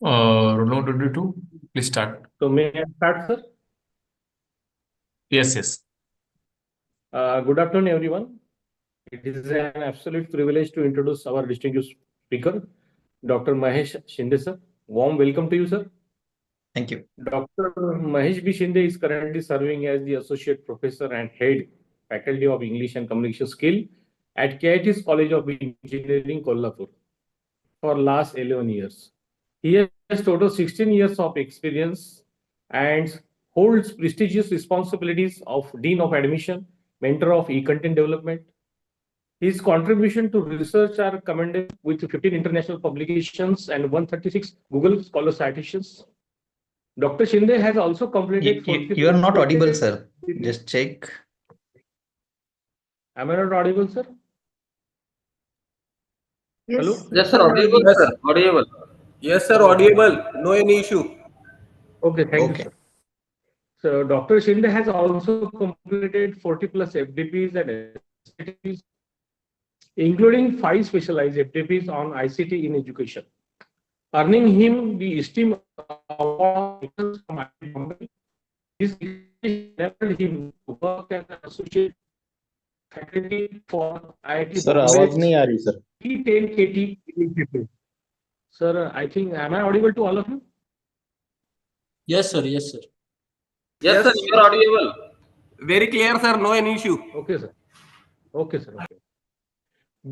Roll 22, please start. So may I start, sir? Yes, yes. Good afternoon, everyone. It is an absolute privilege to introduce our distinguished speaker, Dr. Mahesh Shinde, sir. Warm welcome to you, sir. Thank you. Dr. Mahesh B. Shinde is currently serving as the Associate Professor and Head, Faculty of English and Communication Skill at KIT's College of Engineering, Kolhapur for last 11 years. He has total 16 years of experience and holds prestigious responsibilities of Dean of Admission, Mentor of E-Content Development. His contribution to research are commended with 15 international publications and 136 Google Scholar citations. Dr. Shinde has also completed. You are not audible, sir. Just check. Am I not audible, sir? Yes. Hello? Yes, sir. Audible, Yes. sir. Audible. Yes, sir. Audible. No any issue. Okay, thank you, Okay. sir. So Dr. Shinde has also completed 40 plus FDPs and STPs, including 5 specialized FDPs on ICT in education, earning him the esteemed award from IIT Bombay. This enabled him to work as an associate faculty for IIT sir आवाज Bombay's नहीं आ रही sir T10KT initiative. Sir, I think, am I audible to all of you? Yes, sir. Yes, sir. Yes, sir. You are audible. Very clear, sir. No any issue. Okay, sir. Okay, sir. Okay.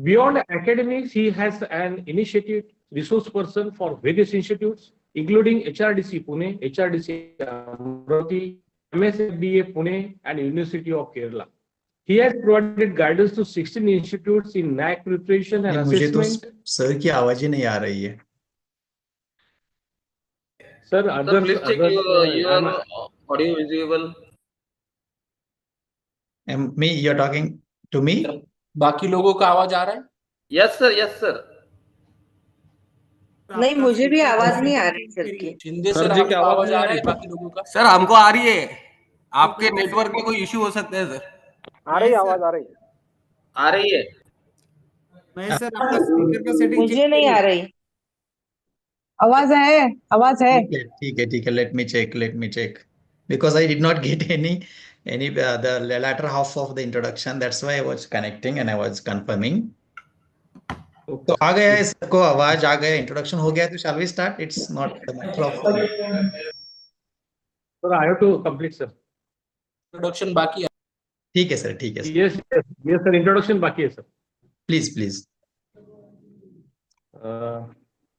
Beyond academics, he has an initiative resource person for various institutes, including HRDC Pune, HRDC Amravati, MSFDA Pune, and University of Kerala. He has provided guidance to 16 institutes in NAC preparation and मुझे तो assessment. Sir की आवाज ही नहीं आ रही है. Sir, Sir, others, please check your audio visible. Me, you are talking to me? बाकी लोगों का आवाज आ रहा है? Yes, sir. Yes, sir. नहीं, मुझे भी आवाज नहीं आ रही सर की. शिंदे सर सर जी आपको की आवाज आवाज नहीं आ आ रहा रही है सर. बाकी लोगों का? सर हमको आ रही है. आपके नेटवर्क में कोई इश्यू हो सकता है सर. आ रही आवाज आ रही आ रही है. महेश सर आपका स्पीकर का सेटिंग मुझे नहीं आ रही. आवाज है, आवाज है. ठीक है. Let me check. Because I did not get any the latter half of the introduction. That's why I was connecting and I was confirming. तो आ गया है सबको आवाज आ गया, इंट्रोडक्शन हो गया, तो shall we start? It's not the matter of time. Sir, I have to complete, sir. Introduction बाकी है. ठीक है sir. Yes, sir. Introduction baki hai, sir. Please.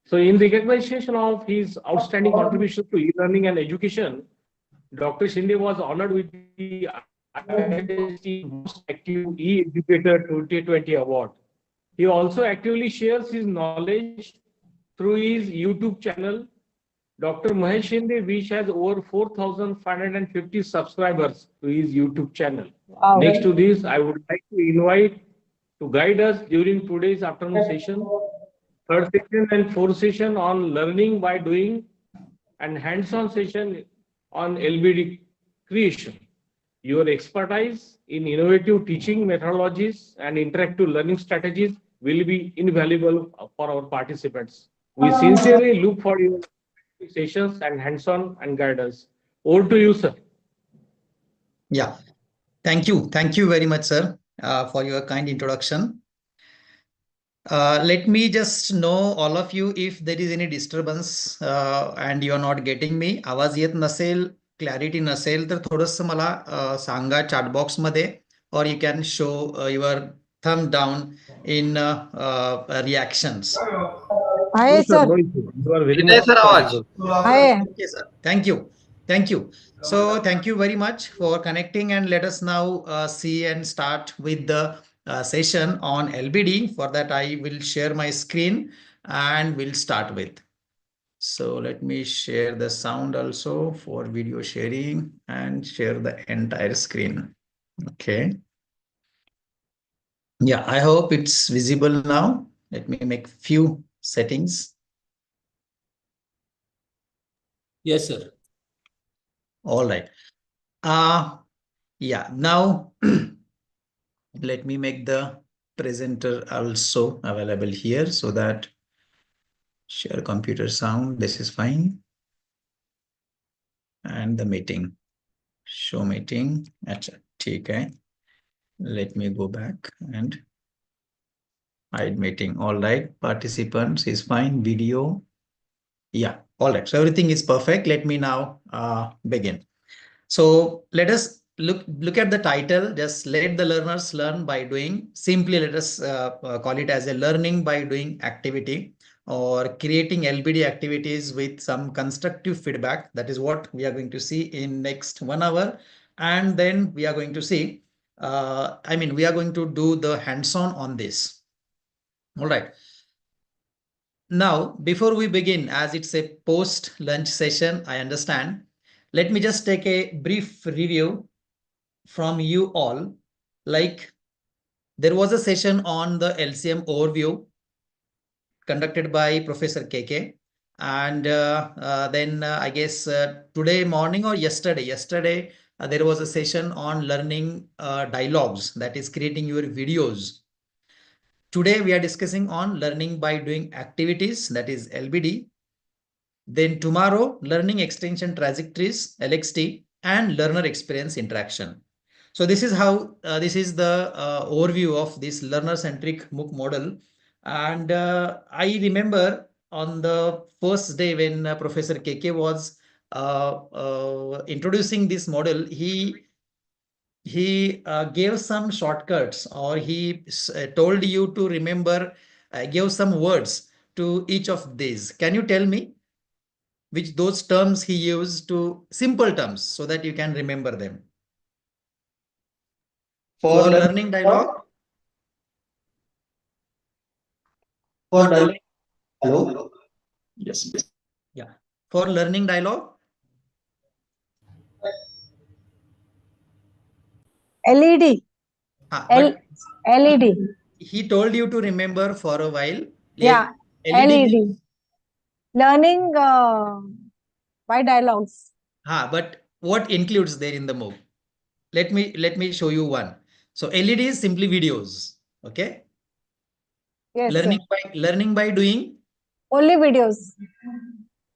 So, in recognition of his outstanding contribution to e-learning and education, Dr. Shinde was honored with the ICT Most Active E-Educator 2020 Award. He also actively shares his knowledge through his YouTube channel, Dr. Mahesh Shinde, which has over 4,550 subscribers to his YouTube channel. Wow. Next to this, I would like to invite to guide us during today's afternoon session, third session and fourth session on learning by doing, and hands-on session on LBD creation. Your expertise in innovative teaching methodologies and interactive learning strategies will be invaluable for our participants. We sincerely look for your sessions and hands-on and guidance. Over to you, sir. Yeah. Thank you very much, sir, for your kind introduction. Let me just know all of you if there is any disturbance and you are not getting me. आवाज येत नसेल, clarity नसेल तर थोडंसं मला सांगा chat box मध्ये, or you can show your thumb down in reactions. आहे sir. You are very Yes, much sir, आवाज. आहे. Okay, sir. Thank you. So thank you very much for connecting, and let us now see and start with the session on LBD. For that, I will share my screen and we'll start with. So let me share the sound also for video sharing and share the entire screen. Okay. Yeah, I hope it's visible now. Let me make few settings. Yes, sir. All right. Yeah, now let me make the presenter also available here so that Share computer sound. This is fine. And the meeting. Show meeting. Okay. Let me go back and hide meeting. All right. Participants is fine. Video. Yeah. All right. So everything is perfect. Let me now begin. So let us look at the title. Just let the learners learn by doing. Simply let us call it as a learning by doing activity, or creating LBD activities with some constructive feedback. That is what we are going to see in next 1 hour. And then we are going to see, we are going to do the hands-on on this. All right. Now, before we begin, as it's a post-lunch session, I understand. Let me just take a brief review from you all. Like, there was a session on the LCM overview conducted by Professor KK. And then I guess today morning or yesterday, there was a session on learning dialogues, that is creating your videos. Today we are discussing on learning by doing activities, that is LBD. Then tomorrow, learning extension trajectories, LXT, and learner experience interaction. So this is how, this is the overview of this learner-centric MOOC model. And I remember on the first day when Professor KK was introducing this model, he gave some shortcuts, or he told you to remember, gave some words to each of these. Can you tell me which those terms he used, to simple terms, so that you can remember them? For learning dialogue. For dialogue. Hello. Yes. Yeah. For learning dialogue. LED. But LED. he told you to remember for a while. Yeah. LED. Learning by dialogues. But what includes there in the MOOC? Let me show you one. So LED is simply videos. Okay. Yes. Learning by doing. Only videos.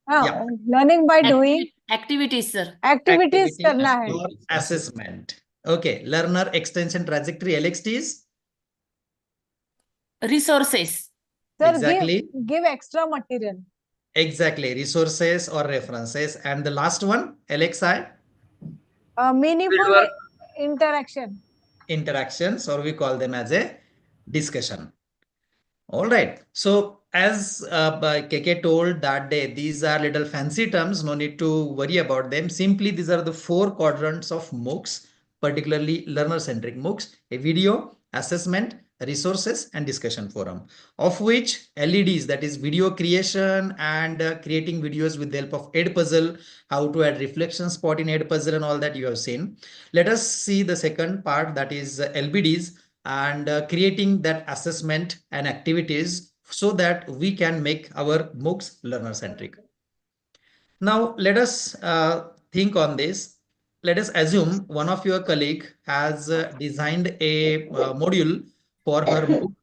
Yeah. Learning by doing activities, sir. Activities करना है. Or assessment. Okay. Learner extension trajectory, LXT is Resources. Sir, exactly. give extra material. Exactly. Resources or references. And the last one, LXI. Meaningful interaction. Interactions, or we call them as a discussion. All right. So as KK told that day, these are little fancy terms. No need to worry about them. Simply, these are the 4 quadrants of MOOCs, particularly learner-centric MOOCs: a video, assessment, resources, and discussion forum, of which LEDs, that is video creation and creating videos with the help of Edpuzzle, how to add reflection spot in Edpuzzle and all that you have seen. Let us see the second part, that is LBDs, and creating that assessment and activities so that we can make our MOOCs learner-centric. Now, let us think on this. Let us assume one of your colleague has designed a module for her MOOC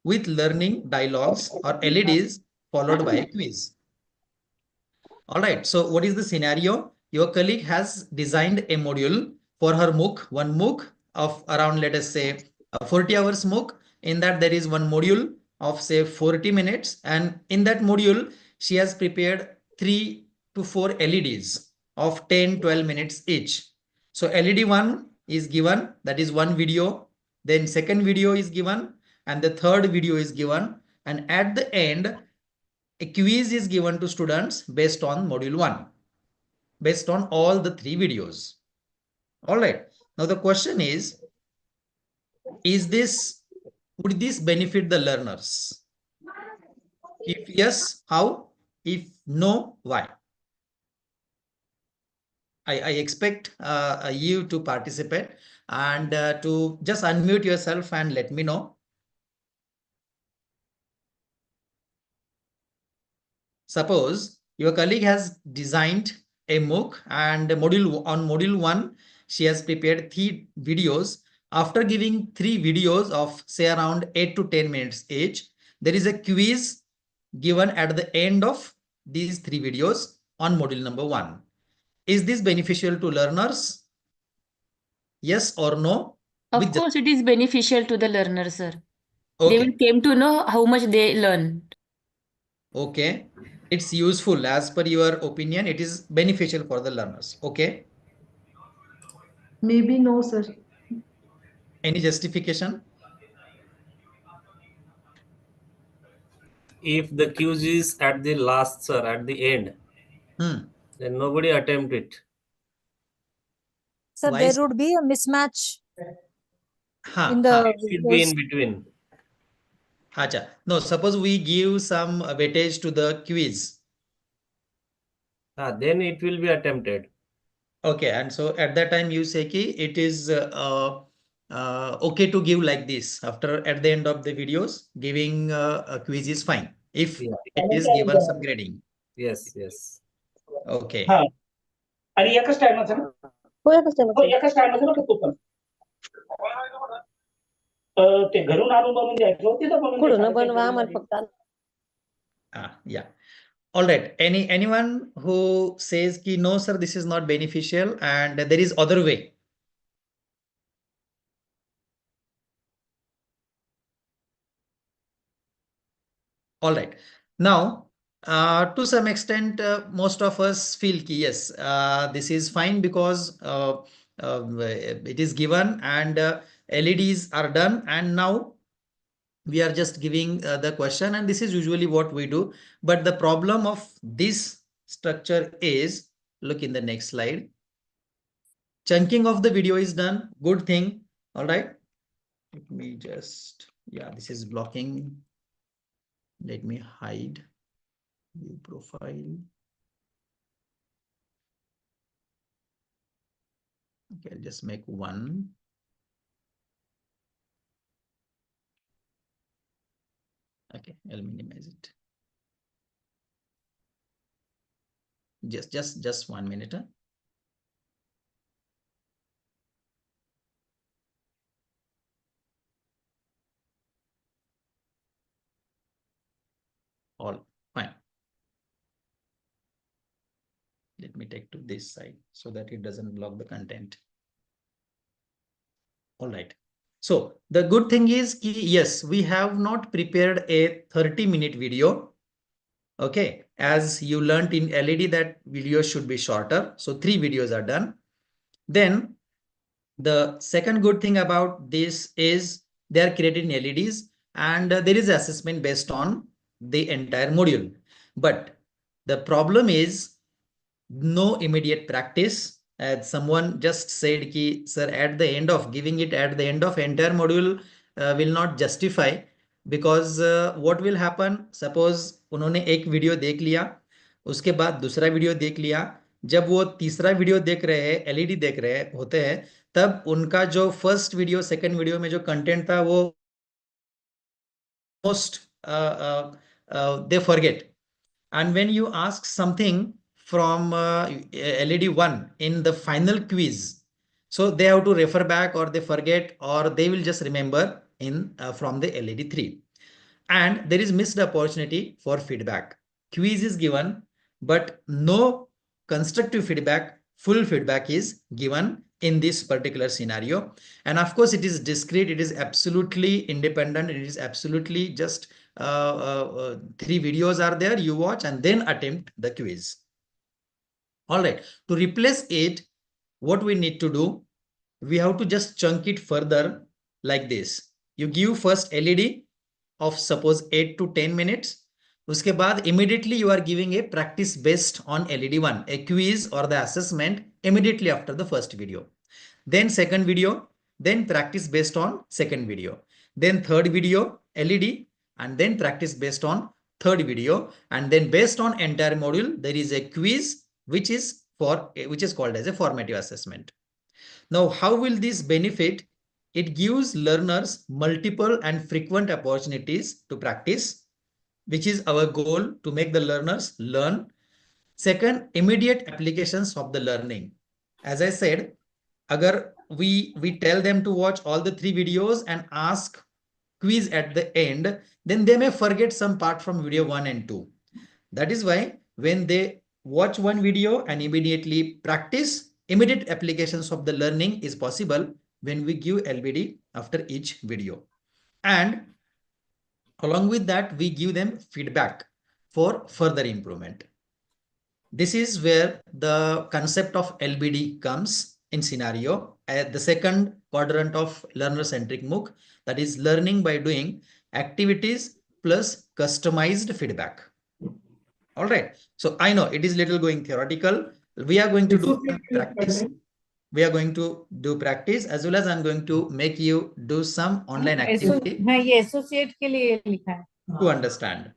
with learning dialogues or LEDs followed by a quiz. All right. So what is the scenario? Your colleague has designed a module for her MOOC, one MOOC of around, let us say, 40 hours MOOC. In that, there is one module of say 40 minutes. And in that module, she has prepared 3 to 4 LEDs of 10-12 minutes each. So LED 1 is given, that is one video. Then second video is given, and the third video is given. And at the end, a quiz is given to students based on module 1, based on all the 3 videos. All right. Now the question is this, would this benefit the learners? If yes, how? If no, why? I expect you to participate and to just unmute yourself and let me know. Suppose your colleague has designed a MOOC, and module 1, she has prepared 3 videos. After giving 3 videos of say around 8 to 10 minutes each, there is a quiz given at the end of these 3 videos on module number 1. Is this beneficial to learners? Yes or no? Of course, it is beneficial to the learner, sir. They Okay. will came to know how much they learn. Okay. It's useful as per your opinion. It is beneficial for the learners. Okay. Maybe no, sir. Any justification? If the quiz is at the last, sir, at the end, then nobody attempt it. So Why there is- would be a mismatch Ha, in the ha. It should be in between. Acha. No, suppose we give some weightage to the quiz. Then it will be attempted. Okay, and so at that time you say ki it is okay to give like this. After at the end of the videos, giving a quiz is fine if Yeah. it is given some grading. Yes, yes. Okay. आणि एकाच टायमाचं ना एकाच टायमाचं ना तो पण ते घरून आणून बनवून द्यायचं तिथं बनवून Yeah. All right. Anyone who says ki no, sir, this is not beneficial and there is other way. All right. Now, to some extent, most of us feel ki yes, this is fine because it is given and LEDs are done, and now we are just giving the question, and this is usually what we do. But the problem of this structure is, look in the next slide. Chunking of the video is done. Good thing. All right. Let me just, yeah, this is blocking. Let me hide view profile. Okay, I'll just make one. Okay, I'll minimize it. Just 1 minute. Huh? All fine. Let me take to this side so that it doesn't block the content. All right. So the good thing is, yes, we have not prepared a 30-minute video. Okay, as you learned in LED that videos should be shorter. So 3 videos are done. Then the second good thing about this is they are created in LEDs and there is assessment based on the entire module. But the problem is no immediate practice. As someone just said ki, sir, at the end of giving it at the end of entire module will not justify, because what will happen, suppose उन्होंने एक video देख लिया, उसके बाद दूसरा video देख लिया, जब वो तीसरा वीडियो देख रहे हैं, एलईडी देख रहे होते हैं, तब उनका जो फर्स्ट वीडियो सेकंड वीडियो में जो कंटेंट था वो most they forget. And when you ask something from LED 1 in the final quiz, so they have to refer back, or they forget, or they will just remember in from the LED 3. And there is missed opportunity for feedback. Quiz is given, but no constructive feedback, full feedback is given in this particular scenario. And of course, it is discrete, it is absolutely independent, it is absolutely just 3 videos are there, you watch and then attempt the quiz. All right, to replace it, what we need to do, we have to just chunk it further like this. You give first LED of suppose 8 to 10 minutes. Uske baad immediately you are giving a practice based on LED 1, a quiz or the assessment immediately after the first video. Then second video, then practice based on second video. Then third video, LED, and then practice based on third video. And then based on entire module, there is a quiz which is called as a formative assessment. Now, how will this benefit? It gives learners multiple and frequent opportunities to practice, which is our goal, to make the learners learn. Second, immediate applications of the learning. As I said, agar we tell them to watch all the 3 videos and ask quiz at the end, then they may forget some part from video 1 and 2. That is why when they watch one video and immediately practice, immediate applications of the learning is possible when we give LBD after each video. And along with that, we give them feedback for further improvement. This is where the concept of LBD comes in scenario. The second quadrant of learner-centric MOOC, that is learning by doing activities plus customized feedback. All right. So I know it is little going theoretical. We are going to do practice. We are going to do practice as well as I'm going to make you do some online activity associate के लिए लिखा है to understand.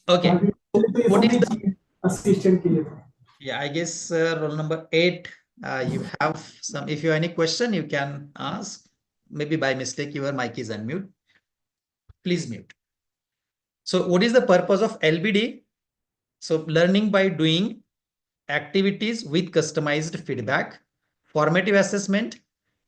Okay. What is the assistant के लिए Yeah, I guess roll number 8. You have some. If you have any question, you can ask. Maybe by mistake your mic is unmute. Please mute. So what is the purpose of LBD? So learning by doing activities with customized feedback, formative assessment,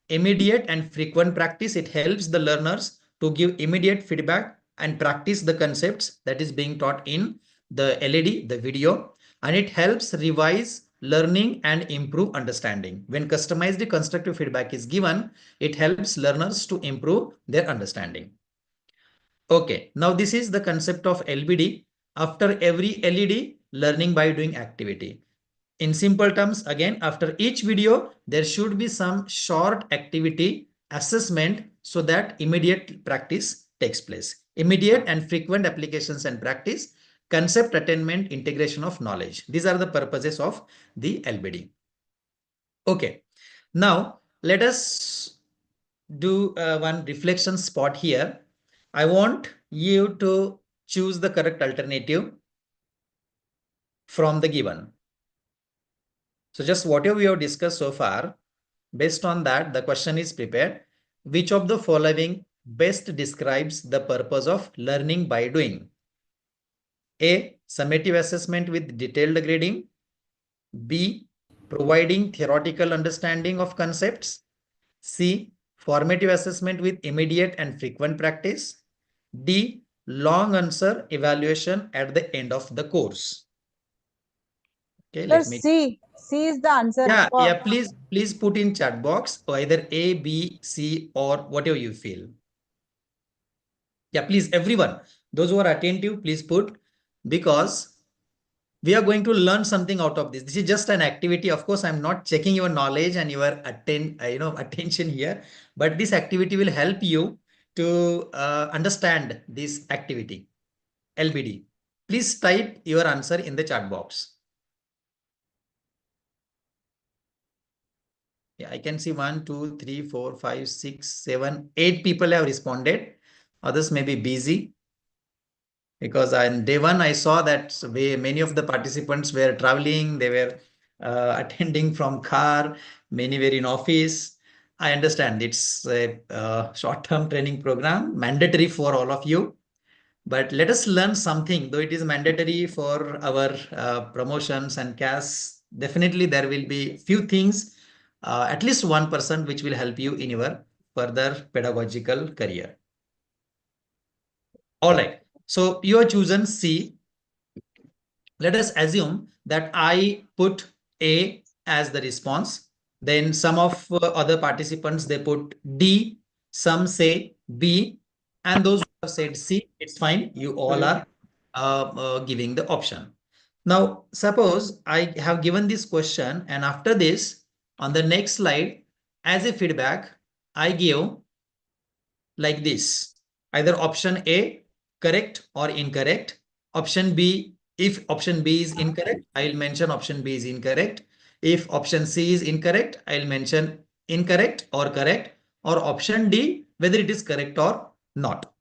immediate and frequent practice. It helps the learners to give immediate feedback and practice the concepts that is being taught in the LED, the video, and it helps revise learning and improve understanding. When customized constructive feedback is given, it helps learners to improve their understanding. Okay, now this is the concept of LBD. After every LED, learning by doing activity. In simple terms, again, after each video, there should be some short activity assessment so that immediate practice takes place. Immediate and frequent applications and practice, concept attainment, integration of knowledge. These are the purposes of the LBD. Okay, now let us do one reflection spot here. I want you to choose the correct alternative from the given. So just whatever we have discussed so far, based on that, the question is prepared. Which of the following best describes the purpose of learning by doing? A. Summative assessment with detailed grading. B. Providing theoretical understanding of concepts. C. Formative assessment with immediate and frequent practice. D. Long answer evaluation at the end of the course. Okay, let me. C is the answer. Yeah, please put in chat box or either A, B, C, or whatever you feel. Yeah, please, everyone, those who are attentive, please put, because we are going to learn something out of this. This is just an activity. Of course, I'm not checking your knowledge and your attention here, but this activity will help you to understand this activity, LBD. Please type your answer in the chat box. Yeah, I can see 1, 2, 3, 4, 5, 6, 7, 8 people have responded. Others may be busy. Because on day 1, I saw that many of the participants were traveling. They were attending from car. Many were in office. I understand it's a short-term training program, mandatory for all of you. But let us learn something, though it is mandatory for our promotions and CAS. Definitely, there will be few things. At least 1% which will help you in your further pedagogical career. All right. So you have chosen C. Let us assume that I put A as the response. Then some of other participants, they put D. Some say B. And those who have said C, it's fine. You all are giving the option. Now, suppose I have given this question, and after this, on the next slide, as a feedback, I give like this. Either option A, correct or incorrect. Option B, if option B is incorrect, I'll mention option B is incorrect. If option C is incorrect, I'll mention incorrect or correct. Or option D, whether it is correct or not.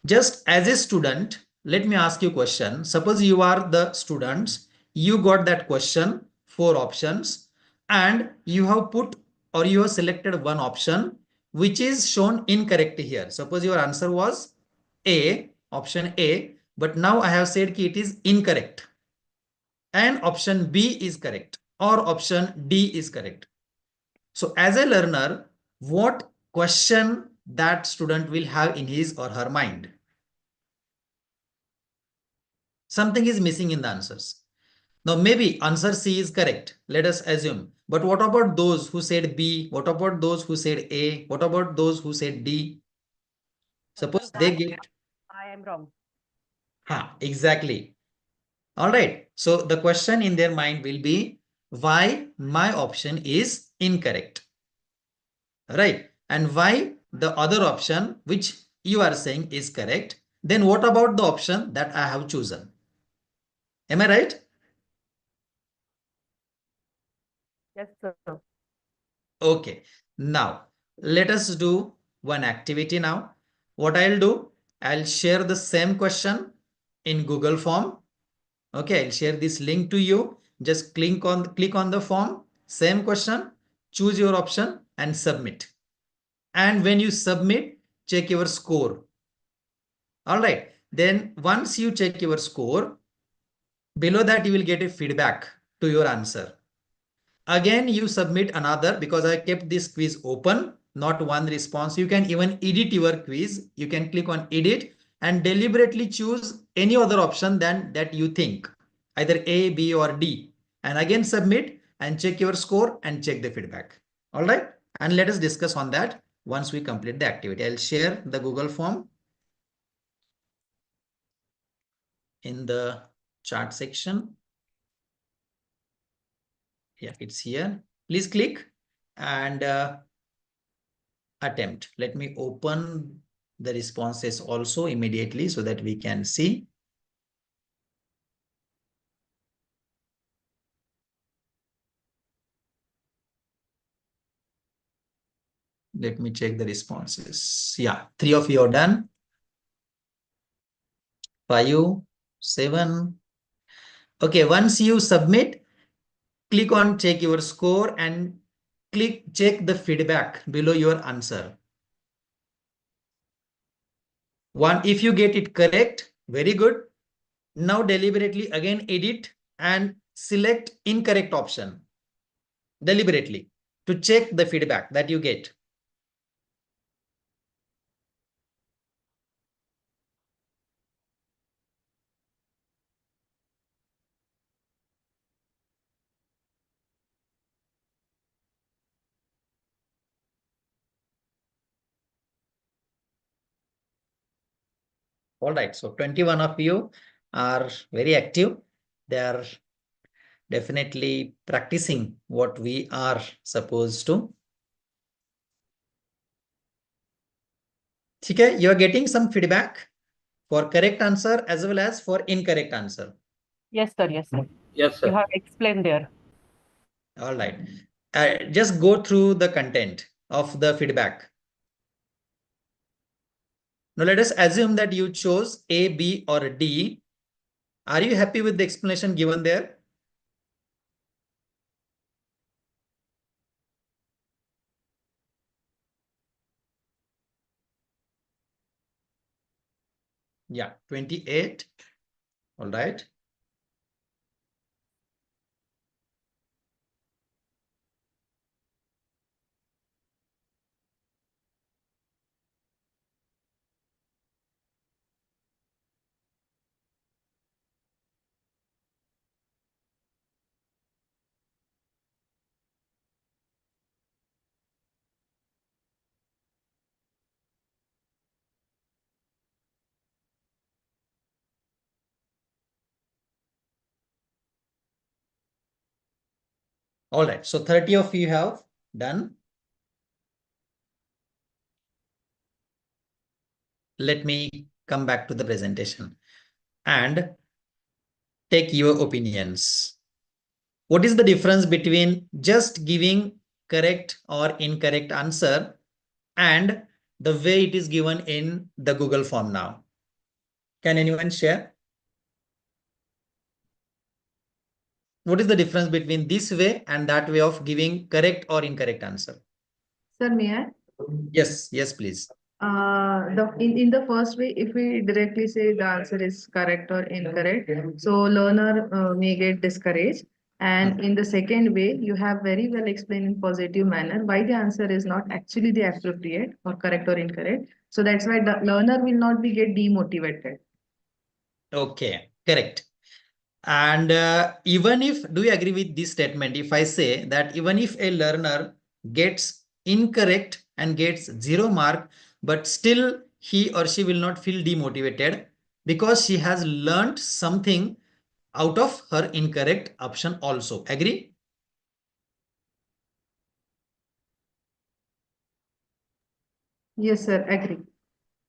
Just as a student, let me ask you a question. Suppose you are the students, you got that question, 4 options, and you have put or you have selected one option which is shown incorrect here. Suppose your answer was A, option A, but now I have said that it is incorrect. And option B is correct or option D is correct. So as a learner, what question that student will have in his or her mind? Something is missing in the answers. Now, maybe answer C is correct. Let us assume. But what about those who said B? What about those who said A? What about those who said D? Suppose they get. I am wrong. Exactly. All right. So the question in their mind will be why my option is incorrect. Right. And why the other option which you are saying is correct. Then what about the option that I have chosen? Am I right? Yes, sir. Okay. Now let us do one activity now. What I'll do, I'll share the same question in Google form. Okay, I'll share this link to you. Just click on the form, same question, choose your option and submit. And when you submit, check your score. All right. Then once you check your score, below that you will get a feedback to your answer. Again, you submit another because I kept this quiz open, not one response. You can even edit your quiz. You can click on edit and deliberately choose any other option than that you think, either A, B, or D. And again, submit and check your score and check the feedback. All right. And let us discuss on that once we complete the activity. I'll share the Google form in the chat section. Yeah, it's here. Please click and attempt. Let me open the responses also immediately so that we can see. Let me check the responses. Yeah, 3 of you are done. 5, 7. Okay, once you submit, click on check your score and click check the feedback below your answer. One, if you get it correct, very good. Now deliberately again edit and select incorrect option deliberately to check the feedback that you get. All right, so 21 of you are very active. They are definitely practicing what we are supposed to. Okay, you are getting some feedback for correct answer as well as for incorrect answer. Yes, sir. Yes, sir. Yes, sir. You have explained there. All right. Just go through the content of the feedback. Now let us assume that you chose A, B, or D. Are you happy with the explanation given there? Yeah, 28. All right. All right. So 30 of you have done. Let me come back to the presentation and take your opinions. What is the difference between just giving correct or incorrect answer and the way it is given in the Google form now? Can anyone share? What is the difference between this way and that way of giving correct or incorrect answer? Sir, may I? Yes, please. In the first way, if we directly say the answer is correct or incorrect, so learner may get discouraged. And in the second way, you have very well explained in positive manner why the answer is not actually the appropriate or correct or incorrect. So that's why the learner will not be get demotivated. Okay, correct. And even if, do you agree with this statement? If I say that even if a learner gets incorrect and gets 0 mark, but still he or she will not feel demotivated because she has learned something out of her incorrect option also. Agree? Yes, sir. Agree.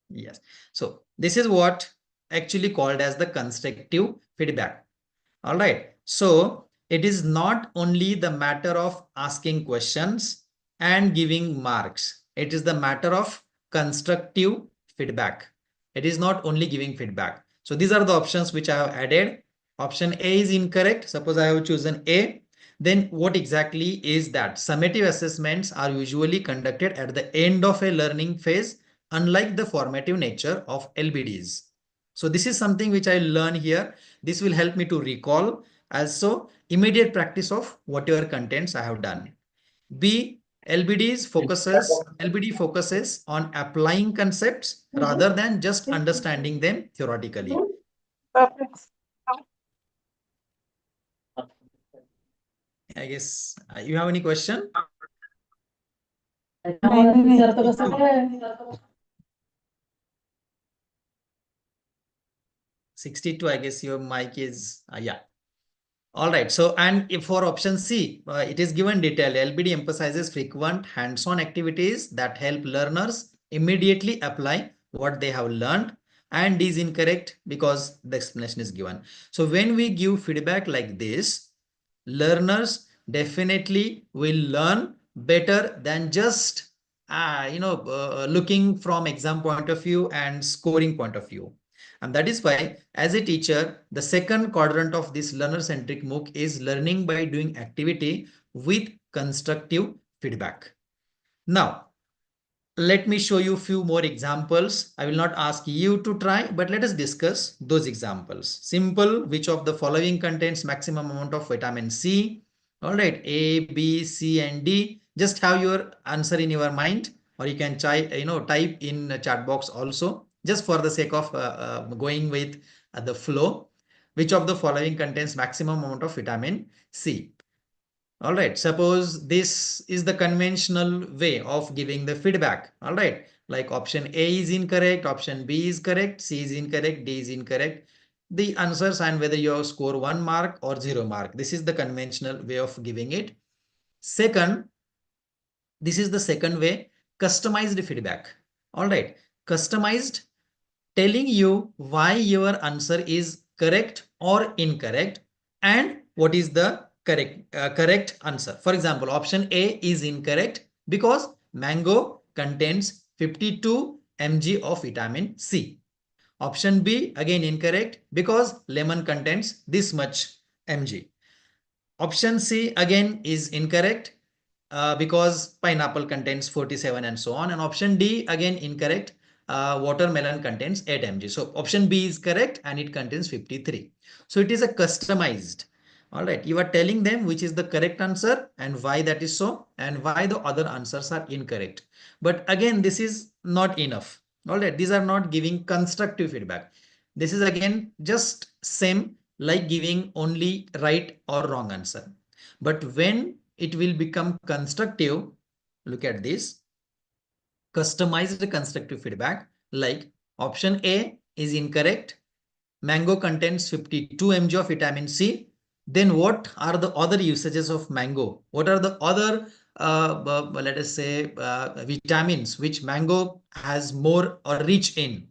Yes. So this is what actually called as the constructive feedback. All right. So it is not only the matter of asking questions and giving marks. It is the matter of constructive feedback. It is not only giving feedback. So these are the options which I have added. Option A is incorrect. Suppose I have chosen A. Then what exactly is that? Summative assessments are usually conducted at the end of a learning phase, unlike the formative nature of LBDs. So this is something which I learn here. This will help me to recall also immediate practice of whatever contents I have done. B, LBD focuses on applying concepts rather than just understanding them theoretically. I guess you have any question? 62, I guess your mic is, yeah. All right. So, and if for option C, it is given detail. LBD emphasizes frequent hands-on activities that help learners immediately apply what they have learned, and is incorrect because the explanation is given. So when we give feedback like this, learners definitely will learn better than just looking from exam point of view and scoring point of view. And that is why, as a teacher, the second quadrant of this learner-centric MOOC is learning by doing activity with constructive feedback. Now, let me show you a few more examples. I will not ask you to try, but let us discuss those examples. Simple, which of the following contains maximum amount of vitamin C? All right, A, B, C, and D. Just have your answer in your mind, or you can type in the chat box also, just for the sake of going with the flow. Which of the following contains maximum amount of vitamin C? All right, suppose this is the conventional way of giving the feedback. All right, like option A is incorrect, option B is correct, C is incorrect, D is incorrect. The answers and whether you score 1 mark or 0 mark. This is the conventional way of giving it. Second, this is the second way, customized feedback. All right, customized, telling you why your answer is correct or incorrect and what is the correct answer. For example, option A is incorrect because mango contains 52 mg of vitamin C. Option B again incorrect because lemon contains this much mg. Option C again is incorrect because pineapple contains 47 and so on. And option D again incorrect. Watermelon contains 8 mg. So option B is correct and it contains 53. So it is a customized. All right. You are telling them which is the correct answer and why that is so and why the other answers are incorrect. But again, this is not enough. All right. These are not giving constructive feedback. This is again just same like giving only right or wrong answer. But when it will become constructive, look at this, customized constructive feedback, like option A is incorrect, mango contains 52 mg of vitamin C. Then what are the other usages of mango? What are the other let us say vitamins which mango has more or rich in?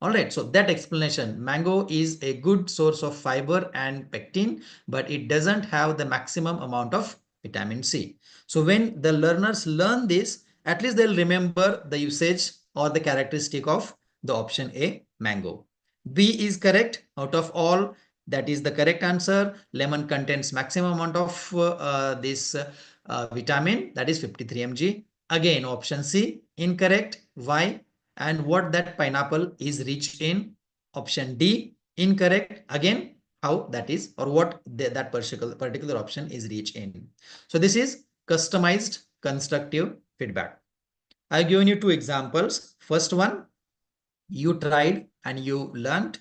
All right, so that explanation, mango is a good source of fiber and pectin, but it doesn't have the maximum amount of vitamin C. So when the learners learn this, at least they'll remember the usage or the characteristic of the option A, mango. B is correct out of all. That is the correct answer. Lemon contains maximum amount of this vitamin, that is 53 mg. Again, option C, incorrect. Why? And what that pineapple is rich in? Option D, incorrect. Again, how that is, or what that particular option is reached in. So this is customized constructive feedback. I've given you two examples. First one, you tried and you learned.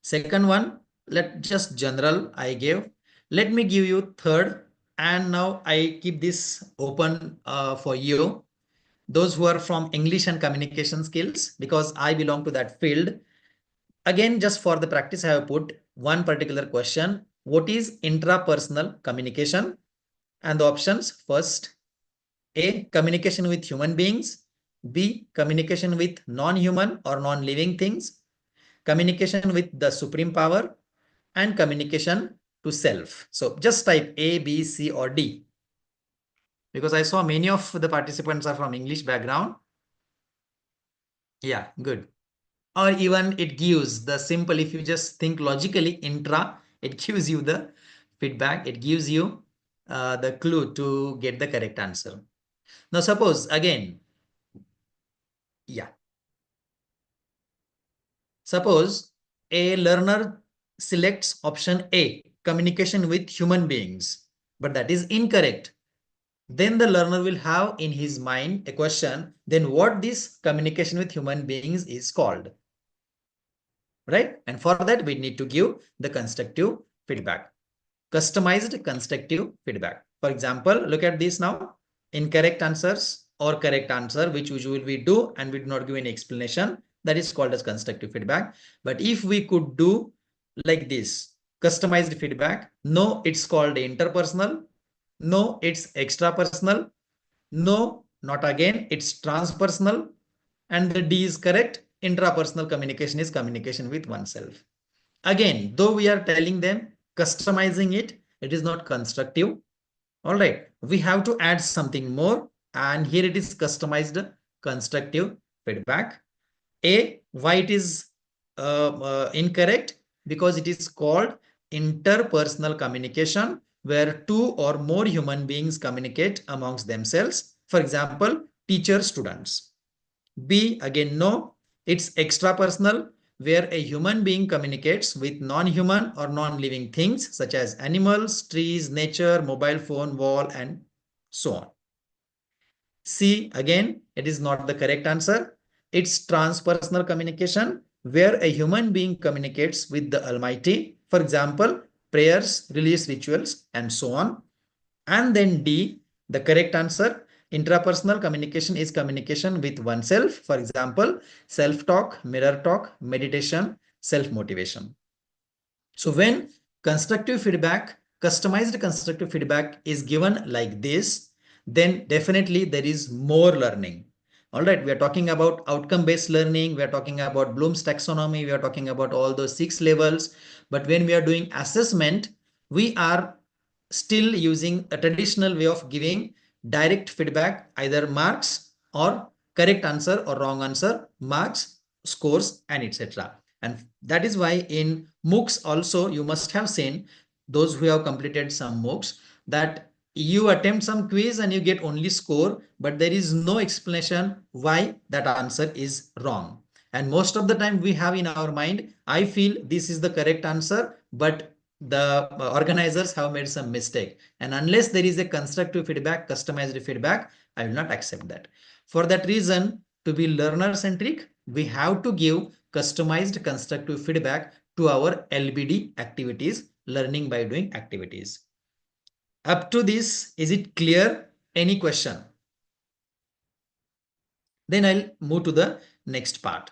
Second one, just general I gave. Let me give you third, and now I keep this open for you, those who are from English and communication skills, because I belong to that field. Again, just for the practice, I have put one particular question. What is intrapersonal communication? And the options: first, A, communication with human beings; B, communication with non-human or non-living things; communication with the supreme power; and communication to self. So just type A, B, C, or D, because I saw many of the participants are from English background. Yeah, good. Or even it gives the simple, if you just think logically, intra, it gives you the feedback, it gives you the clue to get the correct answer. Now suppose again, yeah, suppose a learner selects option A, communication with human beings, but that is incorrect. Then the learner will have in his mind a question, then what this communication with human beings is called, right? And for that, we need to give the constructive feedback, customized constructive feedback. For example, look at this now, incorrect answers or correct answer, which usually we do and we do not give any explanation. That is called as constructive feedback. But if we could do like this, customized feedback, no, it's called interpersonal. No, it's extrapersonal. No, not again, it's transpersonal. And the D is correct. Intrapersonal communication is communication with oneself. Again, though we are telling them, customizing it, it is not constructive. All right, we have to add something more. And here it is customized constructive feedback. A, why it is incorrect? Because it is called interpersonal communication, where two or more human beings communicate amongst themselves. For example, teacher students. B, again, no, it's extrapersonal, where a human being communicates with non-human or non-living things such as animals, trees, nature, mobile phone, wall, and so on. C, again, it is not the correct answer. It's transpersonal communication, where a human being communicates with the Almighty. For example, prayers, religious rituals, and so on. And then D, the correct answer, intrapersonal communication is communication with oneself. For example, self-talk, mirror talk, meditation, self-motivation. So when constructive feedback, customized constructive feedback is given like this, then definitely there is more learning. All right, we are talking about outcome-based learning. We are talking about Bloom's taxonomy. We are talking about all those 6 levels. But when we are doing assessment, we are still using a traditional way of giving direct feedback, either marks or correct answer or wrong answer, marks, scores, and etc. And that is why in MOOCs also, you must have seen, those who have completed some MOOCs, that you attempt some quiz and you get only score, but there is no explanation why that answer is wrong. And most of the time we have in our mind, I feel this is the correct answer, but the organizers have made some mistake. And unless there is a constructive feedback, customized feedback, I will not accept that. For that reason, to be learner centric, we have to give customized constructive feedback to our LBD activities, learning by doing activities. Up to this, is it clear? Any question? Then I'll move to the next part.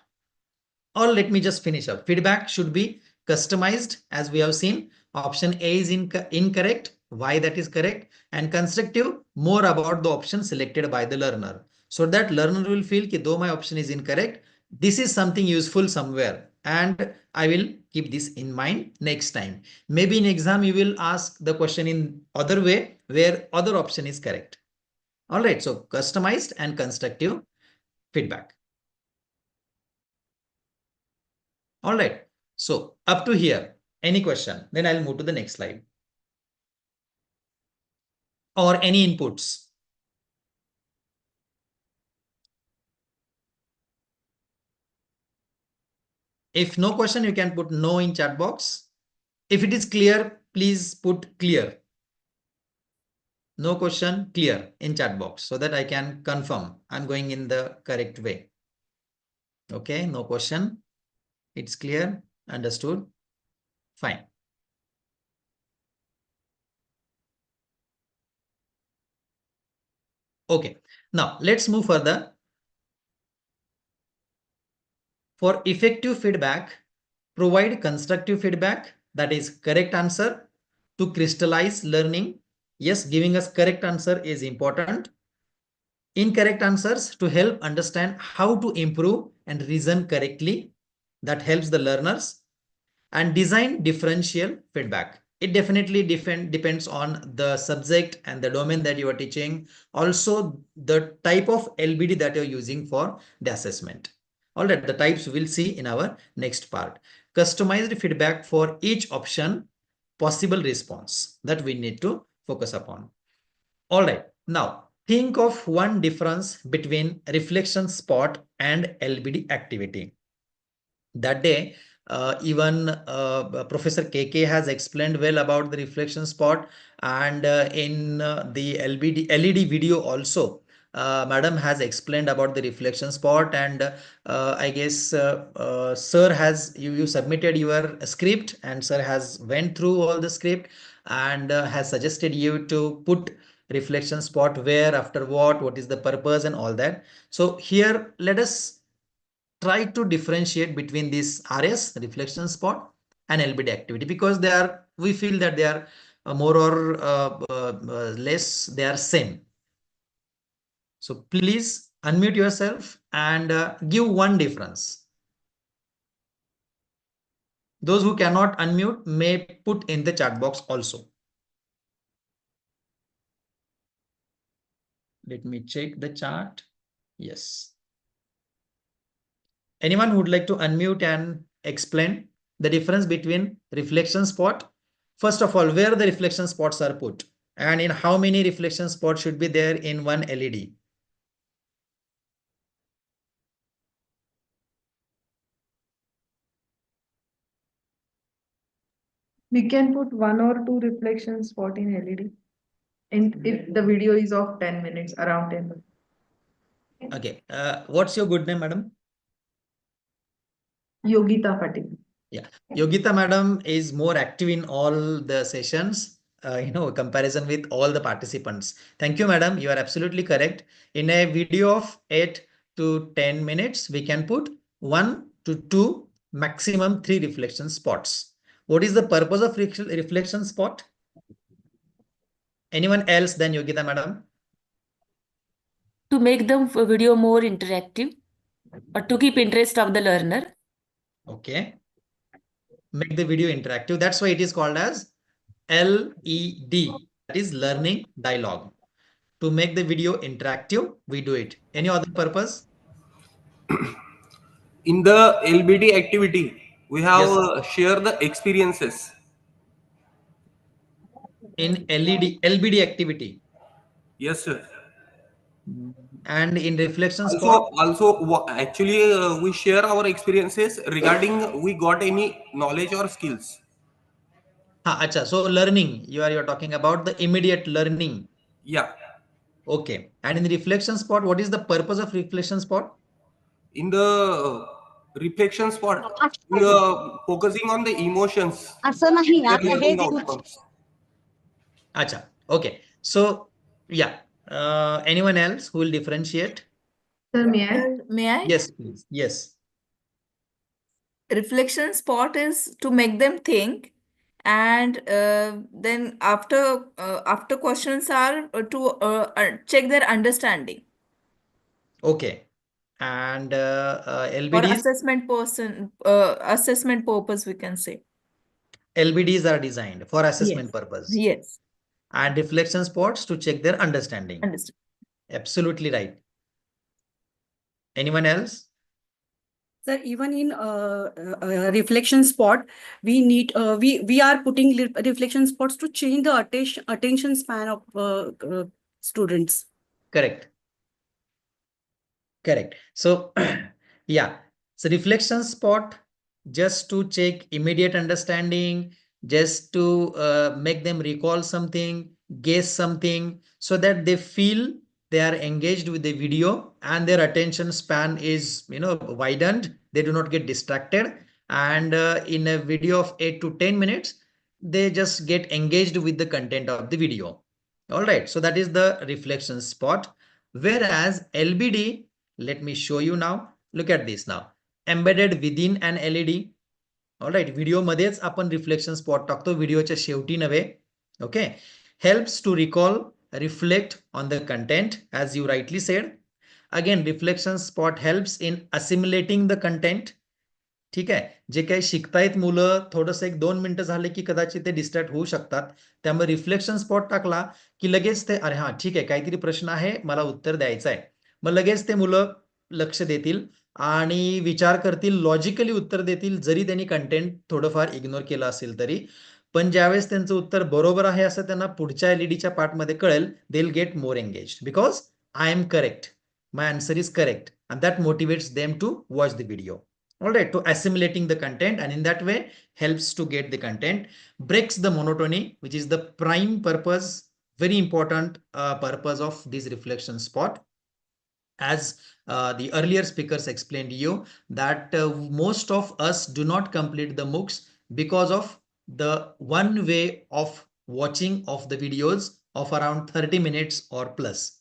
Or let me just finish up. Feedback should be customized, as we have seen. Option A is incorrect. Why that is correct? And constructive, more about the option selected by the learner. So that learner will feel that though my option is incorrect, this is something useful somewhere. And I will keep this in mind next time. Maybe in exam, you will ask the question in other way where other option is correct. All right. So customized and constructive feedback. All right. So up to here, any question? Then I'll move to the next slide. Or any inputs? If no question, you can put no in chat box. If it is clear, please put clear. No question, clear in chat box so that I can confirm I'm going in the correct way. Okay, no question. It's clear, understood. Fine. Okay, now let's move further. For effective feedback, provide constructive feedback, that is correct answer, to crystallize learning. Yes, giving us correct answer is important. Incorrect answers to help understand how to improve and reason correctly. That helps the learners. And design differential feedback. It definitely depends on the subject and the domain that you are teaching. Also, the type of LBD that you're using for the assessment. All right, the types we'll see in our next part. Customized feedback for each option, possible response that we need to focus upon. All right, now think of one difference between reflection spot and LBD activity. That day, even Professor KK has explained well about the reflection spot, and in the LED video also, Madam has explained about the reflection spot, and I guess Sir has you submitted your script, and Sir has went through all the script and has suggested you to put reflection spot where, after what is the purpose and all that. So here let us try to differentiate between this RS, reflection spot, and LBD activity, because we feel that they are more or less, they are same. So please unmute yourself and give one difference. Those who cannot unmute may put in the chat box also. Let me check the chart. Yes. Anyone who would like to unmute and explain the difference between reflection spot? First of all, where the reflection spots are put, and in how many reflection spots should be there in one LED? We can put 1 or 2 reflection spot in LED. And if the video is of 10 minutes, around 10 minutes. Okay. What's your good name, madam? Yogita Patil. Yeah. Yogita madam is more active in all the sessions, comparison with all the participants. Thank you, madam. You are absolutely correct. In a video of 8 to 10 minutes, we can put 1 to 2, maximum 3 reflection spots. What is the purpose of reflection spot? Anyone else than Yogita madam? To make the video more interactive or to keep interest of the learner. Okay. Make the video interactive. That's why it is called as LED. That is learning dialogue. To make the video interactive, we do it. Any other purpose? In the LBD activity, we have Yes. share the experiences. In LBD activity. Yes, sir. And in reflection spot. Actually, we share our experiences regarding we got any knowledge or skills. Acha, so learning, you're talking about the immediate learning. Yeah. Okay. And in the reflection spot, what is the purpose of reflection spot? In the reflection spot, we are focusing on the emotions. Their learning outcomes. Acha. Okay. So, yeah. Anyone else who will differentiate? Sir, may I? Yes, please. Yes. Reflection spot is to make them think, and then after questions are to check their understanding. Okay. And For LBDs? assessment purpose, we can say. LBDs are designed for assessment purpose. Yes. And reflection spots to check their understanding. Absolutely right. Anyone else? Sir, even in reflection spot, we need we are putting reflection spots to change the attention span of students. Correct. Correct. So, yeah. So reflection spot just to check immediate understanding, just to make them recall something, guess something, so that they feel they are engaged with the video and their attention span is widened. They do not get distracted, and in a video of 8 to 10 minutes they just get engaged with the content of the video. All right, so that is the reflection spot. Whereas LBD, let me show you now. Look at this now. Embedded within an LED. All right, video मध्येच आपण reflection spot टाकतो, व्हिडिओच्या शेवटी नव्हे. Okay, helps to recall, reflect on the content as you rightly said. Again, reflection spot helps in assimilating the content. ठीक आहे, जे काही शिकतायत मुलं थोडंसं 1-2 मिनिटं झाले की कदाचित ते डिस्ट्रॅक्ट होऊ शकतात. त्यामुळे रिफ्लेक्शन स्पॉट टाकला की लगेच ते अरे हा ठीक आहे, काहीतरी प्रश्न आहे, मला उत्तर द्यायचं आहे. मग लगेच ते मुलं लक्ष देतील आणि विचार करतील, लॉजिकली उत्तर देतील, जरी त्यांनी कंटेंट थोडंफार इग्नोर केलं असेल तरी. पण ज्यावेळेस त्यांचं उत्तर बरोबर आहे असं त्यांना पुढच्या एलईडीच्या पार्टमध्ये कळेल, they will get more engaged because I am correct, my answer is correct, and that motivates them to watch the video. All right, to assimilating the content, and in that way helps to get the content, breaks the monotony, which is the prime purpose, very important purpose of this reflection spot. As the earlier speakers explained to you that most of us do not complete the MOOCs because of the one way of watching of the videos of around 30 minutes or plus.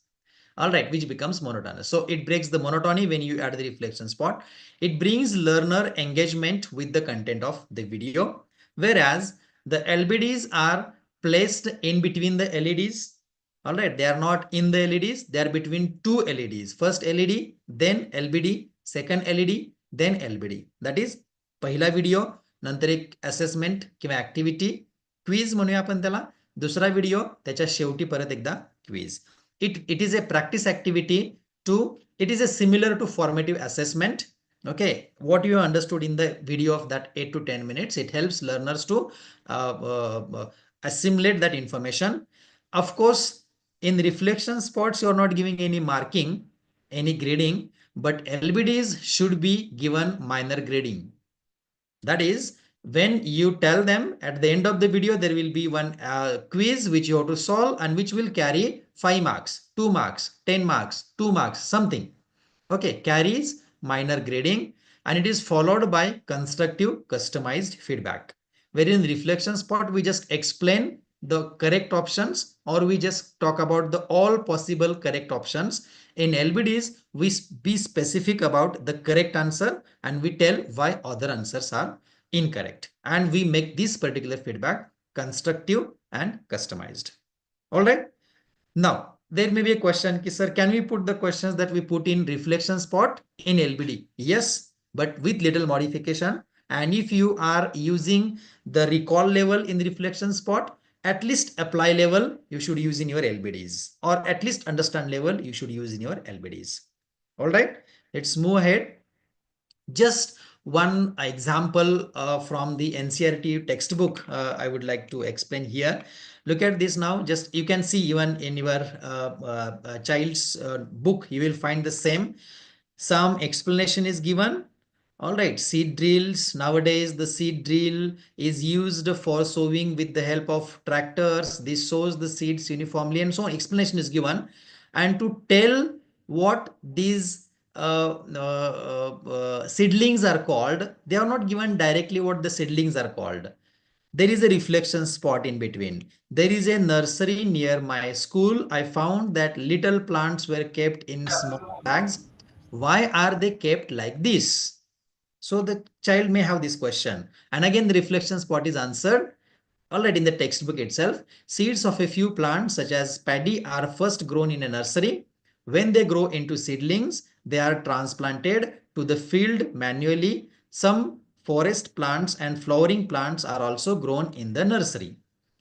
All right, which becomes monotonous. So it breaks the monotony when you add the reflection spot. It brings learner engagement with the content of the video, whereas the LBDs are placed in between the LEDs. All right, they are not in the LEDs, they are between two LEDs. First LED, then LBD, second LED, then LBD. That is पहिला video, नंतर एक assessment किंवा activity quiz म्हणूया आपण त्याला, दुसरा video, त्याच्या शेवटी परत एकदा quiz. It is a practice activity it is a similar to formative assessment. Okay, what you understood in the video of that 8 to 10 minutes, it helps learners to assimilate that information. Of course, in reflection spots, you are not giving any marking, any grading, but LBDs should be given minor grading. That is, when you tell them at the end of the video, there will be one quiz which you have to solve and which will carry 5 marks, 2 marks, 10 marks, 2 marks, something. Okay, carries minor grading, and it is followed by constructive customized feedback. Wherein reflection spot, we just explain the correct options, or we just talk about the all possible correct options. In LBDs, we be specific about the correct answer and we tell why other answers are incorrect, and we make this particular feedback constructive and customized. All right, now there may be a question, sir, can we put the questions that we put in reflection spot in LBD? Yes, but with little modification. And if you are using the recall level in the reflection spot, at least apply level you should use in your LBDs, or at least understand level you should use in your LBDs. All right, let's move ahead. Just one example from the NCERT textbook I would like to explain here. Look at this now. Just you can see even in your child's book, you will find the same. Some explanation is given. All right, seed drills. Nowadays, the seed drill is used for sowing with the help of tractors. This sows the seeds uniformly, and so on. Explanation is given. And to tell what these seedlings are called, they are not given directly what the seedlings are called. There is a reflection spot in between. There is a nursery near my school. I found that little plants were kept in small bags. Why are they kept like this? So the child may have this question, and again the reflection spot is answered. All right, in the textbook itself, seeds of a few plants such as paddy are first grown in a nursery. When they grow into seedlings, they are transplanted to the field manually. Some forest plants and flowering plants are also grown in the nursery.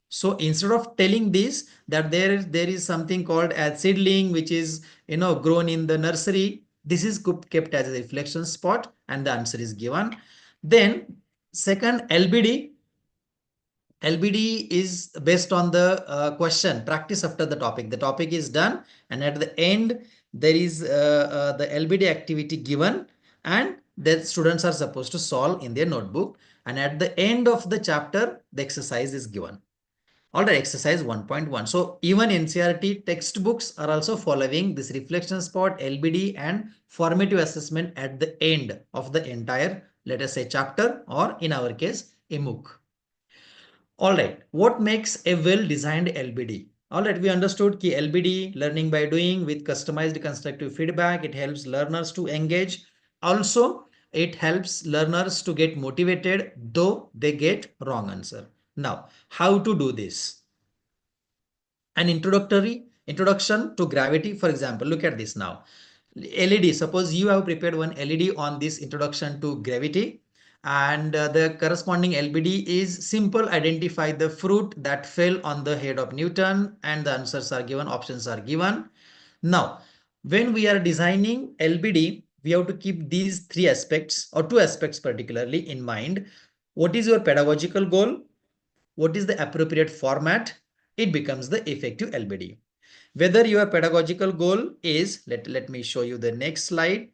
So instead of telling this, that there is something called as seedling which is grown in the nursery, this is kept as a reflection spot and the answer is given. Then second, LBD. LBD is based on the question, practice after the topic. The topic is done, and at the end there is the LBD activity given, and that students are supposed to solve in their notebook. And at the end of the chapter, the exercise is given. All right, exercise 1.1. So even NCERT textbooks are also following this reflection spot, LBD and formative assessment at the end of the entire, let us say, chapter, or in our case, a MOOC. All right, what makes a well-designed LBD? All right, we understood key LBD, learning by doing with customized constructive feedback. It helps learners to engage. Also, it helps learners to get motivated, though they get wrong answer. Now, how to do this? An introduction to gravity, for example. Look at this now. LED, suppose you have prepared one LED on this introduction to gravity, and the corresponding LBD is simple. Identify the fruit that fell on the head of Newton, and the answers are given, options are given. Now, when we are designing LBD, we have to keep these three aspects, or two aspects particularly, in mind. What is your pedagogical goal? What is the appropriate format? It becomes the effective LBD. Whether your pedagogical goal is, let me show you the next slide.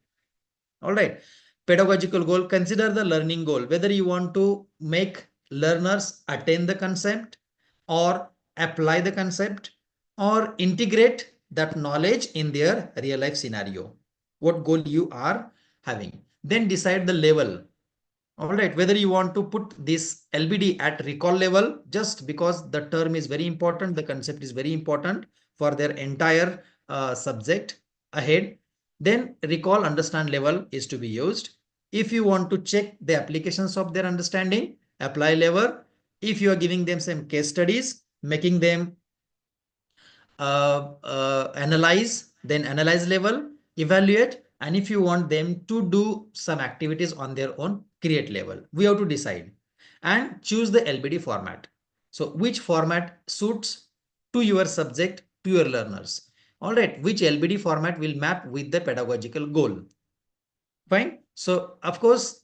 All right. Pedagogical goal, consider the learning goal, whether you want to make learners attain the concept or apply the concept or integrate that knowledge in their real life scenario. What goal you are having. Then decide the level. All right, whether you want to put this LBD at recall level, just because the term is very important, the concept is very important for their entire subject ahead, then recall understand level is to be used. If you want to check the applications of their understanding, apply level. If you are giving them some case studies, making them analyze, then analyze level, evaluate. And if you want them to do some activities on their own, create level. We have to decide and choose the LBD format. So which format suits to your subject, to your learners? All right, which LBD format will map with the pedagogical goal? Fine. So of course,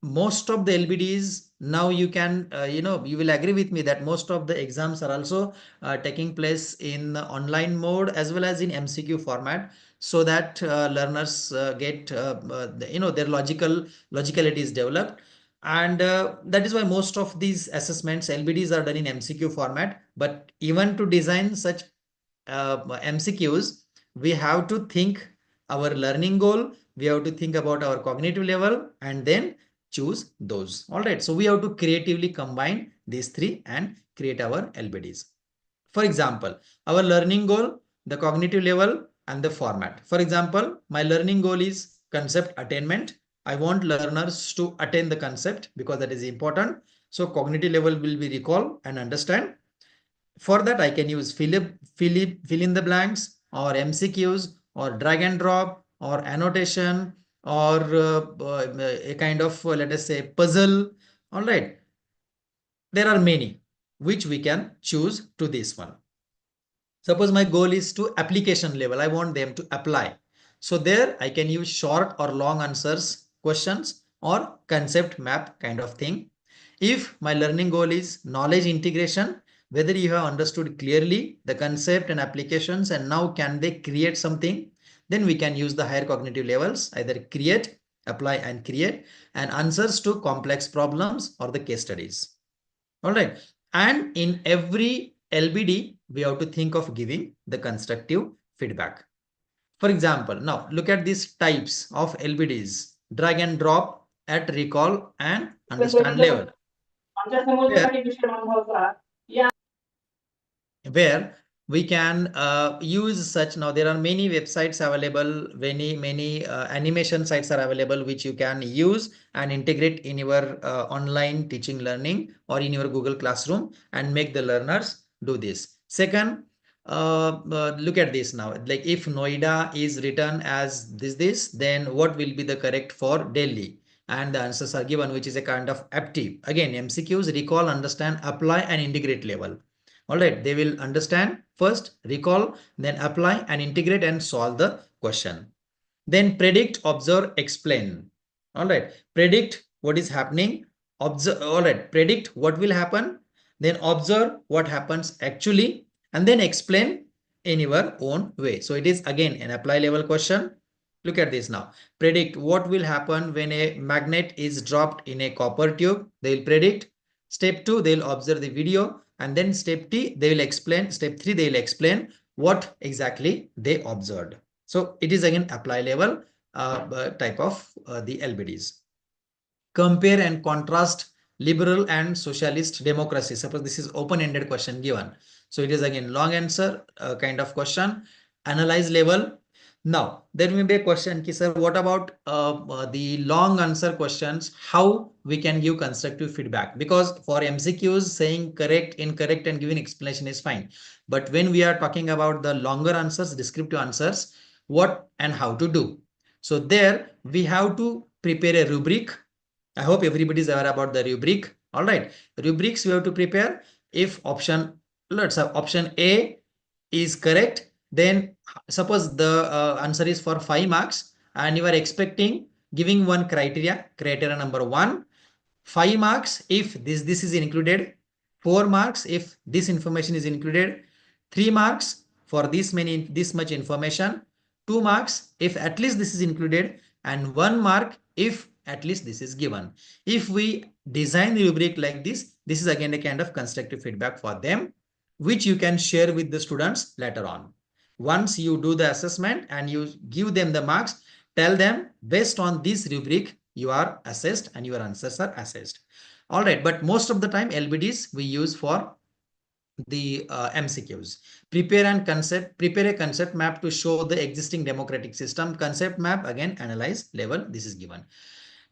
most of the LBDs now you can, you will agree with me that most of the exams are also taking place in online mode as well as in MCQ format, so that learners get, their logicality is developed. And that is why most of these assessments, LBDs, are done in MCQ format. But even to design such MCQs, we have to think our learning goal, we have to think about our cognitive level, and then choose those. All right. So we have to creatively combine these three and create our LBDs. For example, our learning goal, the cognitive level, and the format. For example, my learning goal is concept attainment. I want learners to attain the concept because that is important. So cognitive level will be recall and understand. For that, I can use fill in the blanks, or MCQs, or drag and drop, or annotation, or a kind of, let us say, puzzle. All right. There are many which we can choose to this one. Suppose my goal is to application level. I want them to apply. So there I can use short or long answers, questions, or concept map kind of thing. If my learning goal is knowledge integration, whether you have understood clearly the concept and applications and now can they create something, then we can use the higher cognitive levels, either create, apply and create, and answers to complex problems or the case studies. All right. And in every LBD, we have to think of giving the constructive feedback. For example, now look at these types of LBDs: drag and drop, at recall, and understand level. Where we can use such. Now there are many websites available, many animation sites are available which you can use and integrate in your online teaching learning or in your Google Classroom and make the learners do this. Second, look at this now. Like if Noida is written as this, then what will be the correct for Delhi? And the answers are given, which is a kind of aptitude. Again, MCQs, recall, understand, apply, and integrate level. All right, they will understand first, recall, then apply and integrate and solve the question. Then predict, observe, explain. All right, predict what is happening, observe. All right, predict what will happen, then observe what happens actually, and then explain in your own way. So it is again an apply level question. Look at this now. Predict what will happen when a magnet is dropped in a copper tube. They will predict. Step 2, they will observe the video. And then step 3, they will explain. Step 3, they will explain what exactly they observed. So it is again apply level type of the LBDs. Compare and contrast liberal and socialist democracy. Suppose this is open-ended question given. So it is again long answer kind of question. Analyze level. Now there may be a question, sir, what about the long answer questions? How we can give constructive feedback? Because for MCQs, saying correct, incorrect, and giving explanation is fine. But when we are talking about the longer answers, descriptive answers, what and how to do? So there we have to prepare a rubric. I hope everybody is aware about the rubric. All right, rubrics we have to prepare. If option, let's have option A is correct, then suppose the answer is for 5 marks and you are expecting giving one criteria number 1, 5 marks if this is included, 4 marks if this information is included, 3 marks for this much information, 2 marks if at least this is included, and 1 mark if at least this is given. If we design the rubric like this is again a kind of constructive feedback for them, which you can share with the students later on. Once you do the assessment and you give them the marks, tell them based on this rubric you are assessed and your answers are assessed. All right, but most of the time LBDs we use for the MCQs. Prepare a concept map to show the existing democratic system. Concept map, again analyze level, this is given.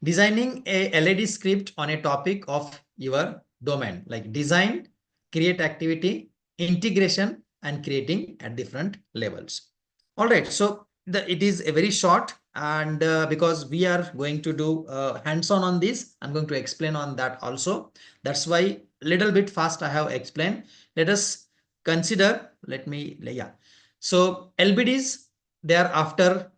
Designing a LED script on a topic of your domain, like design, create activity, integration, and creating at different levels. All right, so it is a very short, and because we are going to do hands-on on this, I'm going to explain on that also. That's why little bit fast I have explained. Let us consider, so LBDs, they are after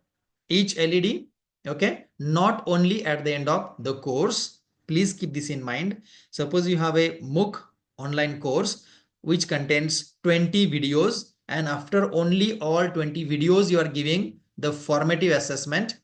each LED. Okay, not only at the end of the course. Please keep this in mind. Suppose you have a MOOC online course which contains 20 videos, and after only all 20 videos you are giving the formative assessment,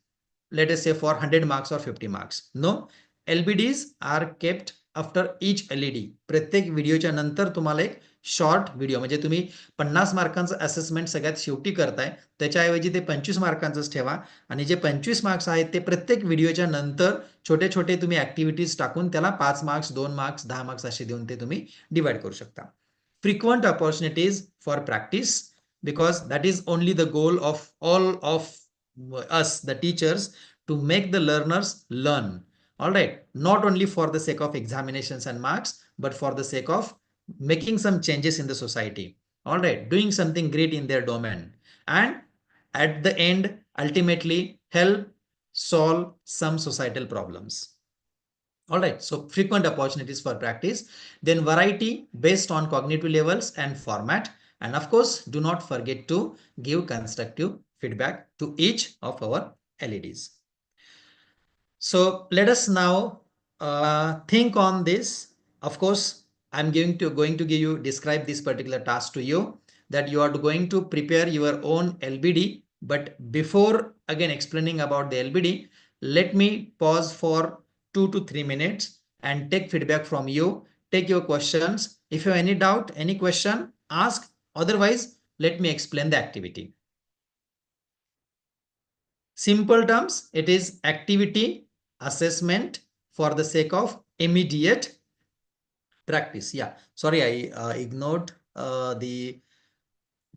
let us say for 100 marks or 50 marks. No, LBDs are kept after etch LED. प्रत्येक व्हिडिओच्या नंतर तुम्हाला एक short video, म्हणजे तुम्ही 50 मार्कांचं assessment सगळ्यात शेवटी करताय, त्याच्याऐवजी ते 25 मार्कांचंच ठेवा, आणि जे 25 मार्क्स आहेत ते प्रत्येक व्हिडिओच्या नंतर छोटे छोटे तुम्ही ऍक्टिव्हिटीज टाकून त्याला 5 मार्क्स, 2 मार्क्स, 10 मार्क्स असे देऊन ते तुम्ही डिवाइड करू शकता. Frequent opportunities for practice, because that is only the goal of all of us, the teachers, to make the learners learn. All right, not only for the sake of examinations and marks, but for the sake of making some changes in the society. All right, doing something great in their domain, and at the end ultimately help solve some societal problems. All right, so frequent opportunities for practice, then variety based on cognitive levels and format, and of course do not forget to give constructive feedback to each of our LEDs. So let us now think on this. Of course, I'm going to give you, describe this particular task to you, that you are going to prepare your own LBD. But before again explaining about the LBD, let me pause for 2 to 3 minutes and take feedback from you. Take your questions. If you have any doubt, any question, ask. Otherwise, let me explain the activity. Simple terms, it is activity assessment for the sake of immediate practice. Yeah, sorry, I ignored the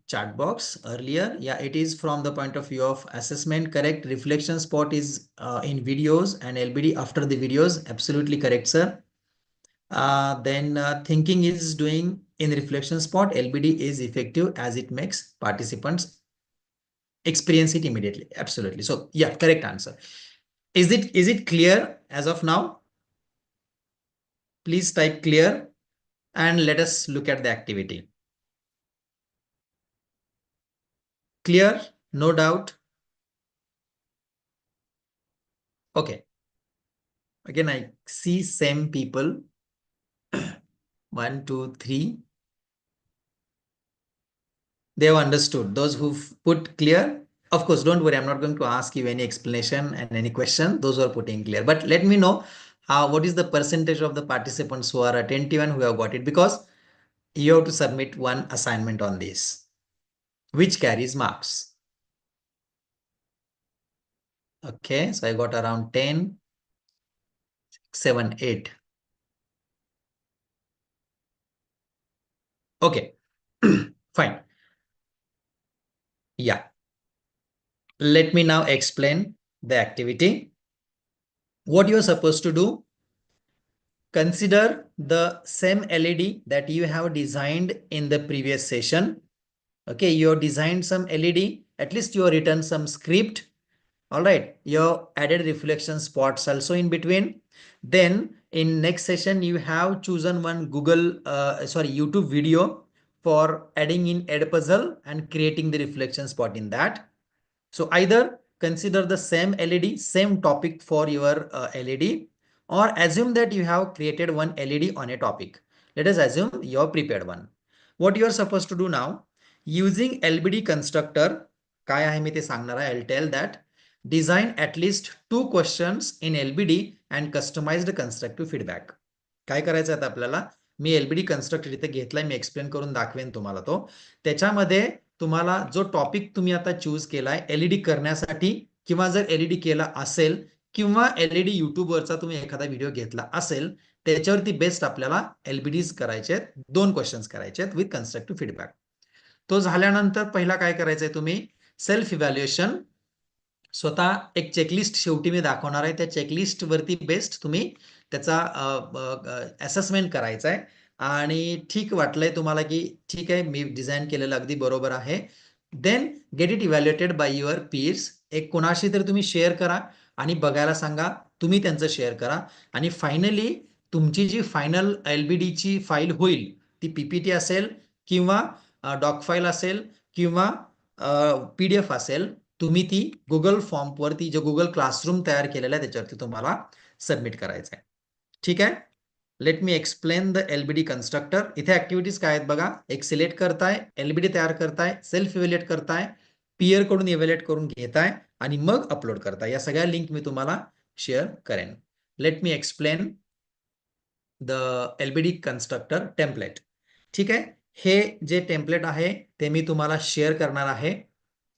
chat box earlier. Yeah, it is from the point of view of assessment. Correct. Reflection spot is in videos, and LBD after the videos. Absolutely correct, sir. Then thinking is doing in reflection spot. LBD is effective as it makes participants experience it immediately. Absolutely. So yeah, correct answer. Is it clear as of now? Please type clear and let us look at the activity. Clear? No doubt? Okay. Again, I see same people. 1, 2, 3. They have understood. Those who've put clear. Of course, don't worry, I'm not going to ask you any explanation and any question. Those are putting clear. But let me know what is the percentage of the participants who are attentive and who have got it, because you have to submit one assignment on this, which carries marks. Okay, so I got around 10, 7, 8. Okay, fine. Yeah. Let me now explain the activity. What you are supposed to do, consider the same LED that you have designed in the previous session. Okay, you have designed some LED, at least you have written some script. All right, you have added reflection spots also in between. Then in next session, you have chosen one YouTube video for adding in Edpuzzle and creating the reflection spot in that. So either consider the same LED, same topic for your LED, or assume that you have created one LED on a topic. Let us assume you have prepared one. What you are supposed to do now, using LBD constructor, काय आहे मी ते सांगणार आहे, I'll tell that. Design at least 2 questions in LBD and customized constructive feedback. काय करायचं आहे आता आपल्याला, मी LBD constructor इथे घेतलाय, मी एक्सप्लेन करून दाखवेन तुम्हाला तो. त्याच्यामध्ये तुम्हाला जो टॉपिक तुम्ही आता चूज केलाय LED करण्यासाठी, किंवा जर LED केला असेल, किंवा LED YouTube वरचा तुम्ही एखादा व्हिडिओ घेतला असेल, त्याच्यावरती बेस्ट आपल्याला LBDs करायचे आहेत, 2 क्वेश्चन्स करायचे आहेत विथ कन्स्ट्रक्टिव्ह फीडबॅक. तो झाल्यानंतर पहिला काय करायचंय तुम्ही, सेल्फ इव्हॅल्युएशन. स्वतः एक चेकलिस्ट शेवटी मी दाखवणार आहे, त्या चेकलिस्ट वरती बेस्ट तुम्ही त्याचा असेसमेंट करायचा आहे. आणि ठीक वाटलंय तुम्हाला की ठीक आहे, मी डिझाईन केलेलं अगदी बरोबर आहे, then get it evaluated by your peers. एक कोणाशी तर तुम्ही शेअर करा आणि बघायला सांगा, तुम्ही त्यांचं शेअर करा. आणि फायनली तुमची जी फायनल LBD ची फाईल होईल, ती PPT असेल, किंवा डॉक फाईल असेल, किंवा PDF असेल, तुम्ही ती गुगल फॉर्मवरती, जो गुगल क्लासरूम तयार केलेला आहे त्याच्यावरती तुम्हाला सबमिट करायचं आहे. ठीक आहे. Let me explain the LBD constructor. इथे ऍक्टिव्हिटीज काय आहेत बघा, एक सिलेक्ट करताय, LBD तयार करताय, सेल्फ इव्हॅल्युएट करताय, पीअर कडून इव्हॅल्युएट करून घेताय, आणि मग अपलोड करताय. या सगळ्या लिंक मी तुम्हाला शेअर करेन. Let me explain the LBD constructor template. ठीक आहे, हे जे टेम्पलेट आहे ते मी तुम्हाला शेअर करणार आहे,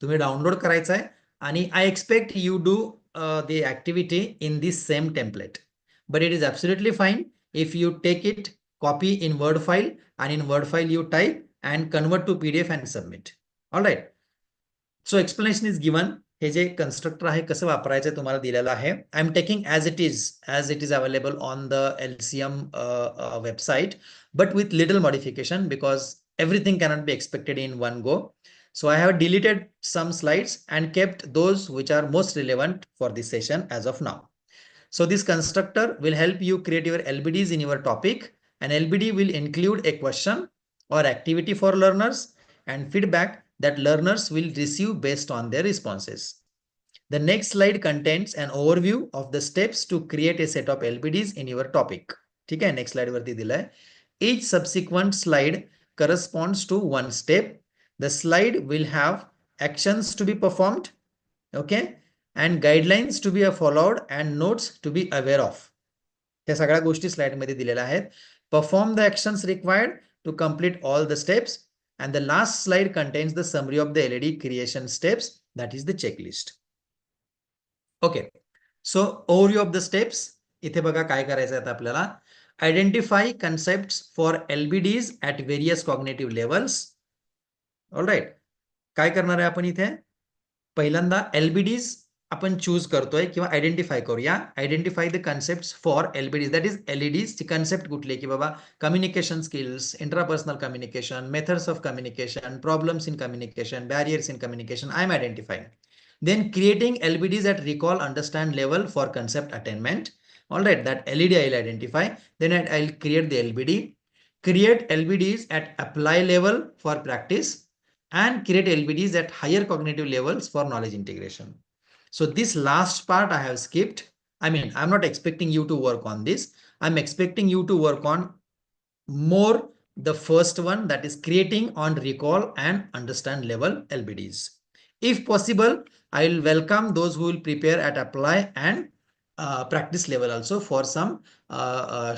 तुम्ही डाउनलोड करायचं आहे. आणि I expect you do the activity in this same template, but it is absolutely fine if you take it, copy in Word file, and in Word file you type and convert to PDF and submit. All right. So explanation is given. हे जे constructor आहे कसं वापरायचं तुम्हाला दिलेलं आहे. I am taking as it is available on the LCM website, but with little modification because everything cannot be expected in one go. So I have deleted some slides and kept those which are most relevant for this session as of now. So this constructor will help you create your LBDs in your topic, and LBD will include a question or activity for learners and feedback that learners will receive based on their responses. The next slide contains an overview of the steps to create a set of LBDs in your topic. ठीक है, next slide वरती दिला है. Each subsequent slide corresponds to one step. The slide will have actions to be performed. Okay. And guidelines to be followed and notes to be aware of. या सगळ्या गोष्टी slide मध्ये दिलेल्या आहेत. Perform the actions required to complete all the steps, and the last slide contains the summary of the LED creation steps, that is the checklist. Okay, so overview of the steps. इथे बघा काय करायचं आहे आपल्याला. Identify concepts for LBDs at various cognitive levels. All right, काय करणार आहे आपण इथे, पहिल्यांदा LBDs आपण चूज करतोय किंवा आयडेंटिफाय करूया. Identify the concepts for LBDs, that is LEDs ची कन्सेप्ट कुठली की बाबा, communication skills, intrapersonal communication, methods of communication, problems in communication, barriers in communication. I am identifying. Then creating LBDs at recall, understand level for concept attainment. All right, that LED I'll identify. Then I'll create the LBD. Create LBDs at apply level for practice, and create LBDs at higher cognitive levels for knowledge integration. So this last part I have skipped. I mean, I'm not expecting you to work on this. I'm expecting you to work on more the first one, that is creating on recall and understand level LBDs. If possible, I will welcome those who will prepare at apply and practice level also for some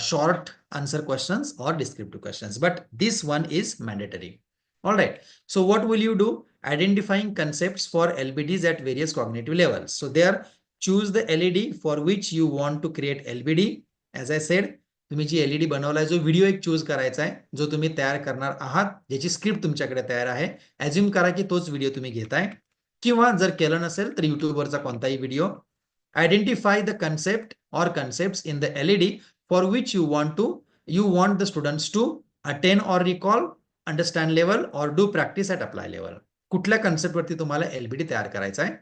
short answer questions or descriptive questions. But this one is mandatory. All right. So what will you do? Identifying concepts for LBDs at various cognitive levels. So there, choose the LED for which you want to create LBD. As I said, तुम्ही जी LED बनवलाय जो video एक choose करायचा आहे जो तुम्ही तयार करणार आहात ज्याची स्क्रिप्ट तुमच्याकडे तयार आहे ऍज्युम करा की तोच व्हिडिओ तुम्ही घेताय किंवा जर केलं नसेल तर युट्यूबवरचा कोणताही video identify the concept or concepts in the LED for which you want the students to attain or recall understand level or do practice at apply level कुठल्या कन्सेप्ट वरती तुम्हाला एलबीडी तयार करायचा आहे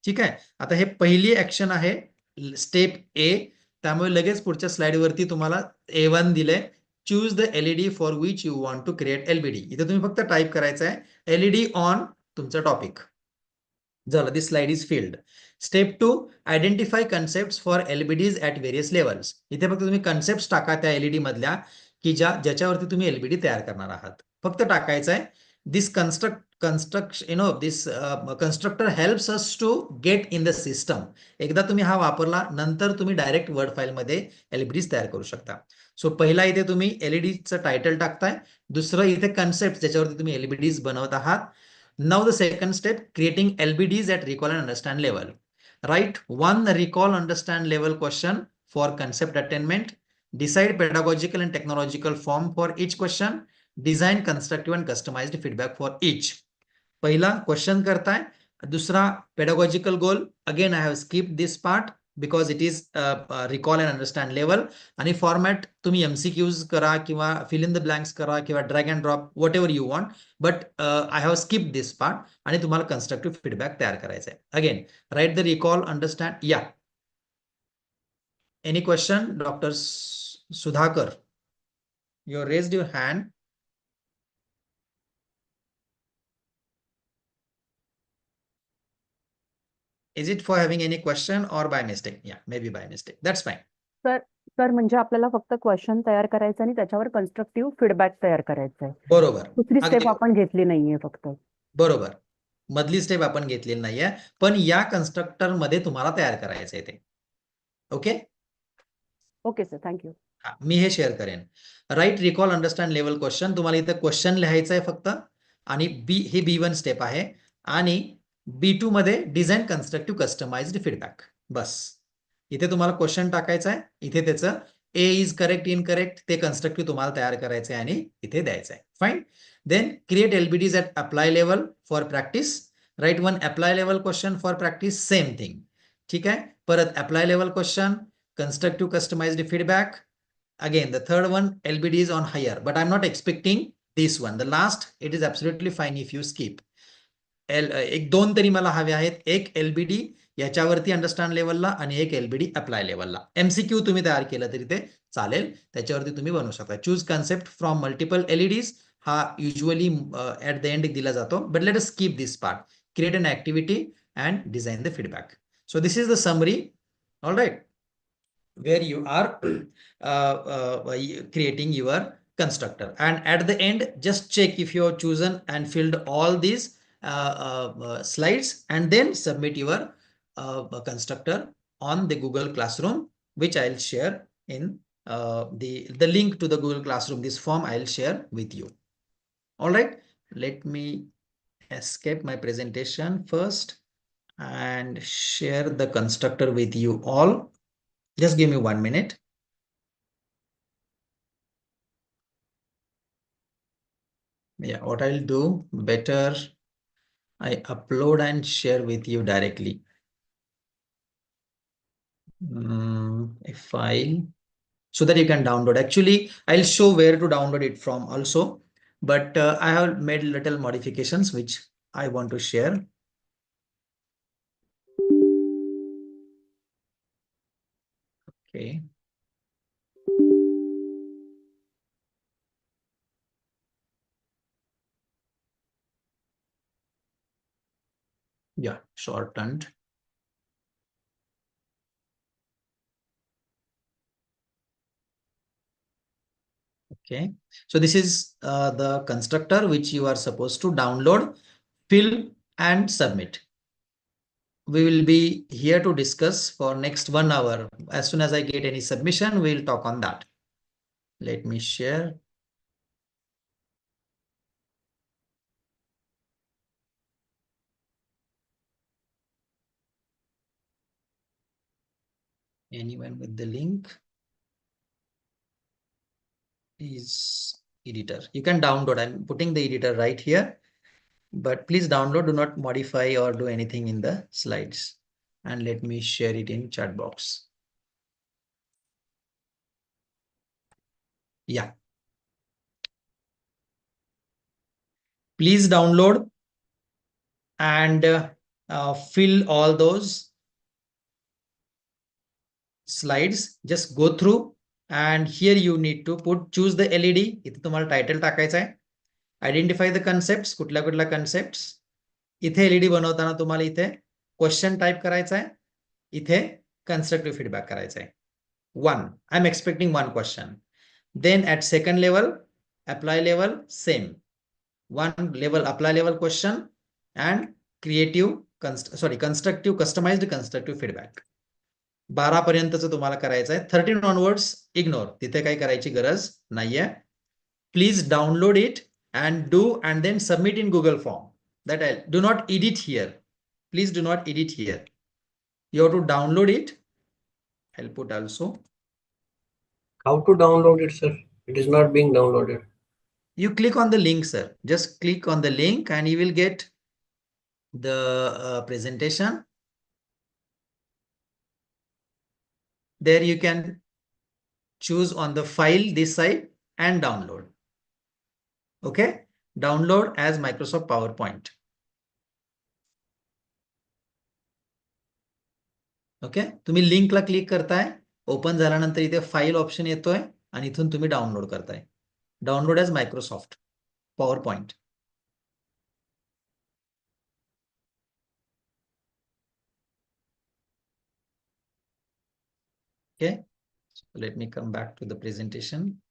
ठीक आहे आता हे पहिली ऍक्शन आहे स्टेप ए त्यामुळे लगेच पुढच्या स्लाइड वरती तुम्हाला A1 दिले choose the LED for which you want to create LBD इथे तुम्ही फक्त टाइप करायचं आहे एलईडी ऑन तुमचा टॉपिक झालं this slide is filled step 2 identify concepts for LBDs at various levels इथे फक्त तुम्ही कन्सेप्ट्स टाका त्या एलईडी मधल्या की ज्याच्यावरती तुम्ही एलबीडी तयार करणार आहात फक्त टाकायचं आहे this constructor helps us to get in the system एकदा तुम्ही हा वापरला नंतर तुम्ही डायरेक्ट वर्ड फाइल मध्ये एलबीडीज तयार करू शकता सो पहिला इथे तुम्ही एलईडी चं टायटल टाकताय दुसरं इथे कन्सेप्ट ज्याच्यावरती तुम्ही एलबीडीज बनवत आहात now the second step creating LBDs at recall and understand level write one recall understand level question for concept attainment decide pedagogical and technological form for each question design constructive and customized feedback for each पहिला question करताय दूसरा pedagogical goal again I have skipped this part because it is recall and understand level आणि format तुम्ही MCQs करा किंवा fill in the blanks करा किंवा drag and drop whatever you want but I have skipped this part आणि तुम्हाला constructive feedback तयार करायचा आहे again write the recall understand yeah any question Dr. Sudhakar you raised your hand Is it for having any question or by mistake? Yeah, maybe by mistake. That's fine. Sir म्हणजे आपल्याला फक्त question तयार करायचं आणि त्याच्यावर constructive feedback तयार करायचा आहे बरोबर दुसरी स्टेप आपण घेतली नाहीये फक्त बरोबर मधली स्टेप आपण घेतलेली नाहीये पण या कन्स्ट्रक्टर मध्ये तुम्हाला तयार करायचं आहे ते ओके ओके सर थँक्यू मी हे शेअर करेन right recall understand level question तुम्हाला इथे क्वेश्चन लिहायचं आहे फक्त आणि हे B1 स्टेप आहे आणि B2 मध्ये डिझाइन कन्स्ट्रक्टिव्ह कस्टमाइज्ड फीडबॅक बस इथे तुम्हाला क्वेश्चन टाकायचं आहे इथे त्याचं ए इज करेक्ट इनकरेक्ट ते कन्स्ट्रक्टिव्ह तुम्हाला तयार करायचं आहे आणि इथे द्यायचं आहे fine then create LBDs at apply level for practice right one apply level question for practice same thing ठीक आहे परत apply level question constructive customized feedback again the third one LBD is on higher but I'm not expecting this one the last it is absolutely fine if you skip एक दोन तरी मला हवे आहेत एक LBD याच्यावरती अंडरस्टँड लेवलला आणि एक LBD अप्लाय लेवलला MCQ तुम्ही तयार केलं तरी ते चालेल त्याच्यावरती तुम्ही बनवू शकता choose concept from multiple LEDs हा युजली ऍट द एंड दिला जातो but let us skip this part create an activity and design the feedback so this is the summary all right where you are creating your constructor and at the end just check if you have chosen and filled all these slides and then submit your constructor on the Google Classroom which I'll share in the link to the Google Classroom this form I'll share with you all right let me escape my presentation first and share the constructor with you all just give me 1 minute. Yeah, what I'll do better, I upload and share with you directly. A file so that you can download. Actually, I'll show where to download it from also, but I have made little modifications which I want to share. Okay. Yeah, shortened. Okay, so this is the constructor which you are supposed to download, fill and submit. we will be here to discuss for next 1 hour. As soon as I get any submission, we'll talk on that. Let me share. Anyone with the link is editor. You can download. I'm putting the editor right here, but please download. Do not modify or do anything in the slides. And let me share it in chat box. Yeah. Please download and fill all those slides. Just go through, and here you need to choose the LED. इथे तुम्हाला title टाकायचं आहे. Identify the concepts. कुठल्या concepts. इथे LED बनवताना तुम्हाला इथे question type करायचा आहे. इथे constructive feedback करायचा आहे. 1. I'm expecting 1 question. Then at second level, apply level, same. 1 level, apply level question and constructive, customized constructive feedback. 12 पर्यंतच तुम्हाला करायचं आहे. 13 onwards ignore. तिथे काही करायची गरज नाहीये. Please download it and do, and then submit in Google form. That do not edit here. Please do not edit here. You have to download it. I'll put also. How to download it, sir? It is not being downloaded. You click on the link, sir. Just click on the link and you will get the presentation. There you can choose on the file this side and download. Okay, download as Microsoft PowerPoint. Okay, तुम्ही लिंकला click करताय. Open झाल्यानंतर इथे file option येतोय आणि इथून तुम्ही download करताय. Download Edge Microsoft PowerPoint. Okay, so let me come back to the presentation.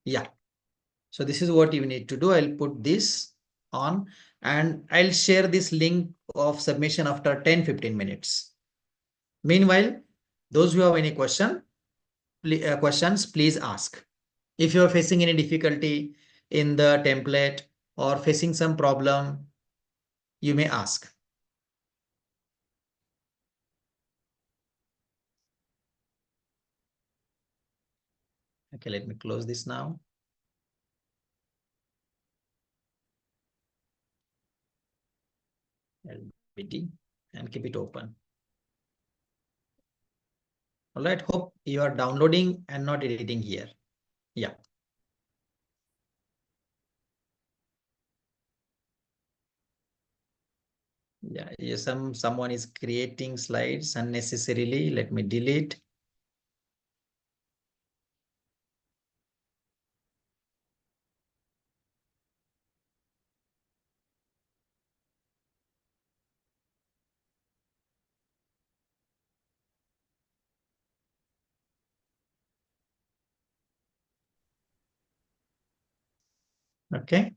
Yeah, so this is what you need to do. I'll put this on and I'll share this link of submission after 10-15 minutes. Meanwhile, those who have any questions, please ask. If you are facing any difficulty in the template or facing some problem, you may ask. Okay, let me close this now. LBT and keep it open. All right, hope you are downloading and not editing here. Yeah. Yeah, someone is creating slides unnecessarily. Let me delete. Okay.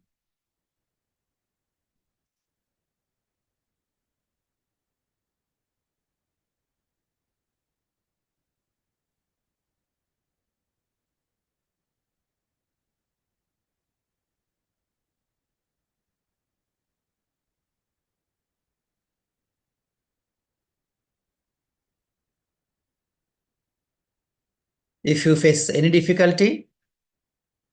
If you face any difficulty,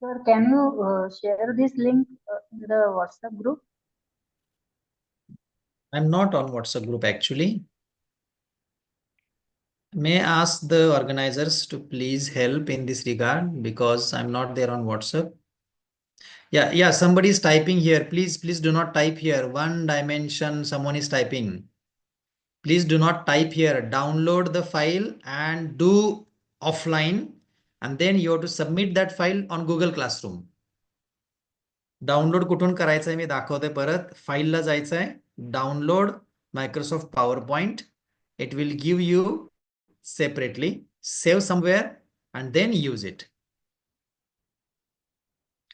sir, can you share this link in the WhatsApp group? I'm not on WhatsApp group actually. May I ask the organizers to please help in this regard because I'm not there on WhatsApp. Yeah, somebody is typing here. Please do not type here. One dimension, someone is typing. Please do not type here. Download the file and do offline, and then you have to submit that file on Google Classroom. Download कुठून करायचं आहे मी दाखवते परत. फाईलला जायचं आहे. Download Microsoft PowerPoint. It will give you separately. Save somewhere and then use it.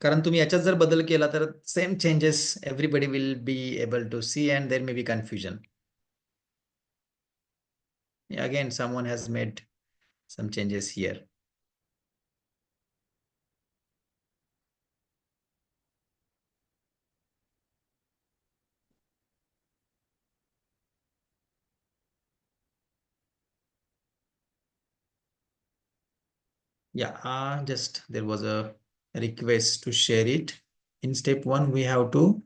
कारण तुम्ही याच्यात जर बदल केला तर same changes everybody will be able to see and there may be confusion. Again, someone has made some changes here. Yeah, just there was a request to share it. In step 1, we have to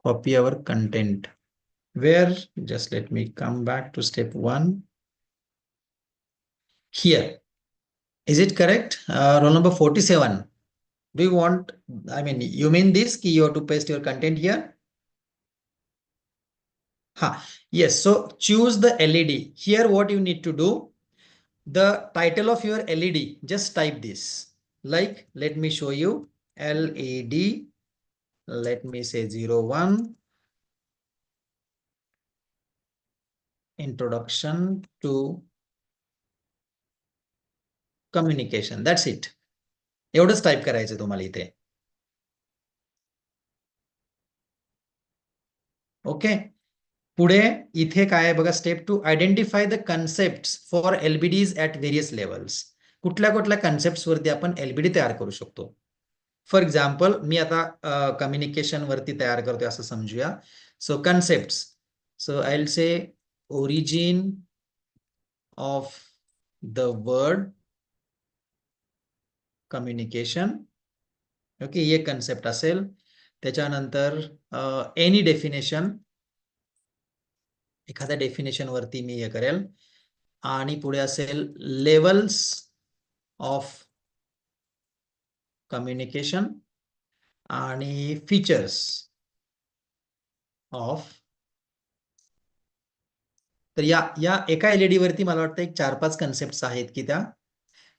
copy our content. Where, just let me come back to step 1. Here, is it correct? Roll number 47. Do you want, I mean, you mean this, you have to paste your content here? Yes, so choose the LED. Here, what you need to do, the title of your LED, just type this. Like, let me show you, LED, let me say 01, introduction to communication. That's it. एवढंच type करायचं तुम्हाला इथे. Okay, पुढे इथे काय आहे बघा, step 2, identify the concepts for LBDs at various levels. कुठल्या कुठल्या कन्सेप्ट्स वरती आपण LBD तयार करू शकतो. फॉर एक्झाम्पल, मी आता कम्युनिकेशन वरती तयार करतोय असं समजूया. So concepts, so I will say origin of the word communication. Okay, हे कन्सेप्ट असेल. त्याच्यानंतर एनी डेफिनेशन, एखाद्या डेफिनेशन वरती मी हे करेल. आणि पुढे असेल लेवल्स ऑफ कम्युनिकेशन आणि फीचर्स ऑफ. तर या एका LED वरती मला वाटतं एक 4-5 कन्सेप्ट्स आहेत की त्या.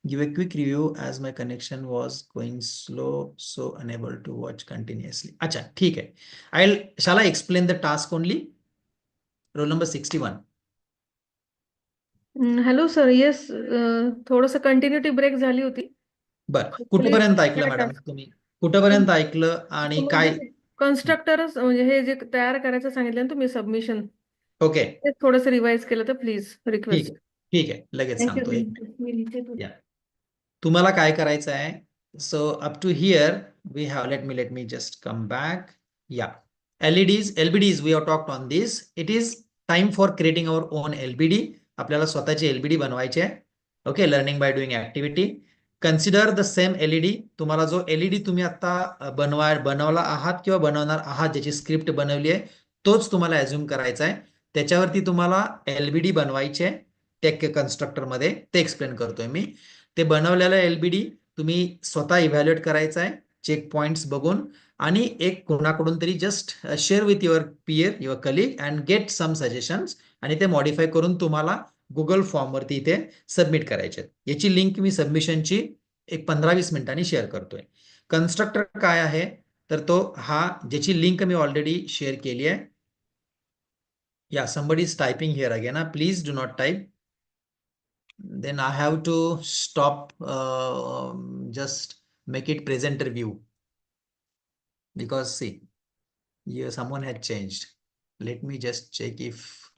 Give a quick review as my connection was going slow, so unable to watch continuously. अच्छा, ठीक आहे. Shall I explain the task only? Roll number 61. Hello sir, yes, थोडंसं कंटिन्युटी ब्रेक झाली होती. बरं, कुठपर्यंत ऐकलं मॅडम तुम्ही? कुठपर्यंत ऐकलं आणि काय? कन्स्ट्रक्टरच म्हणजे हे जे तयार करायचं सांगितलं ना तुम्ही सबमिशन, ओके, ते थोडंसं रिवाइज केलं तर प्लीज, ठीक रिक्वेस्ट. आहे, ठीक आहे, लगेच सांगतो. थँक्यू. तुम्हाला काय करायचं आहे? So up to here we have, let me just come back. या LBDs we have talked on this. It is time for creating our own LBD. आपल्याला स्वतःची LBD बनवायची आहे. Okay, learning by doing activity. Consider the same LED. तुम्हाला जो LED तुम्ही आता बनवला आहात किंवा बनवणार आहात, ज्याची स्क्रिप्ट बनवली आहे, तोच तुम्हाला अज्युम करायचा आहे. त्याच्यावरती तुम्हाला LBD बनवायची आहे टेक कन्स्ट्रक्टर मध्ये. ते एक्सप्लेन करतोय मी. ते बनवलेलं LBD तुम्ही स्वतः इव्हॅल्युएट करायचं आहे, चेक पॉइंट्स बघून, आणि एक कोणाकडून तरी just share with your peer, your colleague, and get some suggestions, आणि ते मॉडिफाय करून तुम्हाला गुगल फॉर्म वरती इथे सबमिट करायचे. याची लिंक मी सबमिशनची एक 15-20 मिनिटांनी शेअर करतोय. कन्स्ट्रक्टर काय आहे तर तो ज्याची लिंक मी ऑलरेडी शेअर केली आहे. या somebody is typing here again. Please do not type. Then I have to stop, just make it presenter view, because see, here someone had changed. Let me just check if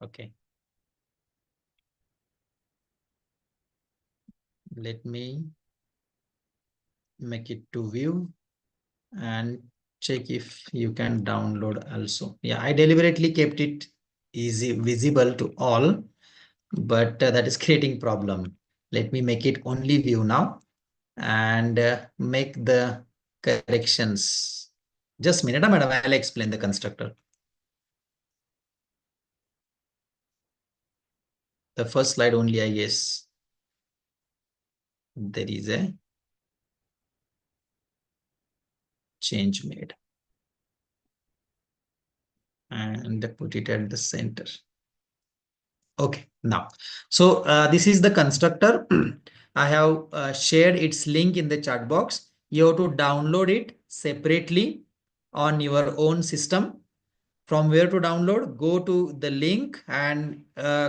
okay, let me make it to view and check if you can download also. Yeah, I deliberately kept it easy visible to all, but that is creating problem. Let me make it only view now and make the corrections. Just a minute, madam, I'll explain the constructor. The first slide only, I guess there is a change made, and put it at the center. Okay, now, so this is the constructor. I have shared its link in the chat box. You have to download it separately on your own system From where to download? Go to the link and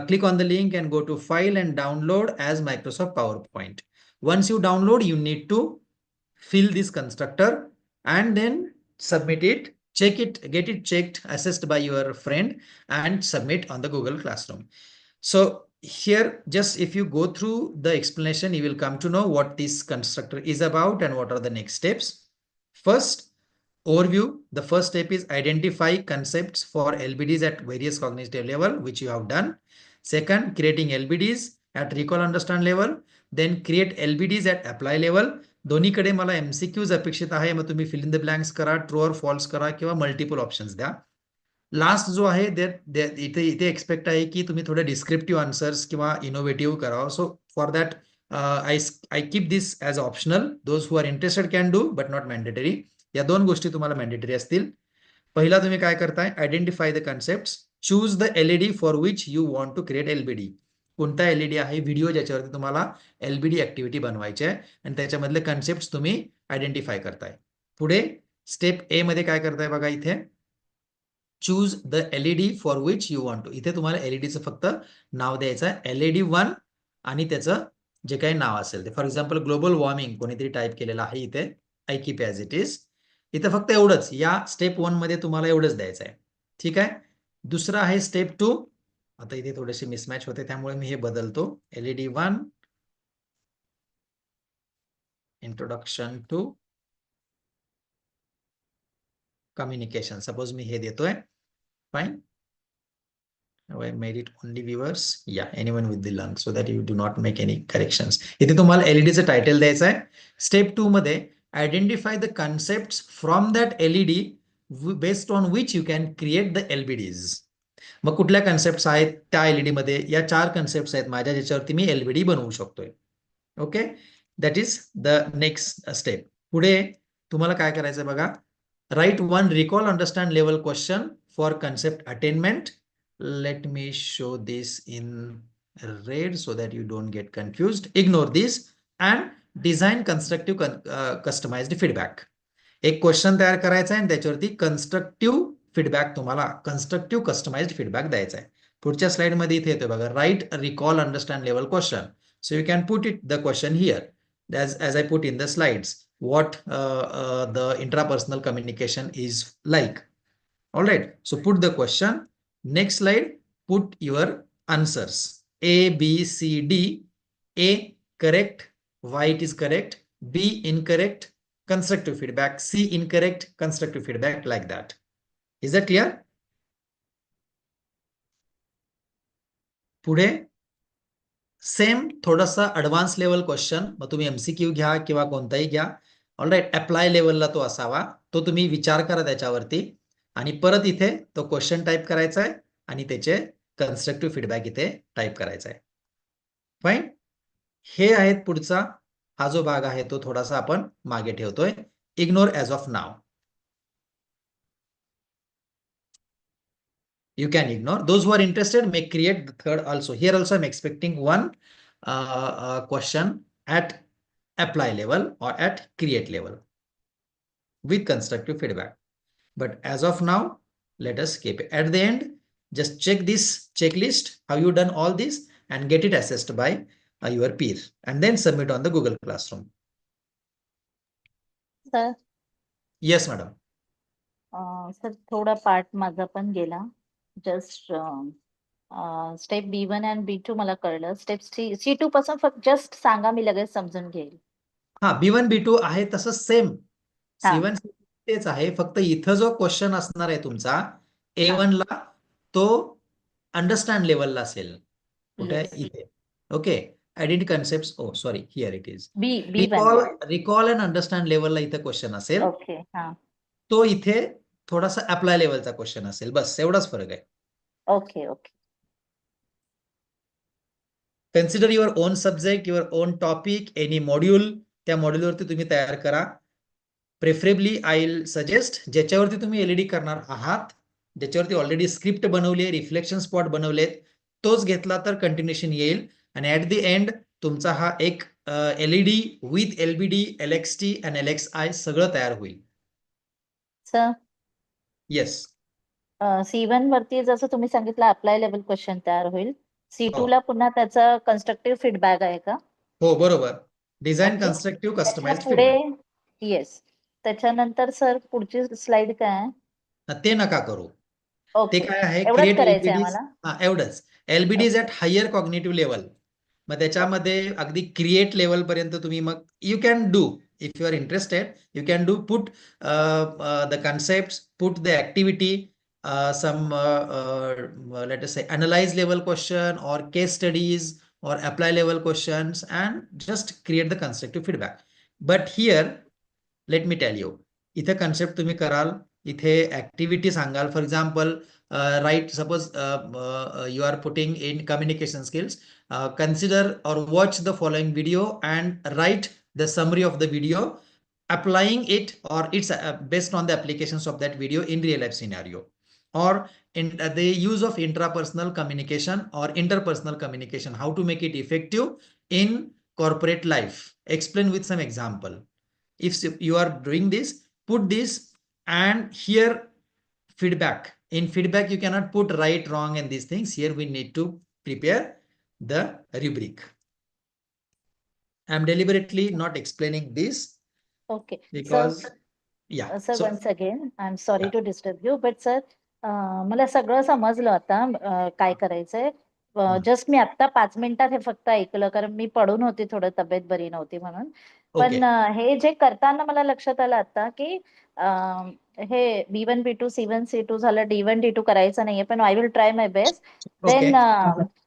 click on the link and go to File and Download as Microsoft PowerPoint. Once you download, you need to fill this constructor and then submit it, check it, get it checked, assessed by your friend, and submit on the Google Classroom. So here, just if you go through the explanation, you will come to know what this constructor is about and what are the next steps. First, overview. The first step is identify concepts for LBDs at various cognitive level, which you have done. Second, creating LBDs at recall understand level. Then create LBDs at apply level. दोन्हीकडे मला MCQs अपेक्षित आहे, मग तुम्ही fill in the blanks करा, true or false करा किंवा multiple options द्या. Last जो आहे इथे एक्सपेक्ट आहे की तुम्ही थोडे डिस्क्रिप्टिव्ह आन्सर्स किंवा इनोव्हेटिव्ह करावं. So for that I keep this as optional. Those who are interested can do but not mandatory. या दोन गोष्टी तुम्हाला मॅन्डेटरी असतील. पहिला तुम्ही काय करताय? Identify the concept. Choose the LED for which you want to create LBD. कोणता LED आहे? व्हिडिओ ज्याच्यावरती तुम्हाला LBD ऍक्टिव्हिटी बनवायची आहे आणि त्याच्यामधले कन्सेप्ट तुम्ही आयडेंटिफाय करताय. पुढे स्टेप ए मध्ये काय करताय बघा इथे. Choose the LED for which you want to. इथे तुम्हाला LEDचं फक्त नाव द्यायचं आहे. LED1 आणि त्याचं जे काही नाव असेल ते. फॉर एक्झाम्पल ग्लोबल वॉर्मिंग कोणीतरी टाईप केलेलं आहे इथे. I keep as it is. इथे फक्त एवढंच. या स्टेप 1 मध्ये तुम्हाला एवढंच द्यायचं आहे. ठीक आहे. दुसरं आहे स्टेप 2. आता इथे थोडेसे मिसमॅच होते त्यामुळे मी हे बदलतो. LED1 introduction to communication. Suppose मी हे देतोय. Fine. Now I made it only viewers. Yeah, anyone with the link so that you do not make any corrections. इथे तुम्हाला LEDचं टायटल द्यायचं आहे. स्टेप 2 मध्ये identify the concepts from that LED based on which you can create the LBDs. मग कुठल्या concepts आहेत त्या LED मध्ये? या 4 कन्सेप्ट्स आहेत माझ्या ज्याच्यावरती मी LBD बनवू शकतोय. Okay, that is the next step. पुढे तुम्हाला काय करायचं बघा. Write one recall understand level question for concept attainment. Let me show this in red so that you don't get confused. Ignore this and design constructive customized feedback. एक question तयार करायचा आहे आणि त्याच्यावरती कन्स्ट्रक्टिव्ह फीडबॅक तुम्हाला constructive customized feedback द्यायचा आहे. पुढच्या स्लाइड मध्ये इथे येतोय बघा. Right recall understand level question. So you can put it the question here as I put in the slides what the intrapersonal communication is like. All right, so put the question. Next slide, put your answers. A, B, C, D. A correct, why it is correct. B incorrect, constructive feedback. C incorrect, constructive feedback, like that. Is that clear? पुढे same थोडासा advance level question. मग तुम्ही MCQ घ्या किंवा कोणताही घ्या. All right, apply लेवलला तो असावा. तो तुम्ही विचार करा त्याच्यावरती आणि परत इथे तो क्वेश्चन टाईप करायचा आहे आणि त्याचे कन्स्ट्रक्टिव्ह फीडबॅक इथे टाईप करायचा आहे. फाईन. हे आहेत पुढचा हा जो भाग आहे तो थोडासा आपण मागे ठेवतोय. Ignore as of now. You can ignore. Those who are interested may create the third also. Here also I'm expecting one question at apply level or at create level with constructive feedback. But as of now, let us keep it. At the end, just check this checklist, how you done all this, and get it assessed by your peer, and then submit on the Google Classroom. Sir. Yes, madam. Sir, थोडा part माझा पण गेला. Just step B1 and B2 मला कळलं. Step C2 पासून फक्त just सांगा, मी लगेच समजून घेईल. हा, B1 B2 आहे तसं सेम. C1 तेच आहे. फक्त इथं जो क्वेश्चन असणार आहे तुमचा A1 ला तो अंडरस्टँड लेवलला असेल. कुठे इथे. Okay, identity concept. Oh sorry, here it is. Recall and understand लेवलला इथे क्वेश्चन असेल. ओके, तो इथे थोडासा अप्लाय लेवलचा क्वेश्चन असेल. बस एवढाच फरक आहे. Okay okay. Consider your own subject, your own topic, any module. त्या मॉड्यूलवरती तुम्ही तयार करा. प्रेफरेबली आय विल सजेस्ट ज्याच्यावरती तुम्ही LED करणार आहात, ज्याच्यावरती ऑलरेडी स्क्रिप्ट बनवली, रिफ्लेक्शन स्पॉट बनवलेत, तोच घेतला तर कंटिन्युएशन येईल. आणि ऍट द एंड तुमचा हा एक LED विथ LBD, LXT आणि LXI सगळं तयार होईल. सर. Yes. C1 वरती जसं तुम्ही सांगितलं अप्लाय लेवल क्वेश्चन तयार होईल. C2 हो. ला पुन्हा त्याचा कन्स्ट्रक्टिव्ह फीडबॅक आहे का? हो बरोबर. Design okay. कन्स्ट्रक्टिव्ह त्याच्या कस्टमाइज्ड पुढे फीडबॅक. येस. त्याच्यानंतर सर पुढची स्लाइड काय आहे? ते नका करू. ते ओके. काय आहे एवढंच क्रिएट करायचंय एलबीडीज. आम्हाला. एवढंच. LBDs at higher cognitive level. मग त्याच्यामध्ये अगदी क्रिएट लेवल पर्यंत तुम्ही मग you can do if you are interested you can do put the concept put the activity some let us say analyze level question or case studies or apply level questions and just create the constructive feedback. But here let me tell you, इथे concept तुम्ही कराल, इथे activity सांगाल. For example right suppose you are putting in communication skills, consider or watch the following video and write the summary of the video applying it or it's based on the applications of that video in real life scenario, or in the use of intrapersonal communication or interpersonal communication, how to make it effective in corporate life, explain with some example. If you are doing this, put this and here feedback. In feedback you cannot put right, wrong and these things. Here we need to prepare the rubric. I am deliberately not explaining this Okay. because Sir, once again, I'm sorry to disturb you, but sir, मला सगळं समजलं आता काय करायचंय. Just मी आता 5 मिनिटात हे फक्त ऐकलं कारण मी पडून होती, थोडं तब्येत बरी नव्हती म्हणून. पण हे जे करताना मला लक्षात आलं आता की हे B1 B2 C1 C2 झालं, D1 D2 करायचं नाहीये, पण I will try my best. Then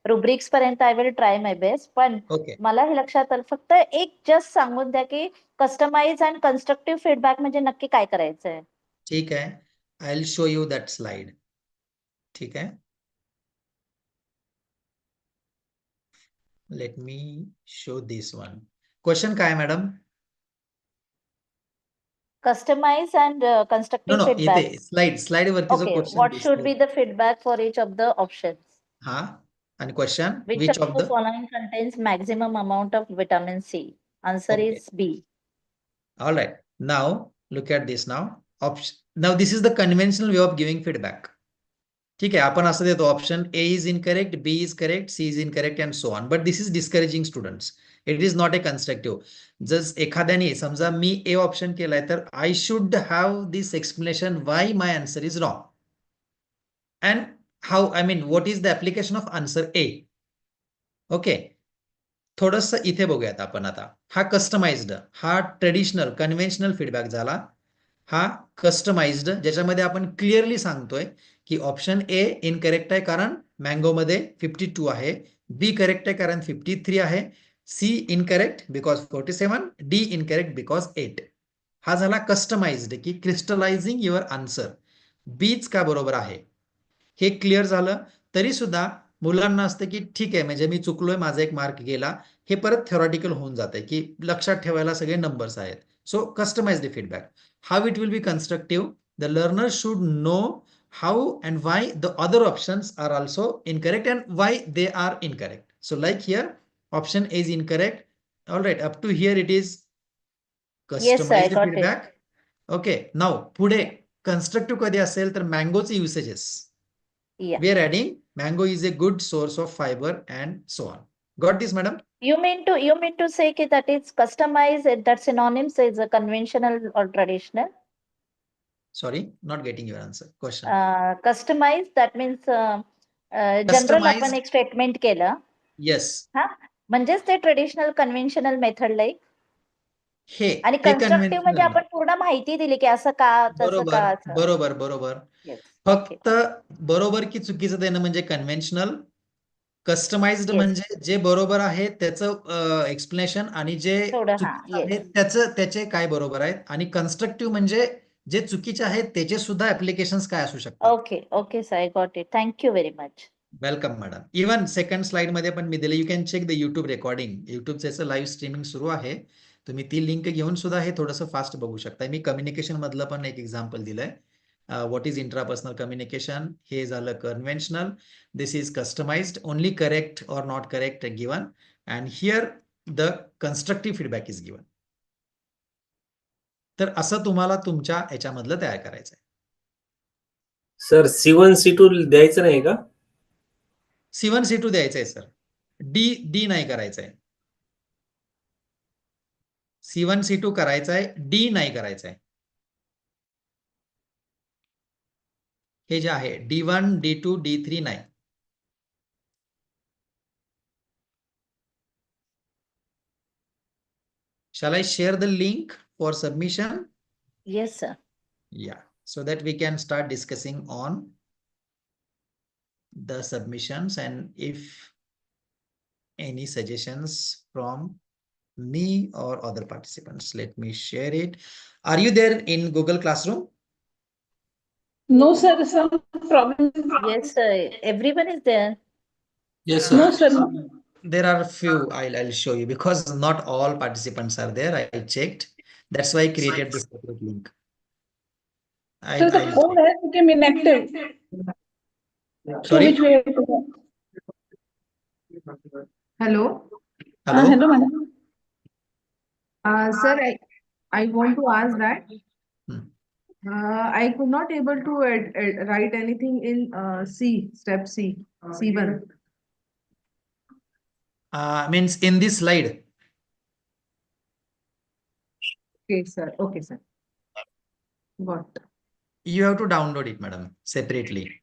rubrics पर्यंत I will try my best. पण मला हे लक्षात आलं, फक्त एक जस्ट सांगून द्या की कस्टमाइज अँड कन्स्ट्रक्टिव्ह फीडबॅक म्हणजे नक्की काय करायचंय. ठीक आहे, I will show you that slide. ठीक आहे, let me show this one. Question काय madam? Customize and constructive feedback. इथे स्लाइड वरती जो Okay, question what should be the feedback for each of the options? हा, आणि question Which of the following contains maximum amount of vitamin C? Answer is B. All right, now look at this now. Now this is the conventional way of giving feedback. ठीक आहे, आपण असं देतो option A is incorrect, B is correct, C is incorrect and so on. But this is discouraging students. It is not a constructive. जर एखाद्याने समजा मी A option केलाय तर I should have this explanation why my answer is wrong and how, I mean what is the application of answer A. Okay, थोडस इथे बघूयात आपण आता. हा कस्टमाइज्ड, हा ट्रेडिशनल कन्व्हेन्शनल फीडबॅक झाला. हा कस्टमाइज्ड ज्याच्यामध्ये आपण क्लिअरली सांगतोय की ऑप्शन ए इनकरेक्ट आहे कारण मँगो मध्ये 52 आहे, बी करेक्ट आहे कारण 53 आहे, C incorrect because 47, D incorrect because 8. हा झाला कस्टमाइज्ड की क्रिस्टलायझिंग युअर आन्सर. बीच का बरोबर आहे हे क्लिअर झालं. तरी सुद्धा मुलांना असतं की ठीक आहे, म्हणजे मी चुकलोय, माझा एक मार्क गेला. हे परत थेरॉटिकल होऊन जाते की लक्षात ठेवायला सगळे नंबर्स आहेत. So customize the feedback. How it will be constructive? The learner should know how and why the other options are also incorrect and why they are incorrect. So like here, option A is incorrect. All right, up to here it is customized feedback. Okay, now पुढे constructive कधी असेल तर mangoचे usages. We are adding mango is a good source of fiber and so on. Got this, madam? You mean to say that it's customized, that synonyms is a conventional or traditional? Sorry, not getting your answer. Question. Customized, that means general आपण एक statement केलं. Yes. हा, म्हणजेच ते traditional conventional method like. हे आणि constructive म्हणजे आपण पूर्ण माहिती दिली की असं का तसं का. बरोबर बरोबर. फक्त बरोबर की चुकीचं देणं म्हणजे कन्व्हेन्शनल. कस्टमाइज्ड म्हणजे जे बरोबर आहे त्याचं एक्सप्लेनेशन आणि जे चुकीचं आहे त्याचे काय बरोबर आहेत. आणि कन्स्ट्रक्टिव्ह म्हणजे जे चुकीचे आहेत त्याचे सुद्धा ऍप्लिकेशन्स काय असू शकतात. Okay sir, I got it. Thank you very much. Welcome madam. Even second slide मध्ये पण मी दिले, you can check the YouTube recording. युट्यूबचं लाईव्ह स्ट्रीमिंग सुरू आहे, तुम्ही ती लिंक घेऊन सुद्धा हे थोडंसं फास्ट बघू शकता. मी कम्युनिकेशन मधलं पण एक एक्झाम्पल दिलंय. व्हॉट इज इंट्रापर्सनल कम्युनिकेशन, हे झालं conventional. This is customized, only correct और not correct given, and here the constructive feedback is given. तर असं तुम्हाला तुमच्या याच्यामधलं तयार करायचं आहे. सर C1 C2 द्यायचं नाही का? C1 C2 द्यायचंय सर. डी नाही करायचंय. C1 C2 करायचंय, डी नाही करायचंय. हे जे आहे D1 D2 D3 नाही. Shall I share the link for submission? Yes, sir. Yeah, so that we can start discussing on the submissions, and if any suggestions from me or other participants, let me share it. Are you there in Google Classroom? No, sir, some problem. Yes, sir. Everyone is there. Yes, sir. No, sir. There are a few. I'll show you, because not all participants are there. I checked. That's why I created this separate link. So the phone has become inactive. Sorry? So which way to go? Hello. Hello? Hello, madam. Sir, I want to ask that I could not able to write anything in step C1. Means in this slide. Okay, sir. Okay, sir. Got. You have to download it, madam, separately.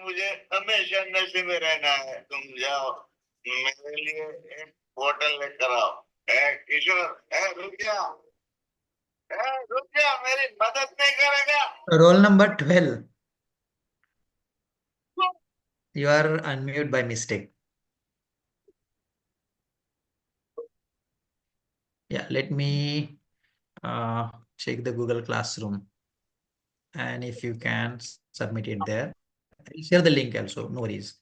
मुझे हमेशा नशे में रहना है, तुम जाओ मेरे लिए एक बोतल लेकर आओ. किशोर, रुक जा, मेरी मदद नहीं करेगा. Roll number 12. You are unmuted by mistake. Yeah, let me check the Google Classroom. And if you can submit it there, I'll share the link also, no worries.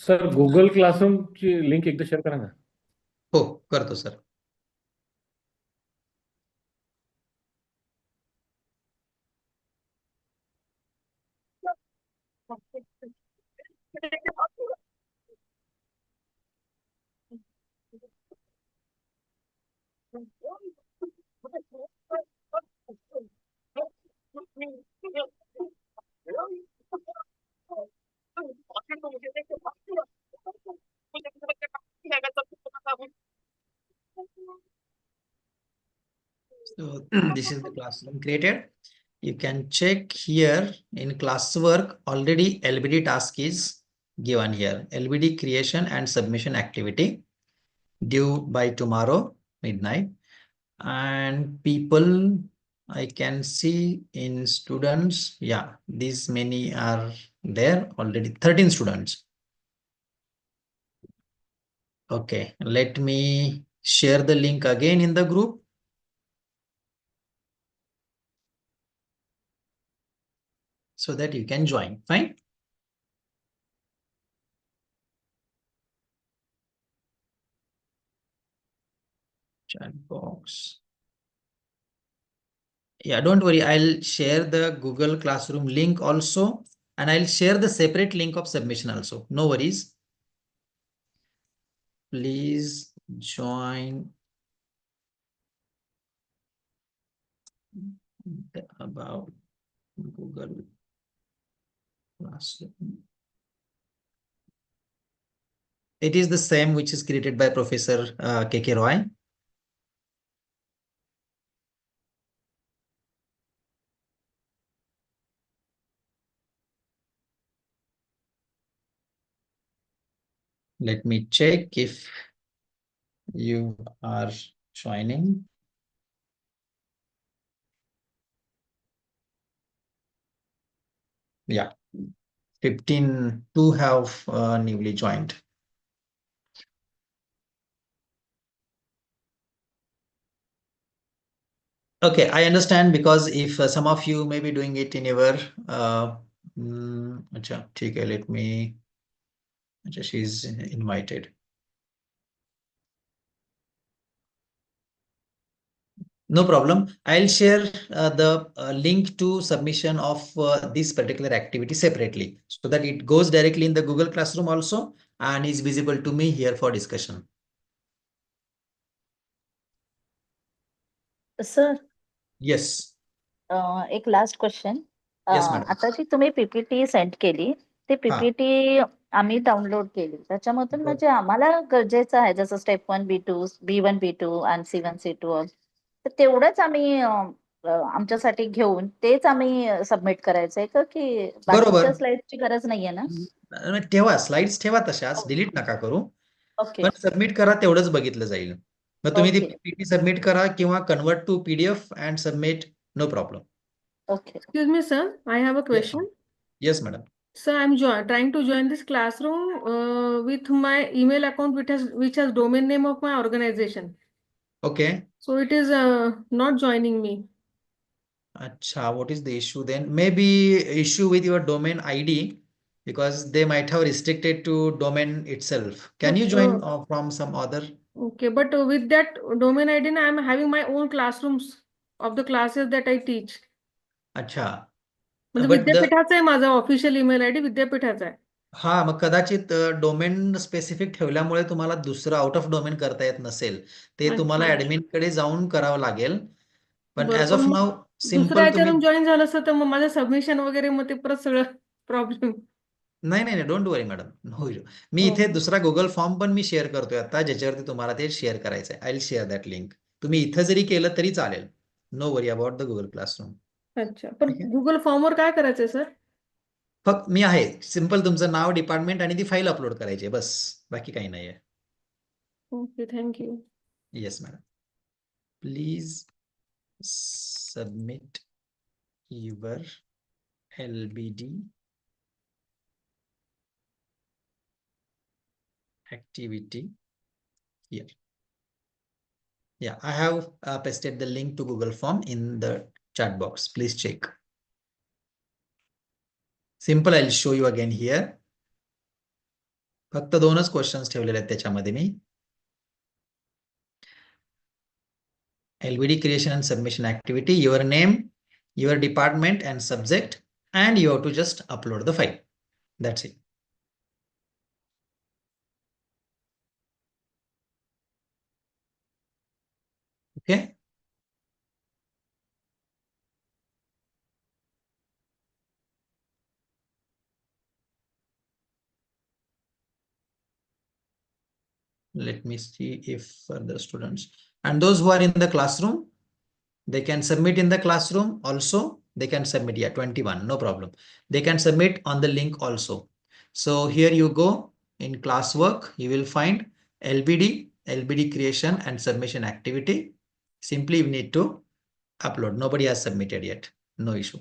Sir Google क्लासरूमची लिंक एकदा share करा ना. हो, करतो सर. So this is the classroom created. You can check here in classwork, already LBD task is given here. LBD creation and submission activity due by tomorrow midnight. And people, I can see in students, yeah, these many are there already, 13 students. Okay, let me share the link again in the group. So that you can join. Fine. Chat box. Yeah, don't worry. I'll share the Google Classroom link also, and I'll share the separate link of submission also. No worries. Please join about Google Classroom. It is the same which is created by Professor K.K. Roy. Let me check if you are joining. Yeah, 15 to have newly joined. Okay, I understand, because if some of you may be doing it in your let me, she's invited. No problem. I'll share the link to submission of this particular activity separately, so that it goes directly in the Google Classroom also and is visible to me here for discussion. Sir yes एक last question. Yes madam. आता जी तुम्ही PPT send केली ते PPT आम्ही download केली त्याच्यामधून म्हणजे आम्हाला गरजेचं आहे जसं स्टेप 1 B2 B1 B2 आणि C1 C2 तर तेवढंच आम्ही आमच्यासाठी घेऊन तेच आम्ही सबमिट करायचंय का की बरोबर. बाकीच्या स्लाइडची गरज नाहीये ना? ठेवा स्लाइड्स ठेवा तशाच, डिलीट नका करू. ओके पण सबमिट करा तेवढंच बघितलं जाईल. मग तुम्ही ती ओके पीपीटी सबमिट करा किंवा convert to PDF and submit, no problem. Okay. Excuse me, sir. I have a question. Yes madam. Sir, I'm trying to join this classroom with my email account, which has domain name of my organization. Okay. So it is not joining me. Acha, what is the issue then? Maybe issue with your domain ID because they might have restricted to domain itself. Can you join from some other? Okay, but with that domain ID, I'm having my own classrooms of the classes that I teach. अच्छा. म्हणजे But the विद्यापीठाचा आहे माझा official email ID विद्यापीठाचा आहे. हा मग कदाचित domain specific ठेवल्यामुळे तुम्हाला दुसरं आउट ऑफ डोमेन करता येत नसेल. ते तुम्हाला ऍडमिन कडे जाऊन करावं लागेल. पण ऍज ऑफ नाउ दुसऱ्या सिंपल तुम्ही याच्यावरून जॉईन झालं असतं तर मग माझं सबमिशन वगैरे मग ते परत सगळं प्रॉब्लेम. नाही डोंट वरी मॅडम, होईल. मी इथे दुसरा गुगल फॉर्म पण मी शेअर करतोय आता ज्याच्यावरती तुम्हाला ते शेअर करायचं आहे. I will share that link. तुम्ही इथं जरी केलं तरी चालेल. No worry about the Google classroom. अच्छा पण गुगल फॉर्मवर काय करायचंय सर? फक्त मी आहे सिंपल तुमचं नाव डिपार्टमेंट आणि ती फाईल अपलोड करायची आहे बस, बाकी काही नाहीये. Okay thank you. Yes madam. Please submit your LBD activity here. Yeah, I have pasted the link to Google form in the chat box. Please check. Simple, I'll show you again here. फक्त दोनच questions ठेवलेले आहेत त्याच्यामध्ये मी. LBD creation and submission activity, your name, your department and subject, and you have to just upload the file. That's it. Okay. Let me see if further students and those who are in the classroom, they can submit in the classroom also. They can submit, yeah, 21, no problem. They can submit on the link also. So here you go in classwork, you will find LBD creation and submission activity. Simply you need to upload. Nobody has submitted yet, no issue.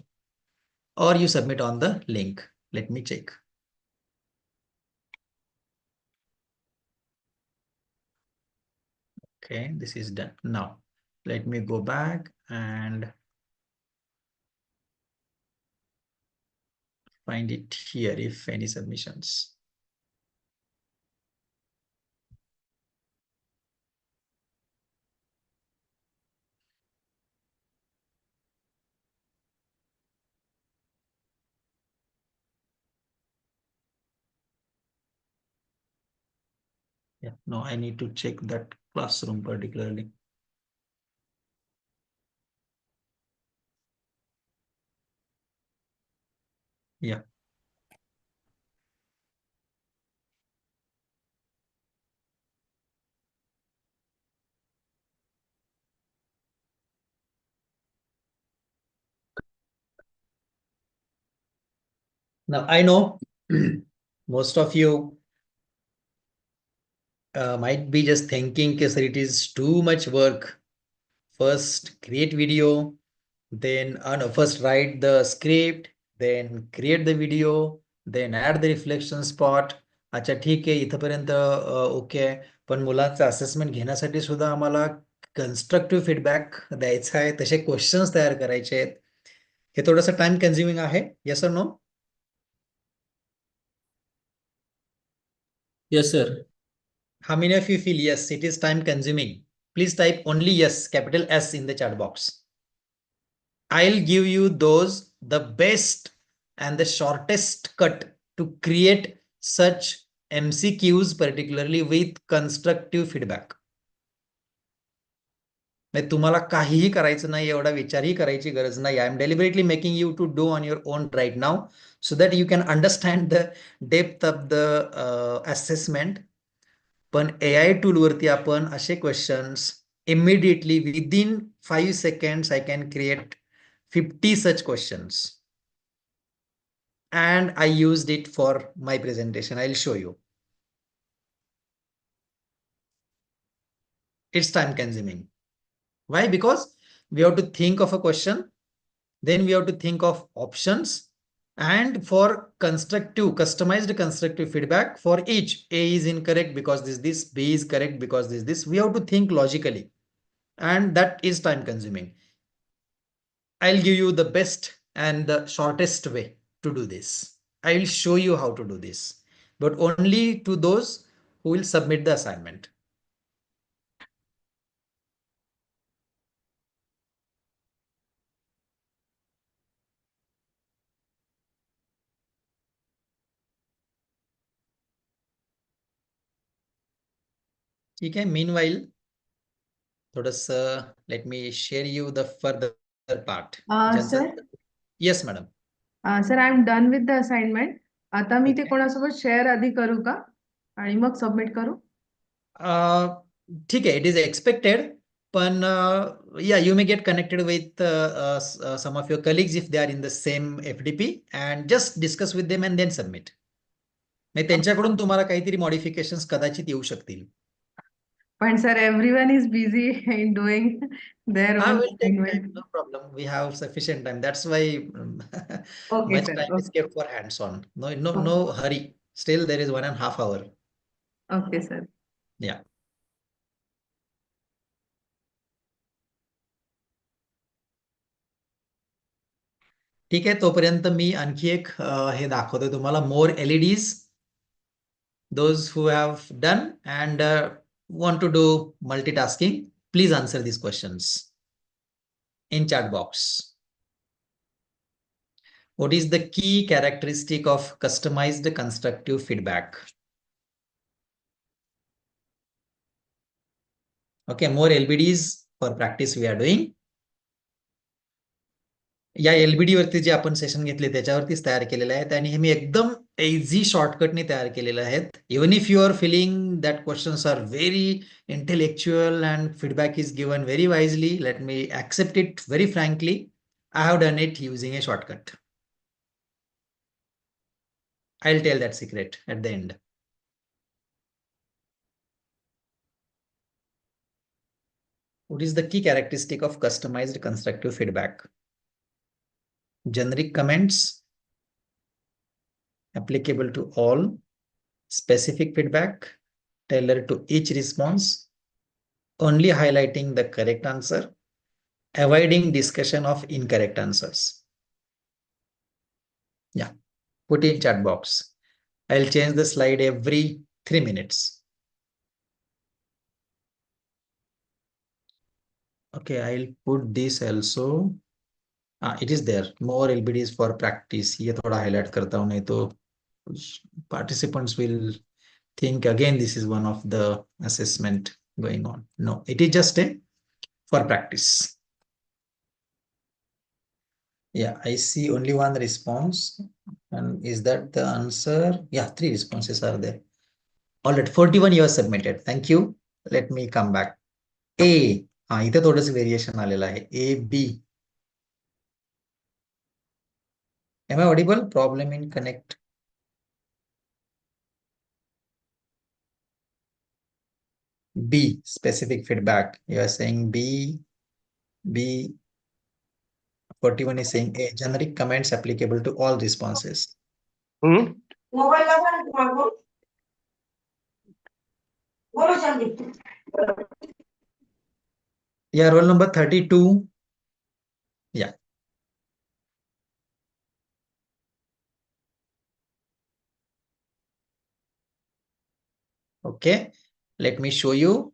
Or you submit on the link. Let me check. Okay, this is done. Now let me go back and find it here if any submissions. Yeah, no, I need to check that classroom particularly. Yeah. Now I know most of you might be just thinking, sir, it is too much work. First create video, then first write the script, then create the video, then add the reflection spot. अच्छा ठीक आहे इथपर्यंत okay आहे. पण मुलांचं assessment घेण्यासाठी सुद्धा आम्हाला कन्स्ट्रक्टिव्ह फीडबॅक द्यायचा आहे, तसे क्वेश्चन्स तयार करायचे आहेत. हे थोडंसं टाइम कन्झ्युमिंग आहे. येस और no? Yes, sir. How many of you feel yes, it is time consuming? Please type only yes, capital S in the chat box. I'll give you those the best and the shortest cut to create such MCQs, particularly with constructive feedback. म्हणजे तुम्हाला काहीही करायचं नाही, एवढा विचारही करायची गरज नाही. I am deliberately making you to do on your own right now so that you can understand the depth of the assessment. पण AI टूल वरती आपण असे questions immediately within 5 seconds I can create 50 such questions and I used it for my presentation. I'll show you. It's time consuming. Why? Because we have to think of a question, then we have to think of options, and for constructive, customized constructive feedback for each. A is incorrect because this, B is correct because this. We have to think logically, and that is time consuming. I'll give you the best and the shortest way to do this. I will show you how to do this, but only to those who will submit the assignment. Okay, meanwhile, let me share you the further part. Sir, Yes, madam. sir, I'm done with the assignment. आता मी ते कोणासोबत share आधी करू का आणि मग submit करू? ठीक आहे, it is expected. But yeah, you may get connected with some of your colleagues if they are in the same FDP and just discuss with them and then submit. म्हणजे त्यांच्याकडून तुम्हाला काहीतरी मॉडिफिकेशन्स कदाचित येऊ शकतील. पण sir, everyone is busy in doing their own We'll take time, assignment. no problem. We have sufficient time. That's why Okay, much sir. time is Okay. kept for hands-on. No hurry. Still, there is 1.5 hours. Okay, sir. Yeah. ठीक आहे, तोपर्यंत मी आणखी एक हे दाखवतोय तुम्हाला. मोर LEDs. Those who have done and want to do multitasking, please answer these questions in chat box. What is the key characteristic of customized constructive feedback? Okay, more LBDs for practice we are doing. या LBD वरती जे आपण session घेतले त्याच्यावरतीच तयार केलेले आहेत आणि हे मी एकदम easy शॉर्टकटने तयार केलेले आहेत. Even if you are feeling that questions are very intellectual and feedback is given very wisely, let me accept it very frankly. I have done it using a shortcut. I'll tell that secret at the end. What is the key characteristic of customized constructive feedback? Generic comments, applicable to all, specific feedback, tailored to each response, only highlighting the correct answer, avoiding discussion of incorrect answers. Yeah, put in chat box. I'll change the slide every 3 minutes. Okay, I'll put this also. It is there. More LBDs for practice. ये थोड़ा highlight करता हूँ, नहीं तो participants will think again this is one of the assessment going on. No, it is just a for practice. Yeah, I see only one response. And is that the answer? Yeah, 3 responses are there. All right, 41 you have submitted. Thank you. Let me come back. A. इथे थोडंसं variation आलेलं आहे. A, B. Am I audible? Problem in connect. B, specific feedback. You are saying B. 41 is saying A, generic comments applicable to all responses. Yeah, roll number 32. Yeah. Okay, let me show you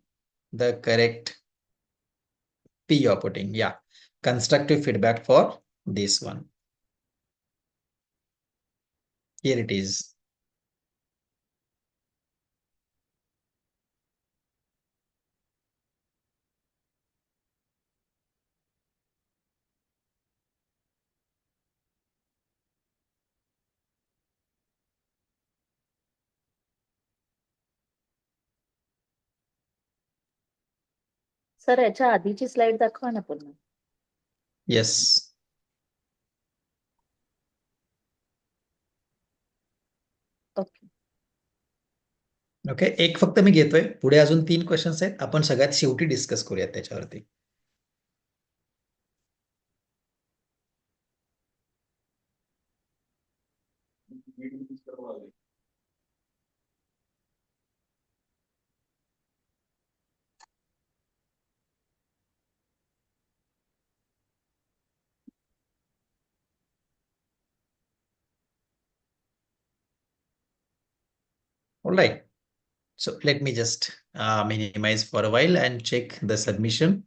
the correct P you're putting. Yeah, constructive feedback for this one. Here it is. Sir याच्या आधीची slide दाखवा ना पुन्हा. Yes. Okay. Okay, एक फक्त मी घेतोय. पुढे अजून 3 क्वेश्चन्स आहेत. आपण सगळ्यात शेवटी डिस्कस करूयात त्याच्यावरती. All right. So let me just minimize for a while and check the submission.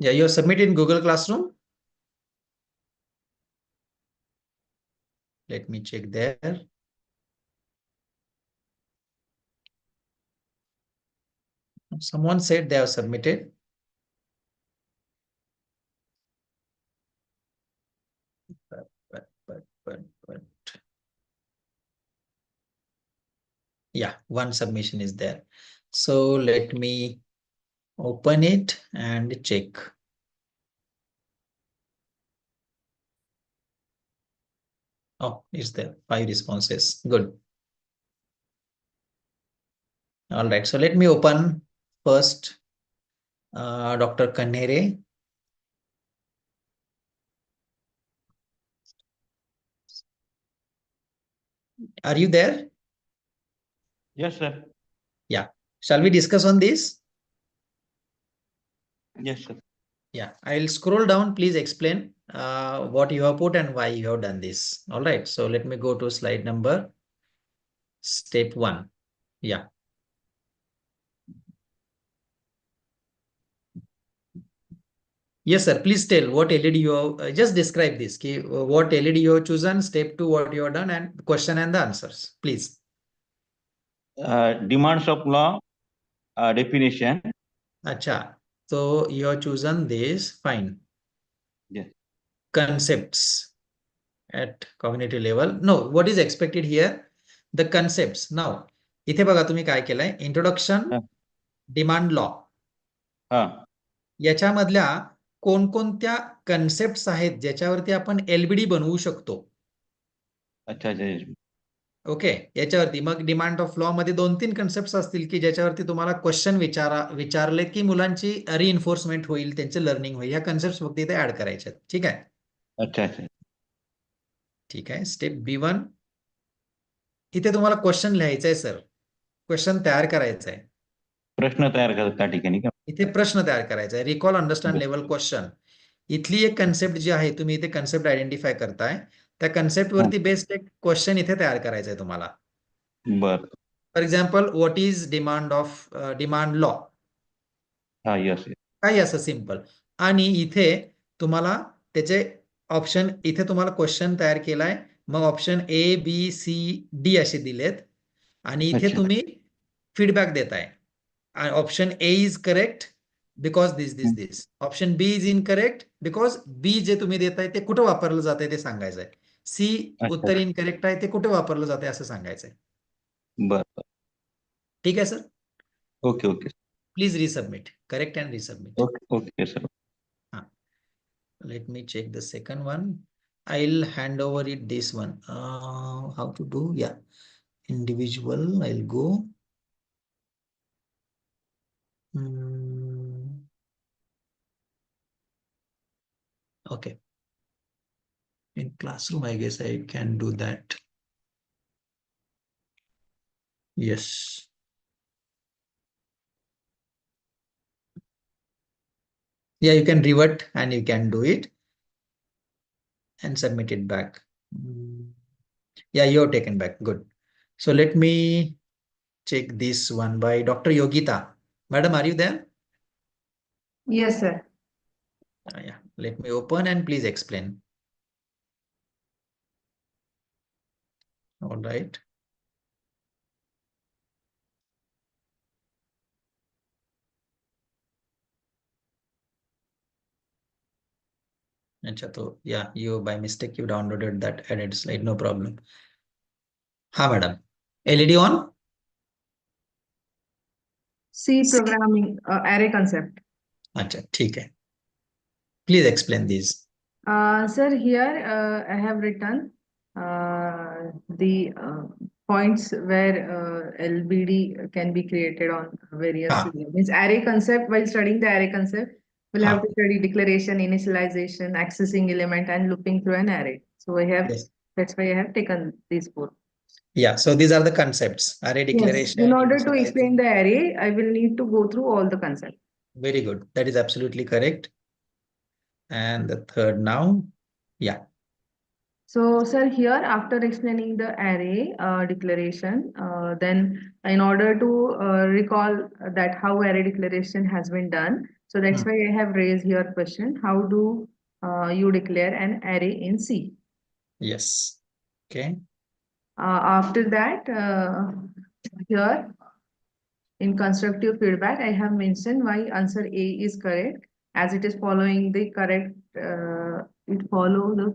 Yeah, you're submitting Google Classroom. Let me check there. Someone said they have submitted. But. Yeah, one submission is there. So let me open it and check. Oh, it's there. 5 responses. Good. All right. So let me open first Dr. Kannere. Are you there? Yes, sir. Yeah. Shall we discuss on this? Yes, sir. Yeah. I'll scroll down. Please explain what you have put and why you have done this. All right. So let me go to slide number step 1. Yeah. Yes, sir. Please tell what LED you have, just describe this. What LED you have chosen, step 2, what you have done, and question and the answers. Please. Demands of law definition. Acha. So you have chosen this. Fine. Yes. Concepts at cognitive level. No, what is expected here? The concepts. Now, इथे बघा तुम्ही काय केलंय. Introduction, demand law. याच्यामधल्या कोणकोणत्या concepts आहेत ज्याच्यावरती आपण LBD बनवू शकतो. अच्छा. ओके, याच्यावरती मग डिमांड ऑफ लॉ मध्ये 2-3 कन्सेप्ट असतील की ज्याच्यावरती तुम्हाला क्वेश्चन विचारले की मुलांची रिइन्फोर्समेंट होईल, त्यांचे लर्निंग होईल. या कन्सेप्ट फक्त इथे ऍड करायचे. ठीक आहे. अच्छा. ठीक आहे. स्टेप B1 इथे तुम्हाला क्वेश्चन लिहायचं आहे सर. क्वेश्चन तयार करायचा आहे. प्रश्न तयार करतात त्या ठिकाणी का? इथे प्रश्न तयार करायचा आहे. Recall, understand, level question. इथली एक कन्सेप्ट जी आहे तुम्ही इथे कन्सेप्ट आयडेंटिफाय करताय. त्या कन्सेप्ट वरती बेस्ड एक क्वेश्चन इथे तयार करायचा आहे तुम्हाला. बर. For example, what is demand law. हा, यस. काही असं सिंपल. आणि इथे तुम्हाला त्याचे ऑप्शन, इथे तुम्हाला क्वेश्चन तयार केलाय. मग option A, B, C, D असे दिलेत. आणि इथे तुम्ही फीडबॅक देताय. Option A is correct because this. Option B is incorrect because B जे तुम्ही देताय ते कुठं वापरलं जात आहे ते सांगायचंय. C उत्तर इनकरेक्ट आहे, ते कुठे वापरलं जाते असं सांगायचंय. बर. ठीक आहे sir. Okay. Please resubmit. Correct and resubmit. Okay, sir. Let me check the second one. I'll hand over it this one. How to do? Yeah. Individual. I'll go. Okay. In classroom, I guess I can do that. Yes. Yeah, you can revert and you can do it and submit it back. Yeah, you have taken back. Good. So let me check this one by Dr. Yogita. Madam, are you there? Yes, sir. Yeah. Let me open and please explain. All right. तो yeah, you by mistake you downloaded that added slide. No problem. हाँ madam, LED on. C programming, array concept. अच्छा ठीक है. Please explain these. Sir, here I have written the points where LBD can be created on various means array concept. While studying the array concept, we'll have to study declaration, initialization, accessing element, and looping through an array. So I have that's why I have taken these four. Yeah, so these are the concepts. Array Yes. declaration. In order to initialization. explain the array, I will need to go through all the concepts. Very good. That is absolutely correct. And the third now. Yeah. So, sir, here after explaining the array declaration, then in order to recall that how array declaration has been done, so that's why I have raised here question: how do you declare an array in C? Yes. Okay. After that, here in constructive feedback, I have mentioned why answer A is correct, as it is following the correct. It follow the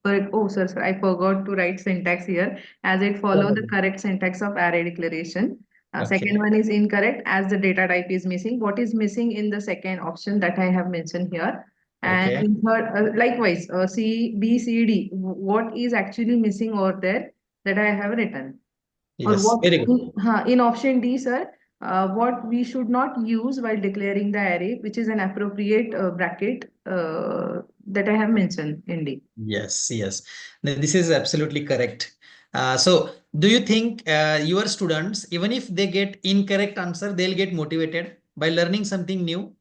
correct. Oh, sir, I forgot to write syntax here, as it follow the correct syntax of array declaration. Second one is incorrect, as the data type is missing. What is missing in the second option that I have mentioned here? And in third, likewise, C, B, C, D. What is actually missing over there that I have written? Or Yes. what Very good. in option D, sir, what we should not use while declaring the array, which is an appropriate bracket that I have mentioned in D. Yes, yes. This is absolutely correct. So do you think your students, even if they get incorrect answer, they'll get motivated by learning something new?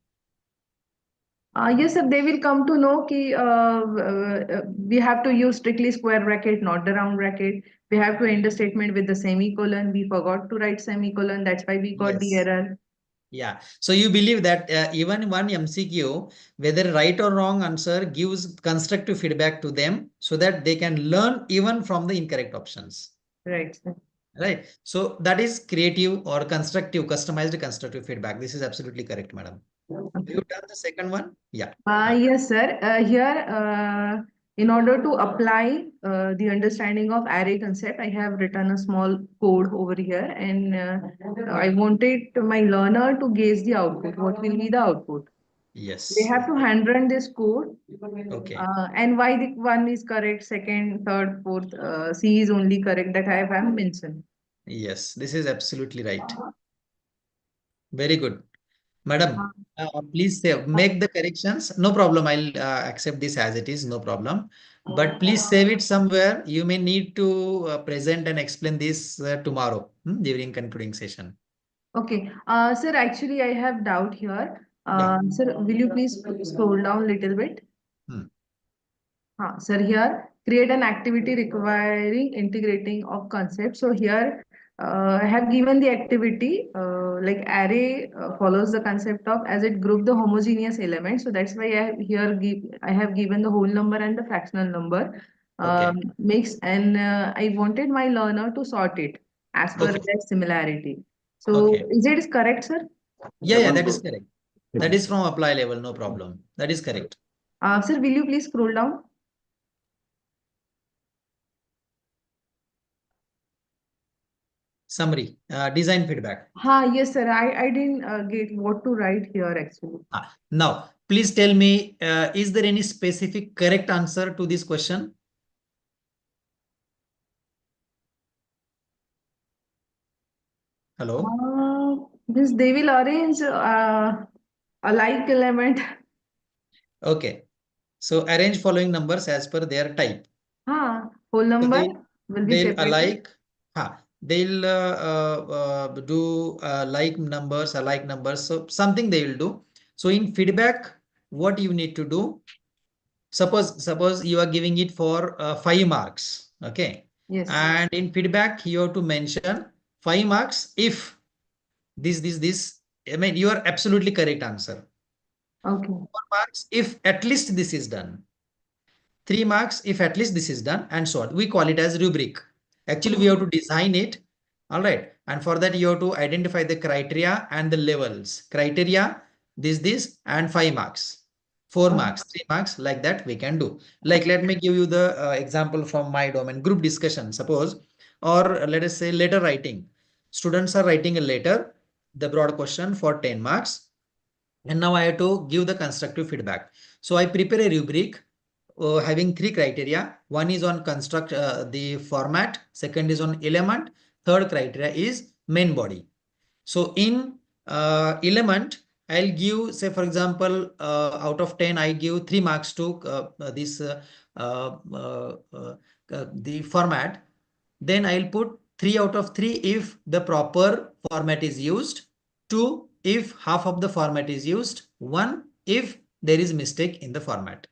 Yes, sir, they will come to know that we have to use strictly square bracket, not the round bracket. We have to end the statement with the semicolon. We forgot to write semicolon. That's why we got the error. Yeah. So you believe that even one MCQ, whether right or wrong answer, gives constructive feedback to them so that they can learn even from the incorrect options. Right, sir. Right. So that is creative or constructive, customized constructive feedback. This is absolutely correct, madam. Okay. You done the second one? Yeah. Yes, sir. Here, in order to apply the understanding of array concept, I have written a small code over here, and I wanted my learner to gauge the output. What will be the output? Yes. They have to hand run this code. Okay. And why the one is correct, second, third, fourth, C is only correct, that I have mentioned. Yes, this is absolutely right. Very good. Madam, please make the corrections. No problem. I'll accept this as it is. No problem. But please save it somewhere. You may need to present and explain this tomorrow during concluding session. Okay. Sir, actually, I have doubt here. Yeah. Sir, will you please scroll down a little bit? Sir, here, create an activity requiring integrating of concepts. So here, I have given the activity, like array follows the concept of as it group the homogeneous elements. So that's why I have given the whole number and the fractional number mix, and I wanted my learner to sort it as per their similarity. So is it correct, sir? Yeah, that is correct. That is from apply level, no problem. That is correct. Sir, will you please scroll down? Summary, design feedback. Yes, sir. I didn't get what to write here actually. Now, please tell me, is there any specific correct answer to this question? Hello? They will arrange a like element. Okay. So arrange following numbers as per their type. Whole number will be They'll separated. alike. They'll do like numbers, alike numbers. So something they will do. So in feedback, what you need to do? Suppose you are giving it for 5 marks. Okay. Yes. And in feedback, you have to mention 5 marks if this. I mean, you are absolutely correct answer. Okay. 4 marks if at least this is done. 3 marks if at least this is done, and so on. We call it as rubric. Actually, we have to design it. All right. And for that, you have to identify the criteria and the levels. Criteria, this, and 5 marks. 4 marks, 3 marks, like that we can do. Like, let me give you the example from my domain, group discussion, suppose, or let us say letter writing. Students are writing a letter the broad question for 10 marks. And now I have to give the constructive feedback. So I prepare a rubric having 3 criteria. One is on construct the format, second is on element, third criteria is main body. So in element, I'll give, say for example, out of 10, I give 3 marks to the format. Then I'll put 3 out of 3 if the proper format is used, 2 if half of the format is used, 1 if there is mistake in the format.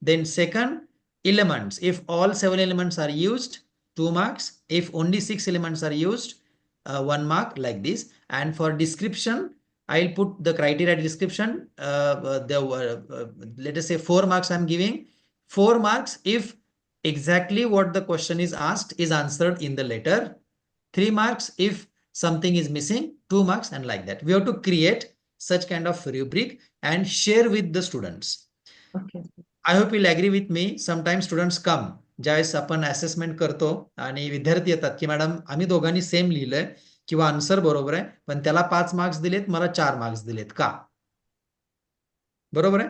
Then second, elements. If all 7 elements are used, 2 marks. If only 6 elements are used, 1 mark, like this. And for description, I'll put the criteria description. Let us say 4 marks I'm giving. 4 marks if exactly what the question is asked is answered in the letter. 3 marks if something is missing, 2 marks, and like that. We have to create such kind of rubric and share with the students. Okay. I hope you'll agree with me. Sometimes students come, ज्यावेळेस आपण assessment करतो आणि विद्यार्थी येतात की madam आम्ही दोघांनी same लिहिलंय किंवा आन्सर बरोबर आहे, पण त्याला 5 मार्क्स दिलेत, मला 4 मार्क्स दिलेत का? बरोबर आहे?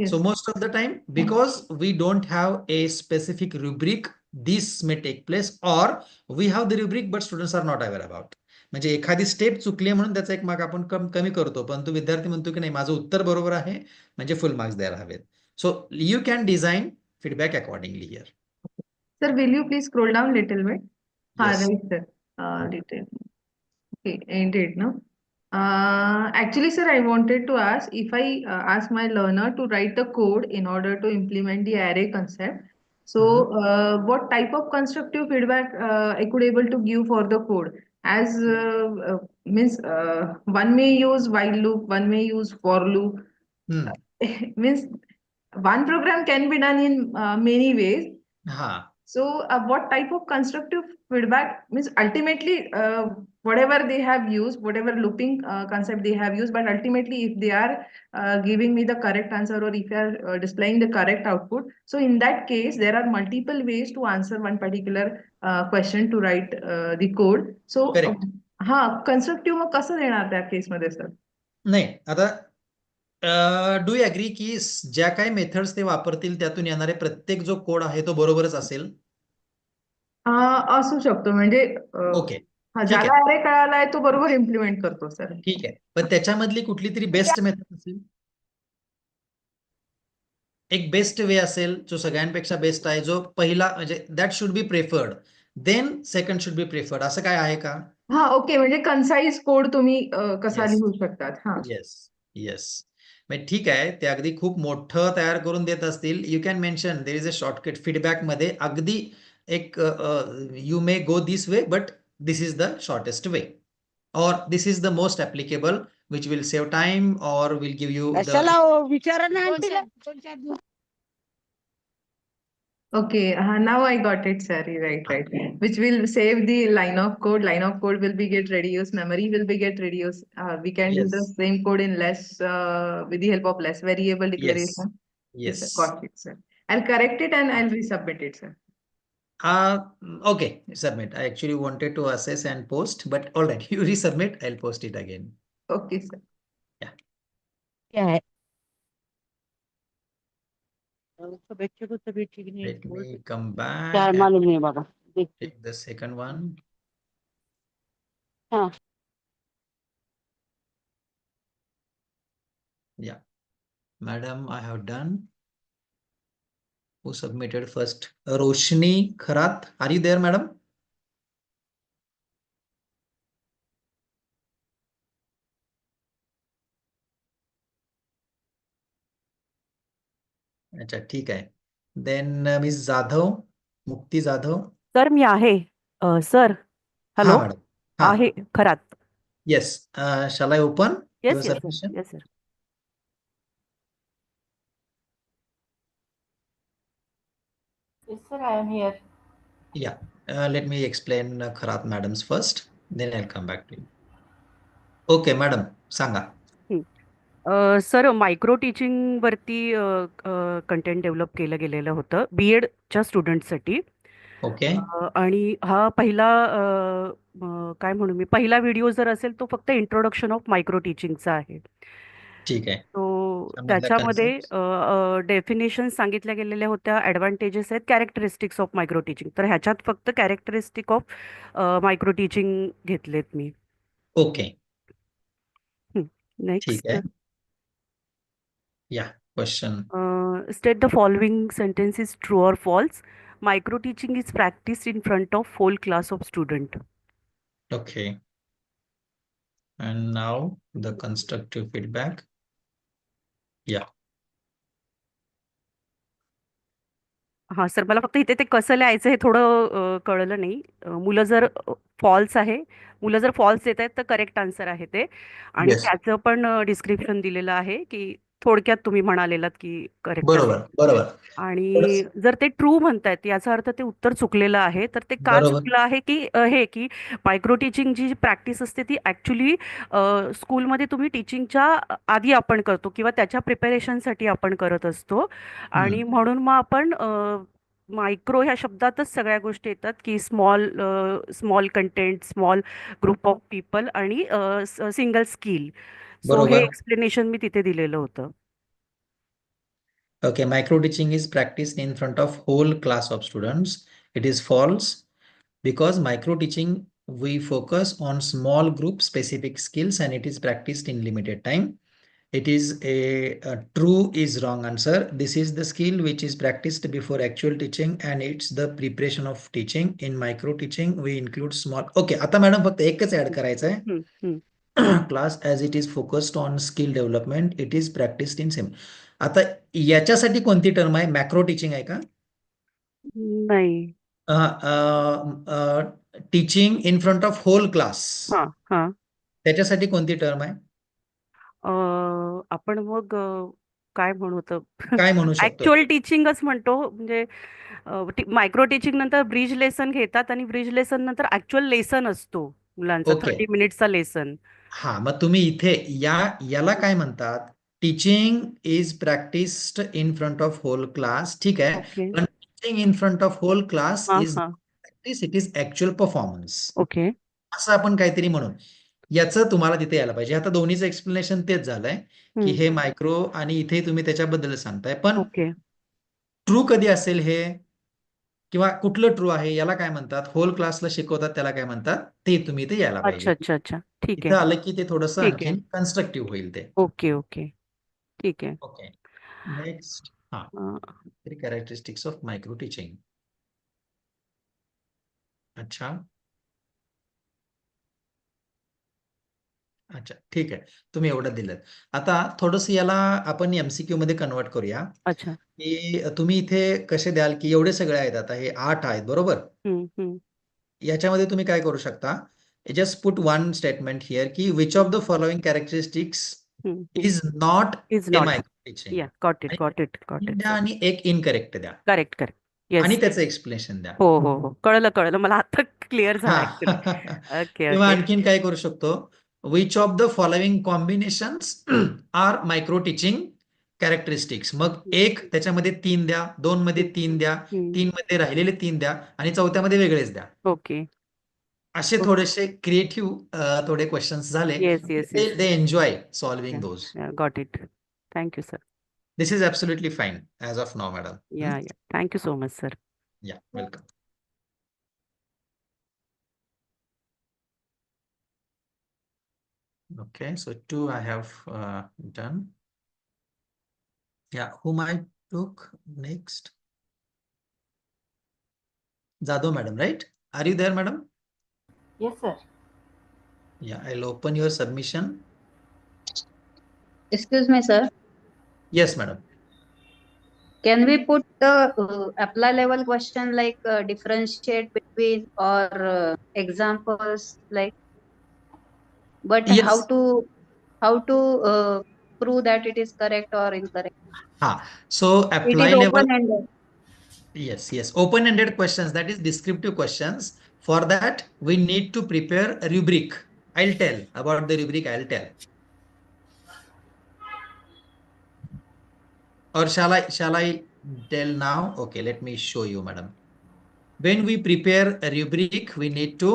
So most of the time, because we don't have a specific rubric, this may take place, or we have the rubric but students are not aware about. म्हणजे एखादी स्टेप चुकली म्हणून त्याचा 1 मार्क आपण कमी करतो, पण तो विद्यार्थी म्हणतो की नाही माझं उत्तर बरोबर आहे म्हणजे फुल मार्क्स द्यायला हवेत. So you can design feedback accordingly here. Sir, will you please scroll down little bit? Yes. Right, sir. Little. Okay, ended, no? Actually, sir, I wanted to ask if I ask my learner to write the code in order to implement the array concept. So, what type of constructive feedback I could able to give for the code? As means one may use while loop, one may use for loop. Means one program can be done in many ways. So what type of constructive feedback means ultimately whatever they have used, whatever looping concept they have used, but ultimately if they are giving me the correct answer or if they are displaying the correct output, so in that case there are multiple ways to answer one particular question to write the code. So constructive मग कसं देणार त्या case मध्ये sir? नाही, आता do you agree की ज्या काही methods ते वापरतील त्यातून येणारे प्रत्येक जो कोड आहे तो बरोबरच असेल? असू शकतो, म्हणजे ओके, ज्याला अरे कळालाय तो बरोबर इम्प्लिमेंट करतो सर. ठीक आहे, पण त्याच्यामधली कुठली तरी बेस्ट मेथड असेल, एक बेस्ट वे असेल जो सगळ्यांपेक्षा बेस्ट आहे, जो पहिला म्हणजे that should be preferred, then second should be preferred, असं काय आहे का? हा, ओके, म्हणजे कन्साइज कोड तुम्ही कसा लिहू शकतात? हा, येस येस, ठीक आहे, ते अगदी खूप मोठं तयार करून देत असतील, you can mention there is a shortcut feedback मध्ये, अगदी एक you may go this way but this is the shortest way, or this is the most applicable which will save time or will give you okay, now I got it, sir. Right. Which will save the line of code. Line of code will be get reduced. Memory will be get reduced. We can do the same code in less with the help of less variable declaration. Yes. Got it, sir. I'll correct it and I'll resubmit it, sir. Okay, submit. I actually wanted to assess and post, but all right, you resubmit. I'll post it again. Okay, sir. Yeah. Let me come back and take the second one. Yeah, madam, I have done. Who submitted first? Roshni Kharat. Are you there, madam? अच्छा, ठीक आहे. Then Miss Jadhav, Mukti Jadhav. Sir मी आहे. Sir hello, madam. आहे Kharat. Yes. Shall I open your Yes, submission? yes, sir. Yes, sir, I am here. Yeah. Let me explain Kharat madam's first, then I'll come back to you. Okay, madam, Sanga. Sir micro teaching वरती content develop केलं गेलेलं होतं BEd च्या स्टुडंटसाठी. Okay. आणि हा पहिला काय म्हणू मी, पहिला व्हिडिओ जर असेल तो फक्त इंट्रोडक्शन ऑफ मायक्रो टीचिंगचा आहे. ठीक आहे. तो त्यामधला त्याच्यामध्ये concept. डेफिनेशन सांगितल्या गेलेल्या होत्या, ॲडव्हान्टेजेस आहेत, कॅरेक्टरिस्टिक्स ऑफ मायक्रो टीचिंग. तर ह्याच्यात फक्त कॅरेक्टरिस्टिक ऑफ मायक्रो टीचिंग घेतलेत मी. ओके, ठीक नेक्स्ट. आहे. या question. State the following sentence is true or false. Micro teaching is practiced in front of whole class of student. Okay. And now the constructive feedback. Yeah. हां sir, मला फक्त इथे ते कसं लिहायचं हे थोडं कळलं नाही. मुलं जर फॉल्स आहे, मुलं जर फॉल्स देत आहेत तर करेक्ट आन्सर आहे ते. आणि Yes. त्याचं पण डिस्क्रिप्शन दिलेलं आहे की थोडक्यात तुम्ही म्हणालेलात की करेक्ट आहे. बरोबर, बरोबर. आणि जर ते ट्रू म्हणतायत याचा अर्थ ते उत्तर चुकलेलं आहे. तर ते का बरोबर. चुकलं आहे की हे की मायक्रो टीचिंग जी प्रॅक्टिस असते ती ॲक्च्युली स्कूलमध्ये तुम्ही टीचिंगच्या आधी आपण करतो किंवा त्याच्या प्रिपरेशनसाठी आपण करत असतो. आणि म्हणून मग आपण मायक्रो ह्या शब्दातच सगळ्या गोष्टी येतात की small content, small group of people आणि सिंगल स्किल. सो हे बरोबर. एक्सप्लेनेशन मी तिथे दिलेलं होतं. Okay, micro teaching is practiced in front of whole class of students. It is false because micro teaching we focus on small group specific skills and it is practiced in limited time. It is a true is wrong answer. This is the skill which is practiced before actual teaching and it's the preparation of teaching. In micro teaching we include small. Okay, आता madam फक्त एकच add करायचं आहे. Class as it is focused on skill development, it is practiced in same. आता याच्यासाठी कोणती term आहे? Macro teaching आहे का? नाही. Teaching in front of whole class, हां, हां. त्याच्यासाठी कोणती टर्म आहे? आपण मग काय म्हणू तर काय म्हणू शकतो? ऍक्च्युअल टीचिंगच म्हणतो. म्हणजे मायक्रो टीचिंग नंतर ब्रिज लेसन घेतात आणि ब्रिज लेसन नंतर ऍक्च्युअल लेसन असतो मुलांचा, ओके. 30 मिनिट्सचा लेसन. हा, मग तुम्ही इथे याला काय म्हणतात? Teaching is practised in front of whole class. ठीक आहे, ओके. पण teaching in front of whole class हां, इज हां. Practice, it is actual performance. Okay. असं आपण काहीतरी म्हणून याचं तुम्हाला तिथे यायला पाहिजे. आता दोन्हीचं एक्सप्लेनेशन तेच झालंय की हे मायक्रो आणि इथे तुम्ही त्याच्याबद्दल सांगताय, पण ओके. ट्रू कधी असेल हे, किंवा कुठलं ट्रू आहे याला काय म्हणतात, होल क्लासला शिकवतात त्याला काय म्हणतात, ते तुम्ही इथे यायला अच्छा, पाहिजे. अच्छा, अच्छा. ठीक इथं आहे. आलं की ते थोडंसं ठीक आहे. आणखीन कन्स्ट्रक्टिव्ह होईल ते. Okay, okay. ठीक आहे. Okay, next. हा, कॅरेक्टरिस्टिक्स ऑफ मायक्रो टीचिंग. अच्छा अच्छा, ठीक आहे, तुम्ही एवढं दिलं. आता थोडस याला आपण एमसीक्यू मध्ये कन्वर्ट करूया. अच्छा. की तुम्ही इथे कसे द्याल की एवढे सगळे आहेत, आता हे 8 आहेत बरोबर. याच्यामध्ये तुम्ही काय करू शकता, just put one statement here की which of the following characteristics is not a micro teaching. Yeah, got it, got it, got it. द्या आणि एक इनकरेक्ट द्या. Correct, correct. येस. आणि त्याचं एक्सप्लेनेशन द्या. हो, हो, हो. कळलं. मला आता क्लिअर झालं हा. ऍक्च्युली. ओके, किंवा ओके. आणखीन काय करू शकतो, which of the following combinations are micro teaching characteristics. मग एक त्याच्यामध्ये 3 द्या, 2 मध्ये 3 द्या, 3 मध्ये राहिलेले 3 द्या आणि चौथ्यामध्ये वेगळेच द्या. ओके. असे थोडेसे क्रिएटिव्ह थोडे क्वेश्चन्स झाले. Yes, yes, yes. They enjoy solving those. Got it. Thank you sir. This is absolutely fine as of now madam. या, थँक्यू सो मच सर. या, welcome. Okay, so 2 I have done. Yeah, whom I took next? Jadhav madam, right? Are you there, madam? Yes, sir. Yeah, I'll open your submission. Excuse me, sir. Yes, madam. Can we put the apply level question like differentiate between or examples like? But Yes. how to prove that it is correct or incorrect? So apply it is level. open-ended. Yes, open-ended questions, that is descriptive questions. For that we need to prepare a rubric. I'll tell about the rubric. I'll tell. Or shall I tell now? Okay, let me show you, madam. When we prepare a rubric, we need to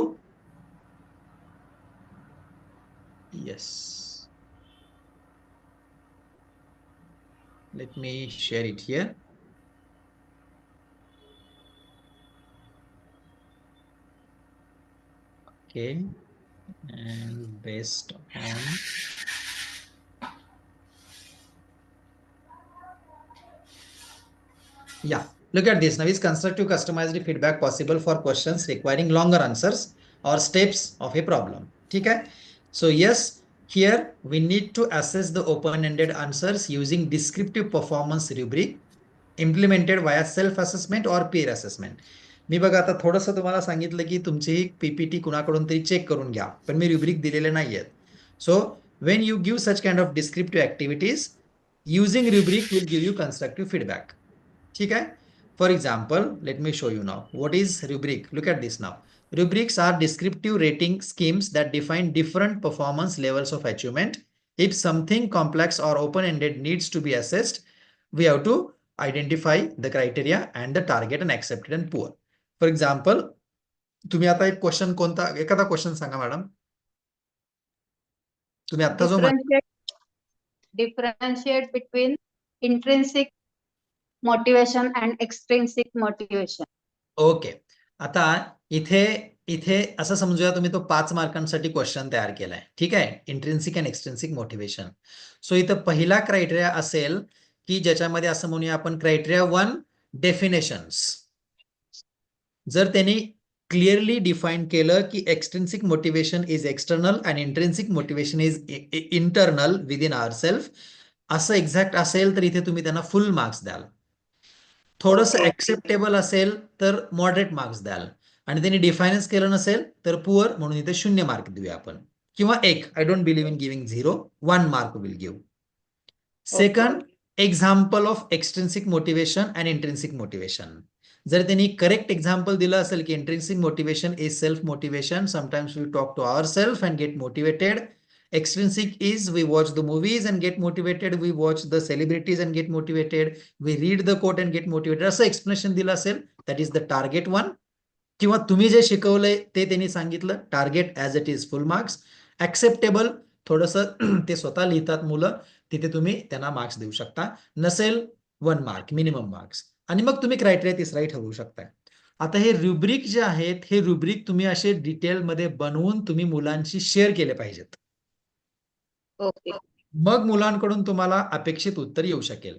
Yes. Let me share it here. Okay. And based on look at this. Now, is constructive customized feedback possible for questions requiring longer answers or steps of a problem? Okay. So yes, here we need to assess the open-ended answers using descriptive performance rubric implemented via self-assessment or peer assessment. मी बघा आता थोडंसं तुम्हाला सांगितलं की तुमची PPT कुणाकडून तरी check करून घ्या, पण मी रुब्रिक दिलेले नाहीयेत. सो when you give such kind of descriptive activities, using rubric will give you constructive feedback. ठीक है? For example, let me show you now. What is rubric? Look at this now. Rubrics are descriptive rating schemes that define different performance levels of achievement. If something complex or open-ended needs to be assessed, we have to identify the criteria and the target and accepted and poor. For example, तुम्ही आता एक question कोणता एखादा question सांगा madam. तुम्ही आता जो differentiate between intrinsic motivation and extrinsic motivation. Okay. आता इथे असं समजूया तुम्ही तो 5 मार्कांसाठी क्वेश्चन तयार केलाय. ठीक आहे. Intrinsic and extrinsic motivation. So इथं पहिला क्रायटेरिया असेल की ज्याच्यामध्ये असं म्हणूया आपण क्रायटेरिया 1 डेफिनेशन्स. जर त्यांनी क्लिअरली डिफाईन केलं की extrinsic motivation is external and intrinsic motivation is internal within our self, असं एक्झॅक्ट असेल तर इथे तुम्ही त्यांना फुल मार्क्स द्याल. थोडंसं ऍक्सेप्टेबल असेल तर मॉडरेट मार्क्स द्याल, आणि त्यांनी डिफायन्स केलं नसेल तर पुअर म्हणून इथे 0 मार्क देऊया आपण, किंवा 1. I don't believe in giving 0, 1 mark will give. Second, example of extrinsic motivation and intrinsic motivation. जर त्यांनी करेक्ट एक्झाम्पल दिलं असेल की intrinsic motivation is self motivation, sometimes we talk to our self and get motivated. Extrinsic is we watch the movies and get motivated, we watch the celebrities and get motivated, we read the quote and get motivated. असं explanation दिलं असेल, that is the target one. किंवा तुम्ही जे शिकवलंय ते त्यांनी सांगितलं, target as it is full marks. Acceptable थोडंसं ते स्वतः लिहितात मुलं, तिथे तुम्ही त्यांना मार्क्स देऊ शकता. नसेल 1 मार्क मिनिमम मार्क्स. आणि मग तुम्ही क्रायटेरिया तिसराही ठरवू शकताय. आता हे रुब्रिक जे आहेत, हे रुब्रिक तुम्ही असे डिटेलमध्ये बनवून तुम्ही मुलांशी शेअर केले पाहिजेत. मग मुलांकडून तुम्हाला अपेक्षित उत्तर येऊ शकेल.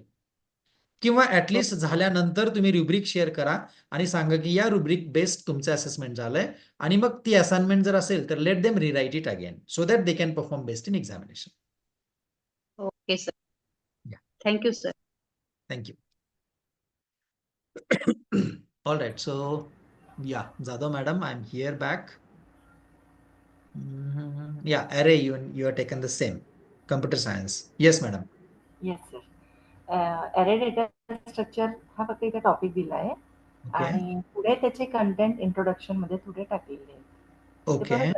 किंवा ऍटलिस्ट झाल्यानंतर तुम्ही रुब्रिक शेअर करा आणि सांगा की या रुब्रिक बेस्ड तुमचं असेसमेंट झालंय, आणि मग ती असाइनमेंट जर असेल तर let them rewrite it again so that they can perform best in examination. Okay, sir. Thank you, sir. Thank you. All right. So, yeah, Jadhav madam, I'm here back. Yeah, array, you have taken the same. Computer science. Yes, madam. Yes, sir. Array data structure हा फक्त इथे topic दिलाय आणि पुढे त्याचे content introduction मध्ये थोडे टाकलेले आहेत. ओके.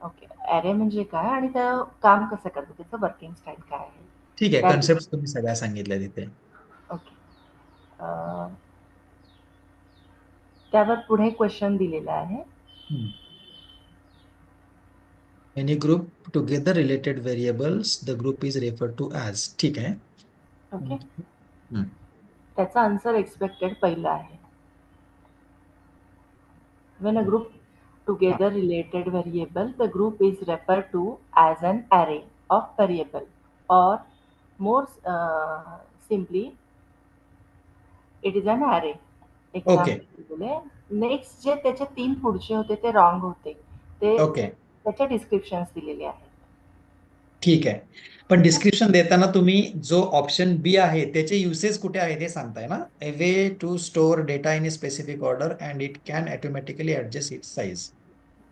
ओके. अरे म्हणजे काय आणि त्या काम कसं करतं, त्याचं वर्किंग स्टाईल काय आहे. ठीक आहे. कन्सेप्ट तुम्ही सगळ्या सांगितल्या तिथे. ओके. त्यावर पुढे क्वेश्चन दिलेला आहे. Any group together related variables, the group is referred to as. ठीक आहे. ओके. त्याचा आन्सर एक्सपेक्टेड पहिला आहे. When a group together related variable, the group is referred to as an array of variable, or more simply, it is an array. Example. Next जे त्याचे 3 पुढचे होते ते रॉंग होते, ते त्याचे डिस्क्रिप्शन्स दिलेले आहेत. ठीक आहे. पण डिस्क्रिप्शन देताना तुम्ही जो ऑप्शन बी आहे त्याचे युसेज कुठे आहे ते सांगताय ना. A way to store data in a specific order and it can automatically adjust its size.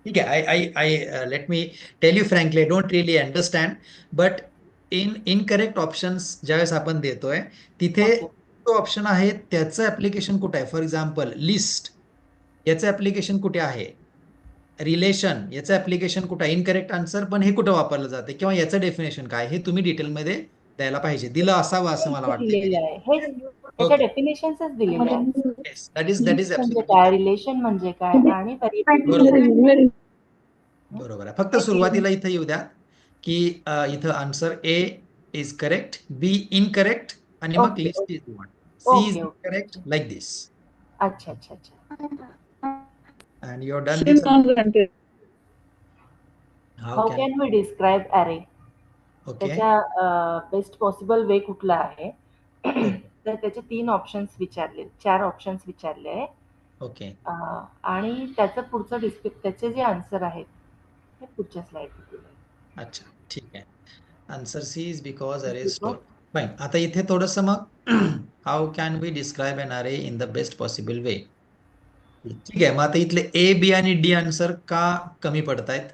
ठीक आहे. I let me tell you frankly, I don't really understand, but incorrect options ज्यावेळेस आपण देतोय तिथे जो ऑप्शन आहे त्याचं ऍप्लिकेशन कुठे आहे. फॉर एक्झाम्पल लिस्ट, याचं ऍप्लिकेशन कुठे आहे. रिलेशन, याचं ऍप्लिकेशन कुठे आहे. इनकरेक्ट आन्सर पण हे कुठं वापरलं जाते किंवा याचं डेफिनेशन काय हे तुम्ही डिटेलमध्ये द्यायला पाहिजे. दिलं असावं असं मला वाटतं. रिलेशन म्हणजे काय आणि बरोबर आहे. फक्त सुरुवातीला इथे येऊ द्या. की इथं answer A is correct, B incorrect आणि मग Okay. list is what. C is Okay. incorrect like this. अच्छा अच्छा अच्छा. And you're done this. How can we describe array? Okay. त्याच्या बेस्ट पॉसिबल वे कुठला आहे? तर त्याचे 3 ऑप्शन्स विचारले, 4 ऑप्शन्स विचारले आहे. ओके. आणि त्याचं पुढचं त्याचे जे आन्सर आहेत ते पुढच्या स्लाइडवर दिले. अच्छा, ठीक आहे. Answer C is because array store. Fine. आता इथे थोडंसं मग how can we describe an array in the best possible way. ठीक आहे, मग आता इथले ए, बी आणि डी आन्सर का कमी पडतायत?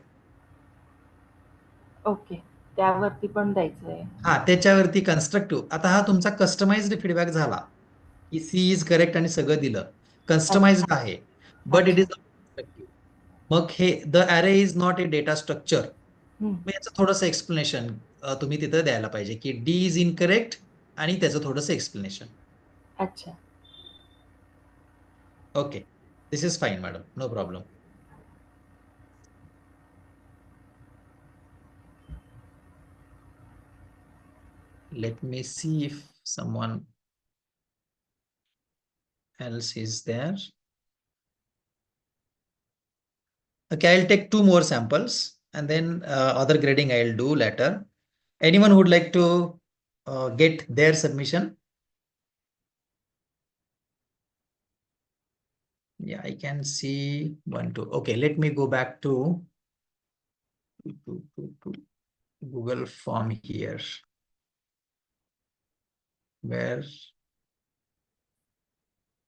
ओके, त्यावरती पण द्यायचंय. हा, त्याच्यावरती कन्स्ट्रक्टिव्ह. आता हा तुमचा कस्टमाइज्ड फीडबॅक झाला की सी इज करेक्ट आणि सगळं दिलं, कस्टमाइज्ड आहे, बट इट इज कन्स्ट्रक्टिव्ह. मग हे the array is not a data structure. मग याचं थोडंसं एक्सप्लेनेशन तुम्ही तिथं द्यायला पाहिजे की डी इज इनकरेक्ट आणि त्याचं थोडंसं एक्सप्लेनेशन. अच्छा, okay, this is fine madam, no problem. Let me see if someone else is there. Okay, I'll take 2 more samples and then other grading I'll do later. Anyone would like to get their submission? Yeah, I can see 1, 2. Okay, let me go back to Google form here. Where?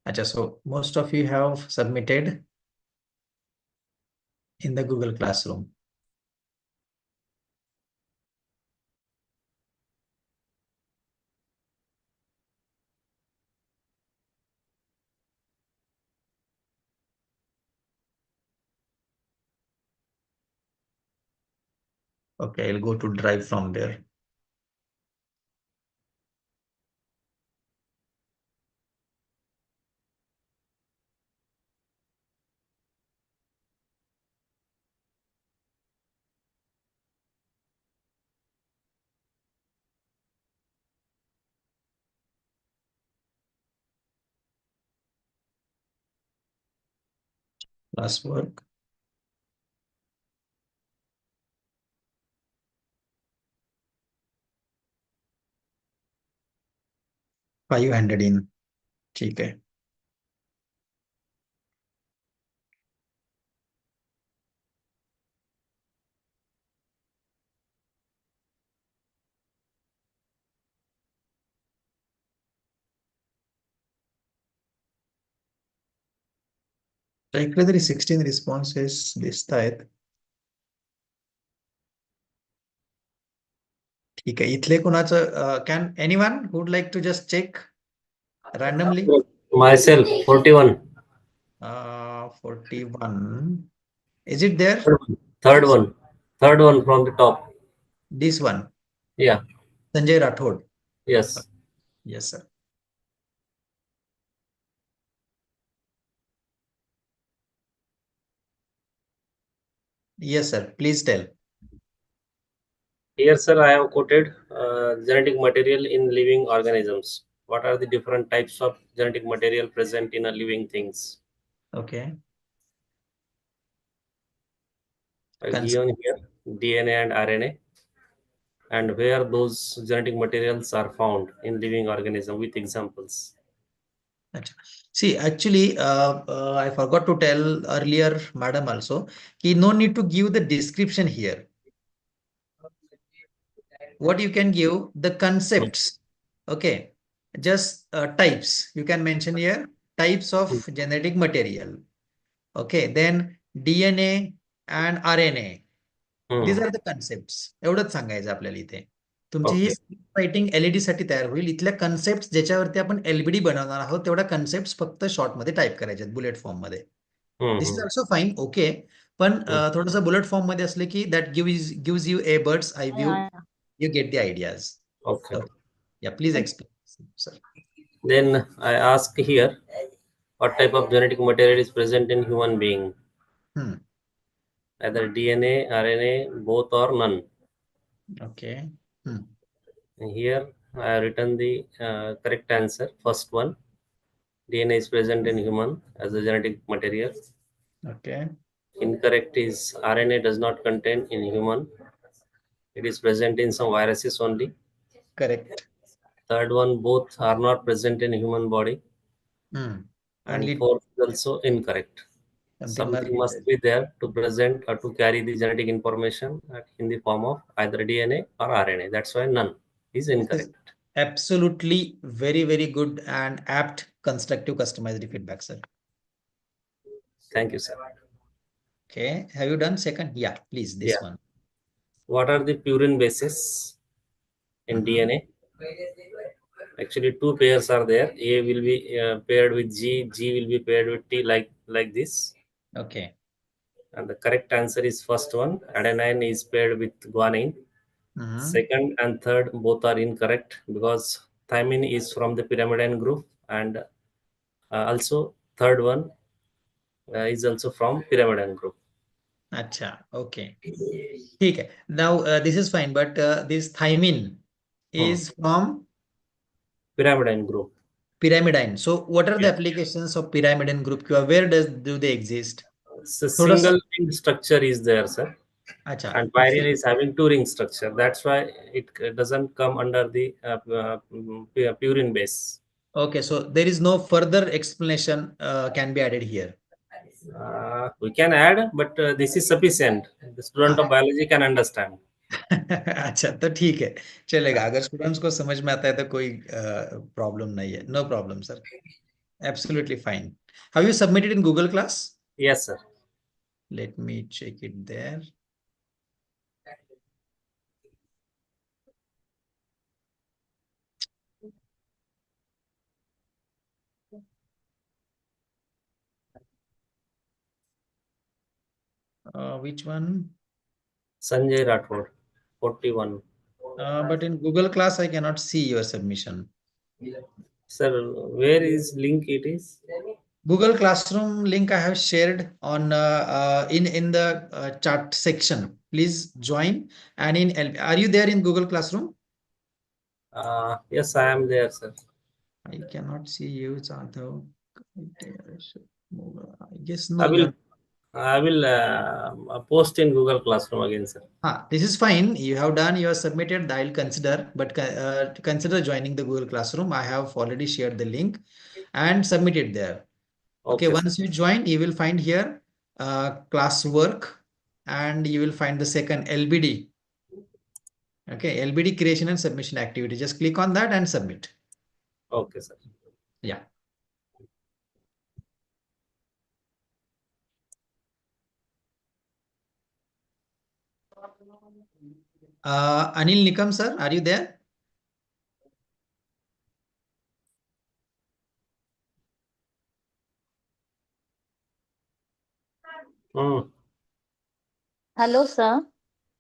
Achha, so most of you have submitted in the Google Classroom. Okay, I'll go to Drive from there. Last work. $500 in. ठीक है. इकडे तरी 16 responses दिसत आहेत. ठीक आहे, इथले कोणाचं can anyone would like to just check randomly? Myself, 41. 41. Is it there? Third one from the top. This one? Yeah. Sanjay Rathod? Yes. Yes, sir. Yes, sir. Please tell. Here, sir, I have quoted genetic material in living organisms. What are the different types of genetic material present in a living things? Okay. Given here, DNA and RNA, and where those genetic materials are found in living organism with examples. See, actually, I forgot to tell earlier, madam, also, कि no need to give the description here. What you can give the concepts. Okay, just types you can mention here, types of genetic material. Okay, then DNA and RNA. These are the concepts. एवढंच सांगायचं आपल्याला इथे. तुमची ही writing LED साठी तयार होईल. इथल्या concept ज्याच्यावरती आपण LBD बनवणार आहोत तेवढ्या कन्सेप्ट फक्त शॉर्ट मध्ये टाइप करायचे आहेत, बुलेट फॉर्म मध्ये. This is also fine, okay. पण थोडंसं बुलेट फॉर्म मध्ये असले की that gives U A birds I view, you get the ideas. Okay. Yeah, please explain, sir. Then I ask here, what type of genetic material is present in human being? Either DNA, RNA, both or none. Okay. Here I have written the correct answer. First one, DNA is present in human as a genetic material. Okay. Incorrect is RNA does not contain in human. It is present in some viruses only. Correct. Third one, both are not present in human body. And Only fourth is also incorrect. Something must be there to present or to carry the genetic information in the form of either DNA or RNA. That's why none is incorrect. absolutely very, very good and apt constructive customized feedback, sir. Thank you, sir. Okay. Have you done second? Yeah, please. This one. What are the purine bases in DNA? Actually, two pairs are there. A will be paired with G, G will be paired with T, like this. Okay. And the correct answer is first one. Adenine is paired with guanine. Second and third both are incorrect because thymine is from the pyrimidine group, and also third one is also from pyrimidine group. Acha. Okay. Okay. Now this is fine, but this thymine is from pyrimidine group. Pyrimidine. So what are the applications of pyrimidine group? Where do they exist? So single ring structure is there, sir. Acha. And pyridine is having two ring structure. That's why it doesn't come under the purine base. Okay, so there is no further explanation can be added here. We can add, but this is sufficient. The student of biology can understand. अच्छा तो ठीक है चलेगा अगर students को समझ में आता है तो कोई प्रॉब्लम नहीं है no problem sir absolutely fine have you submitted in Google class Yes, sir. Let me check it there which one? Sanjay Rathod, 41. But in Google class, I cannot see your submission. Sir, where is link it is? Google Classroom link I have shared on in the chat section. Please join. And are you there in Google Classroom? Yes, I am there, sir. I cannot see you, Sadhav. I guess no. I will post in Google Classroom again, sir. This is fine. You have done, you have submitted, I'll consider, but consider joining the Google Classroom. I have already shared the link and submitted there. Okay, once you join, you will find here classwork and you will find the second LBD. Okay, LBD creation and submission activity. Just click on that and submit. Okay, sir. Yeah. Anil Nikam, sir, are you there? Hello, sir.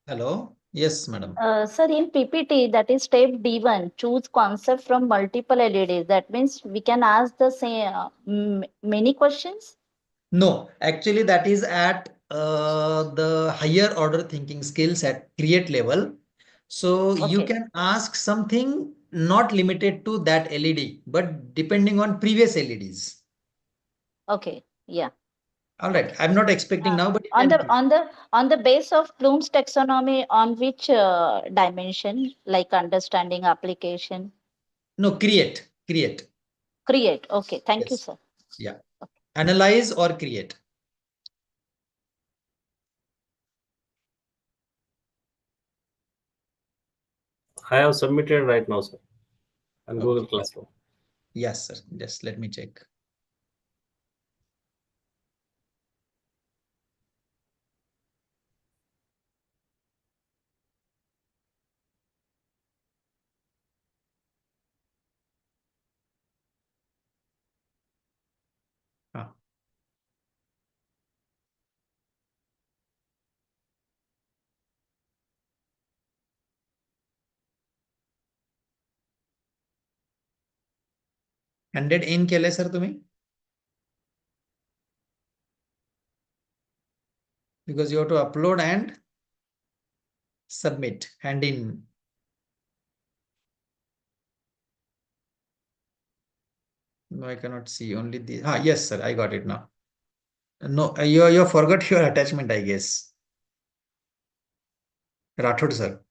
Hello. Yes, madam. Sir, in PPT, that is step D1, choose concept from multiple LEDs. That means we can ask the same many questions? No, actually that is at the higher order thinking skills at create level. So you can ask something not limited to that LED, but depending on previous LEDs. Okay, yeah. All right, I'm not expecting now, but on the base of Bloom's taxonomy, on which dimension, like understanding, application? No, create. Create. Okay, thank you, sir. Yeah. Analyze or create. I have submitted right now, sir, on Google Classroom. Yes, sir. Just let me check. Handed in केले sir तुम्ही? Because you have to upload and Submit. Hand in. No, I cannot see only the. Yes, sir. I got it now. No, you forgot your attachment, I guess. Rathod, sir.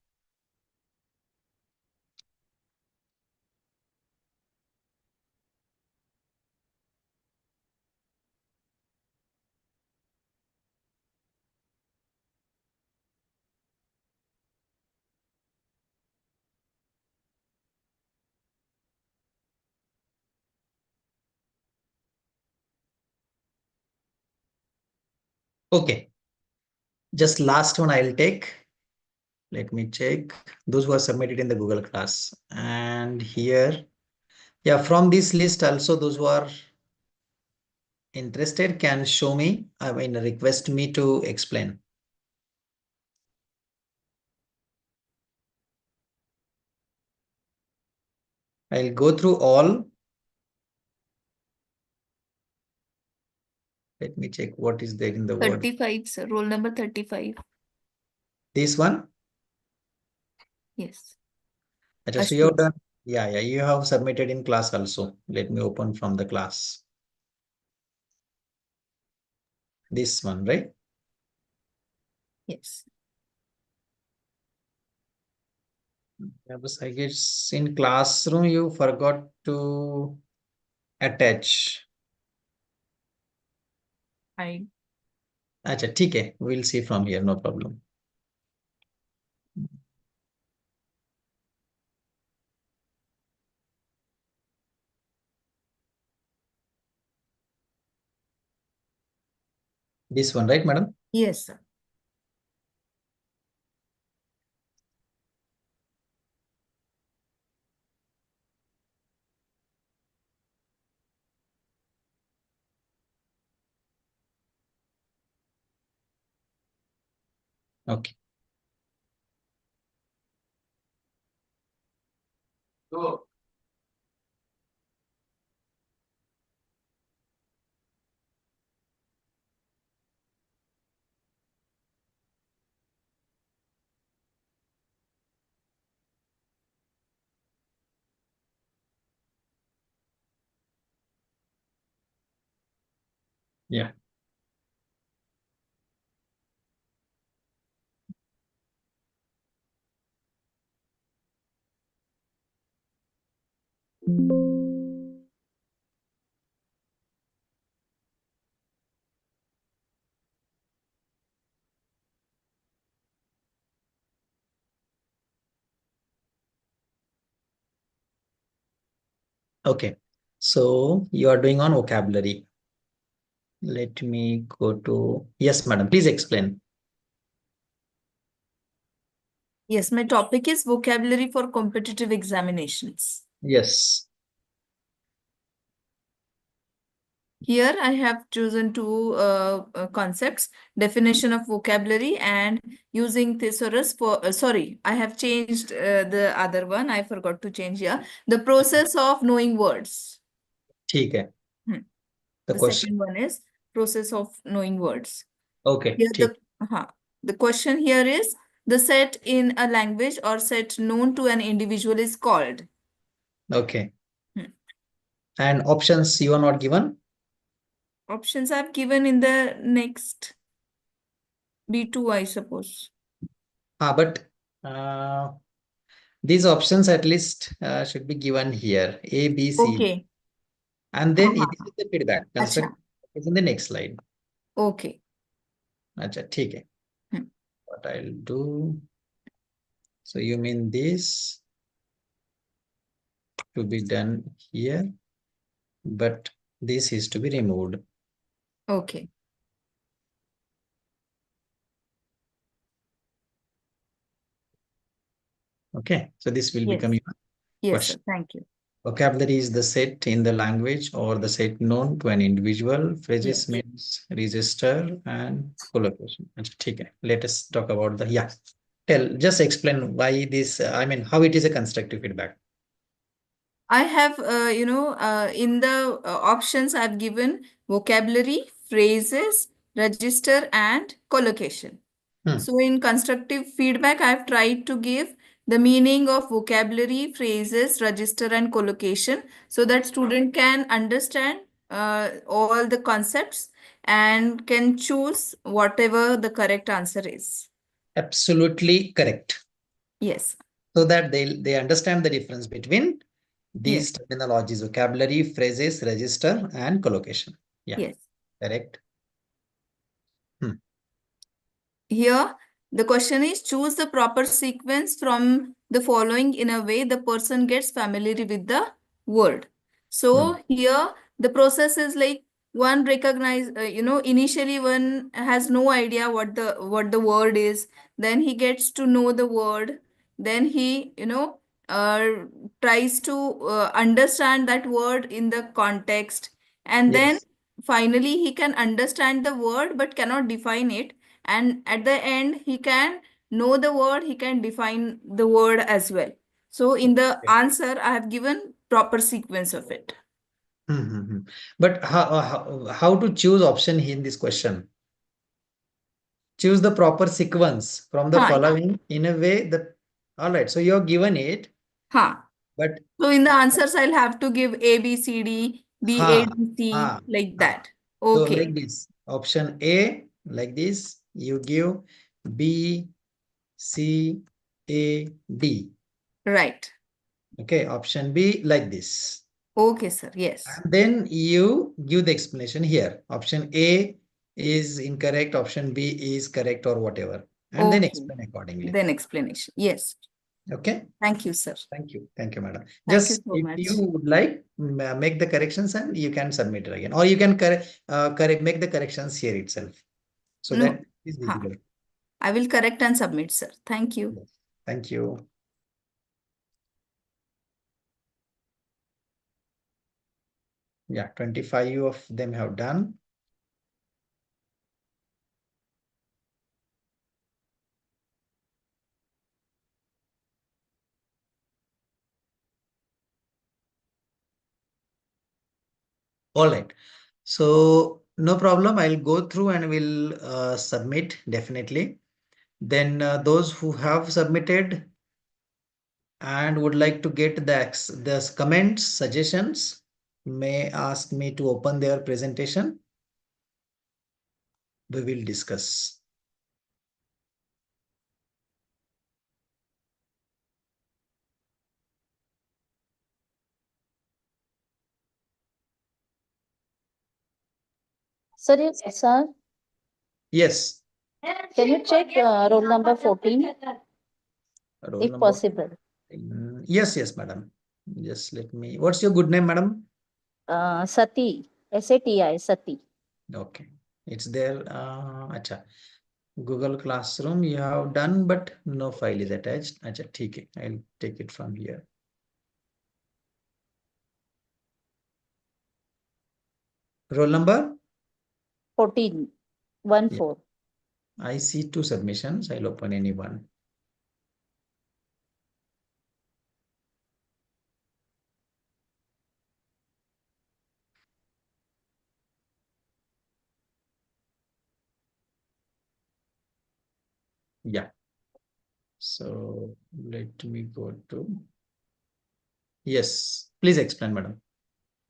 Okay. Just last one I'll take. Let me check those who are submitted in the Google class. And here, yeah, from this list also those who are interested can show me, request me to explain. I'll go through all. Let me check what is there in the word. 35, sir. Roll number 35. This one? Yes. So you have done, yeah, you have submitted in class also. Let me open from the class. This one, right? Yes. Yeah, but I guess in classroom you forgot to attach. अच्छा ठीक है, we'll see from here, no problem. This one, right, madam? Yes, sir. Okay. So, yeah. Okay. So you are doing on vocabulary. Let me go to, yes, madam, please explain. Yes, my topic is vocabulary for competitive examinations. Yes. Here I have chosen two concepts, definition of vocabulary and using thesaurus for, sorry, I have changed the other one. I forgot to change here. The process of knowing words. ठीक है. The second one is process of knowing words. Okay. Here the question here is, the set in a language or set known to an individual is called. Okay. And options you are not given? Options I've given in the next B2, I suppose. But these options at least should be given here. A, B, C. Okay. And then it is the feedback. Construct is in the next slide. Okay. Acha, ठीक है. What I'll do. So you mean this to be done here, but this is to be removed. Okay. Okay. So this will become your Yes, sir. question. Thank you. Vocabulary is the set in the language or the set known to an individual. Phrases means register and collocation. Okay. Let us talk about the, just explain why this, how it is a constructive feedback. I have, in the options I've given vocabulary, phrases, register, and collocation. So in constructive feedback, I've tried to give the meaning of vocabulary, phrases, register, and collocation so that student can understand all the concepts and can choose whatever the correct answer is. Absolutely correct. Yes. So that they understand the difference between these terminologies, vocabulary, phrases, register, and collocation. Yeah. Yes. Correct. Here, the question is choose the proper sequence from the following in a way the person gets familiar with the word. So here, the process is like one recognize, initially one has no idea what the word is. Then he gets to know the word. Then he, tries to understand that word in the context. And then finally he can understand the word but cannot define it, and at the end he can know the word, he can define the word as well. So in the answer I have given proper sequence of it. But how to choose option in this question? Choose the proper sequence from the following in a way that, all right, so you're given it. But so in the answers I'll have to give A, B, C, D, B, A, D, C, like that. So Okay. like this, option A, like this, you give B, C, A, D. Right. Okay, option B, like this. Okay, sir. Yes. And then you give the explanation here. Option A is incorrect, option B is correct, or whatever. And then explain accordingly. Then explanation. Yes. Okay. Thank you, sir. Thank you. Thank you, madam. Thank Just you so if much. you would like, make the corrections and you can submit it again. Or you can make the corrections here itself. So No. that is visible. I will correct and submit, sir. Thank you. Yes. Thank you. Yeah, 25 of them have done. All right. So no problem. I'll go through and will submit definitely. Then those who have submitted and would like to get the comments, suggestions, may ask me to open their presentation. We will discuss. Sir, sir, Yes. can you check roll number 14, Roll if number. possible? Yes, yes, madam. Just let me. What's your good name, madam? Sati, SATI, Sati. Okay, it's there. Acha. Google Classroom you have done, but no file is attached. Acha, theek hai. I'll take it from here. Roll number? 14, 1-4. I see 2 submissions. I'll open any one. Yeah. So let me go to. Yes, please explain, madam.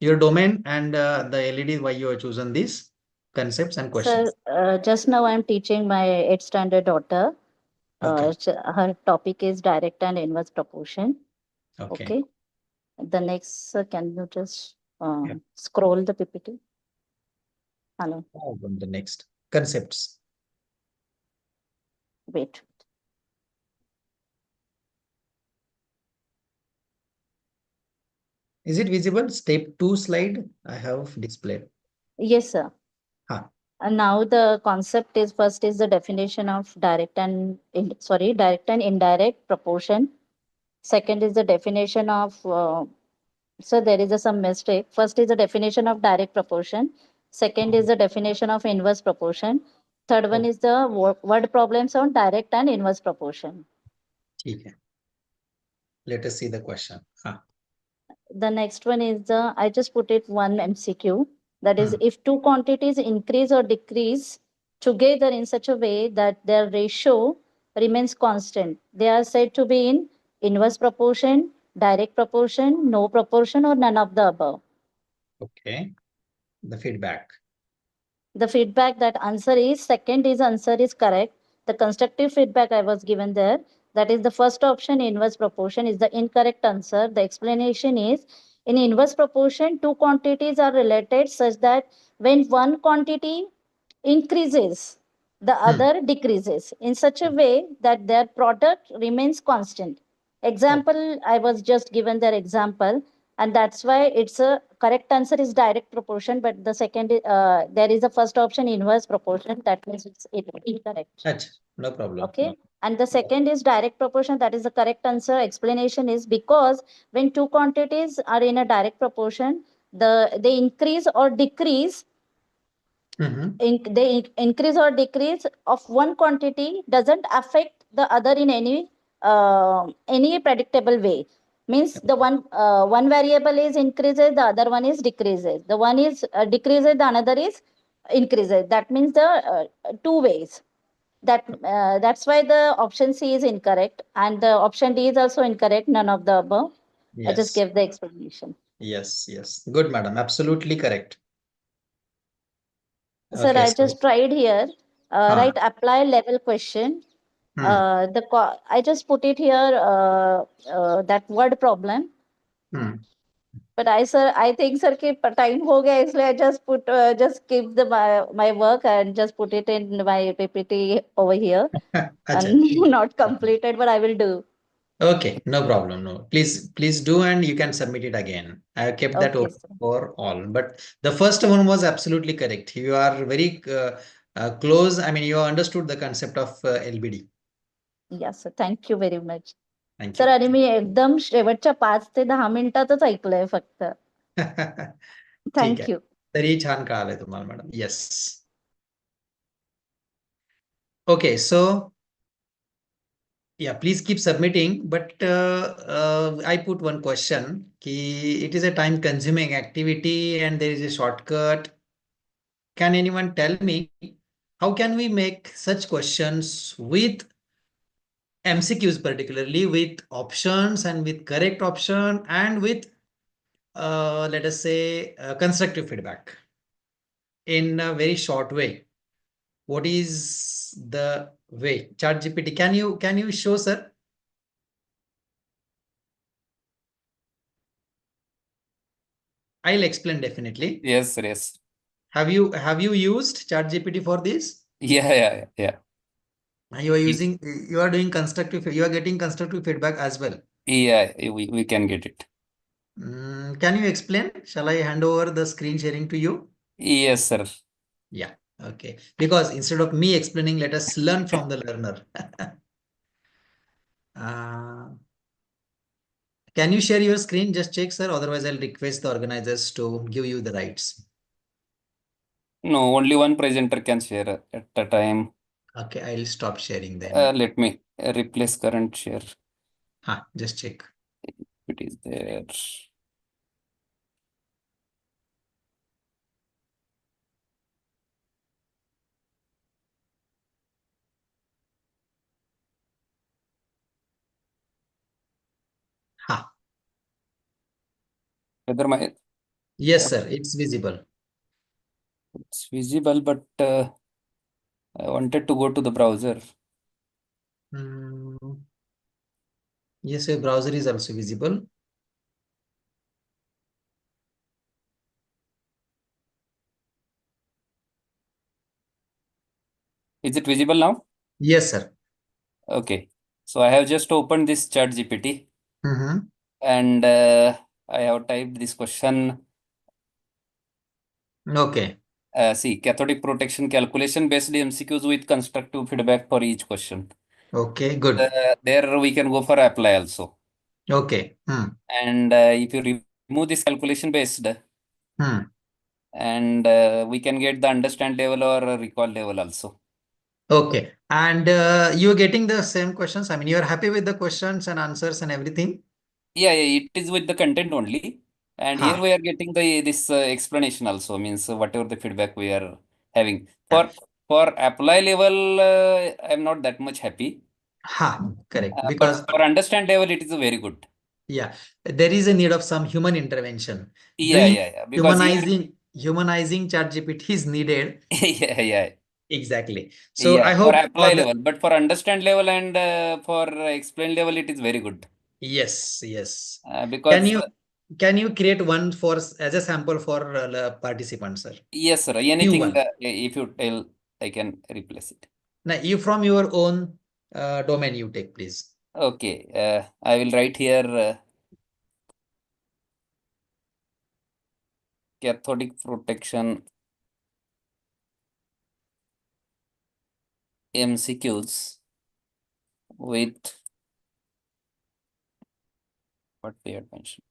Your domain and the LED, why you have chosen these concepts and questions. Sir, just now I'm teaching my 8th standard daughter. Her topic is direct and inverse proportion. Okay. The next, can you just scroll the PPT? Hello. The next concepts. Wait. Is it visible? Step 2 slide I have displayed. Yes, sir. And now the concept is first is the definition of direct and indirect proportion. Second is the definition of so there is some mistake. First is the definition of direct proportion. Second is the definition of inverse proportion. Third one is the word problems on direct and inverse proportion. Okay. Let us see the question. The next one is I just put it one MCQ. That is, if two quantities increase or decrease together in such a way that their ratio remains constant. They are said to be in inverse proportion, direct proportion, no proportion, or none of the above. Okay. The feedback. The feedback that answer is correct. The constructive feedback I was given there, that is the first option, inverse proportion, is the incorrect answer. The explanation is, in inverse proportion, two quantities are related such that when one quantity increases, the other decreases in such a way that their product remains constant. Example, I was just given their example, and that's why it's a correct answer is direct proportion, but the second, there is a first option inverse proportion, that means it's incorrect. No problem. Okay. No. And the second is direct proportion, that is the correct answer. Explanation is because when two quantities are in a direct proportion, they increase or decrease. They increase or decrease of one quantity doesn't affect the other in any predictable way. Means the one variable is increases, the other one is decreases. The one is decreases, the another is increases. That means the two ways. That's why the option C is incorrect, and the option D is also incorrect. None of the above. I just Yes. gave the explanation. Yes. Good, madam. Absolutely correct. Sir, Okay, I just tried here. Write apply level question. I just put it here, that word problem. But I think sir कि time हो गया, इसलिए I just keep my work and just put it in my PPT over here and not completed, but I will do. Okay, no problem. No, please do, and you can submit it again. I kept that Okay, open for all, but the first one was absolutely correct. You are very close. I mean, you understood the concept of LBD. Yes, sir. Thank you very much. Thank sir you. आणि मी एकदम शेवटच्या 5 ते 10 मिनिटातच ऐकलंय फक्त. ठीक Thank आहे. you. तरी छान कळालंय तुम्हाला madam. Yes. Okay, so yeah, please keep submitting, but I put one question. It is a time consuming activity and there is a shortcut. Can anyone tell me how can we make such questions with MCQs, particularly with options and with correct option and with let us say constructive feedback in a very short way? What is the way? ChatGPT, can you show, sir? I'll explain definitely. Yes, sir. Yes. Have you used ChatGPT for this? Yeah. You are doing constructive, you are getting constructive feedback as well. Yeah, we can get it. Can you explain? Shall I hand over the screen sharing to you? Yes, sir. Yeah. Okay. Because instead of me explaining, let us learn from the learner. Can you share your screen? Just check, sir. Otherwise, I'll request the organizers to give you the rights. No, only one presenter can share at a time. Okay, I'll stop sharing then. Let me replace current share. Just check. It is there. Whether my Yes, sir. It's visible. It's visible, but I wanted to go to the browser. Yes, your browser is also visible. Is it visible now? Yes, sir. Okay. So I have just opened this ChatGPT and I have typed this question. Okay. See, cathodic protection calculation based MCQs with constructive feedback for each question. Okay, good. There we can go for apply also. Okay. And if you remove this calculation based, and we can get the understand level or recall level also. Okay. And you're getting the same questions. I mean, you're happy with the questions and answers and everything? Yeah, it is with the content only. And here we are getting this explanation also, means whatever the feedback we are having. For apply level, I'm not that much happy. Correct. But Because for understand level, it is very good. yeah, there is a need of some human intervention. Yeah. Because Humanizing ChatGPT is needed. yeah. Exactly. So I For hope apply level, but for understand level and for explain level, it is very good. Yes. Because Can you create one for as a sample for participants, sir? yes, sir. Anything if you tell, I can replace it. Now, you from your own domain, you take, please. Okay. I will write here cathodic protection MCQs with what we had mentioned.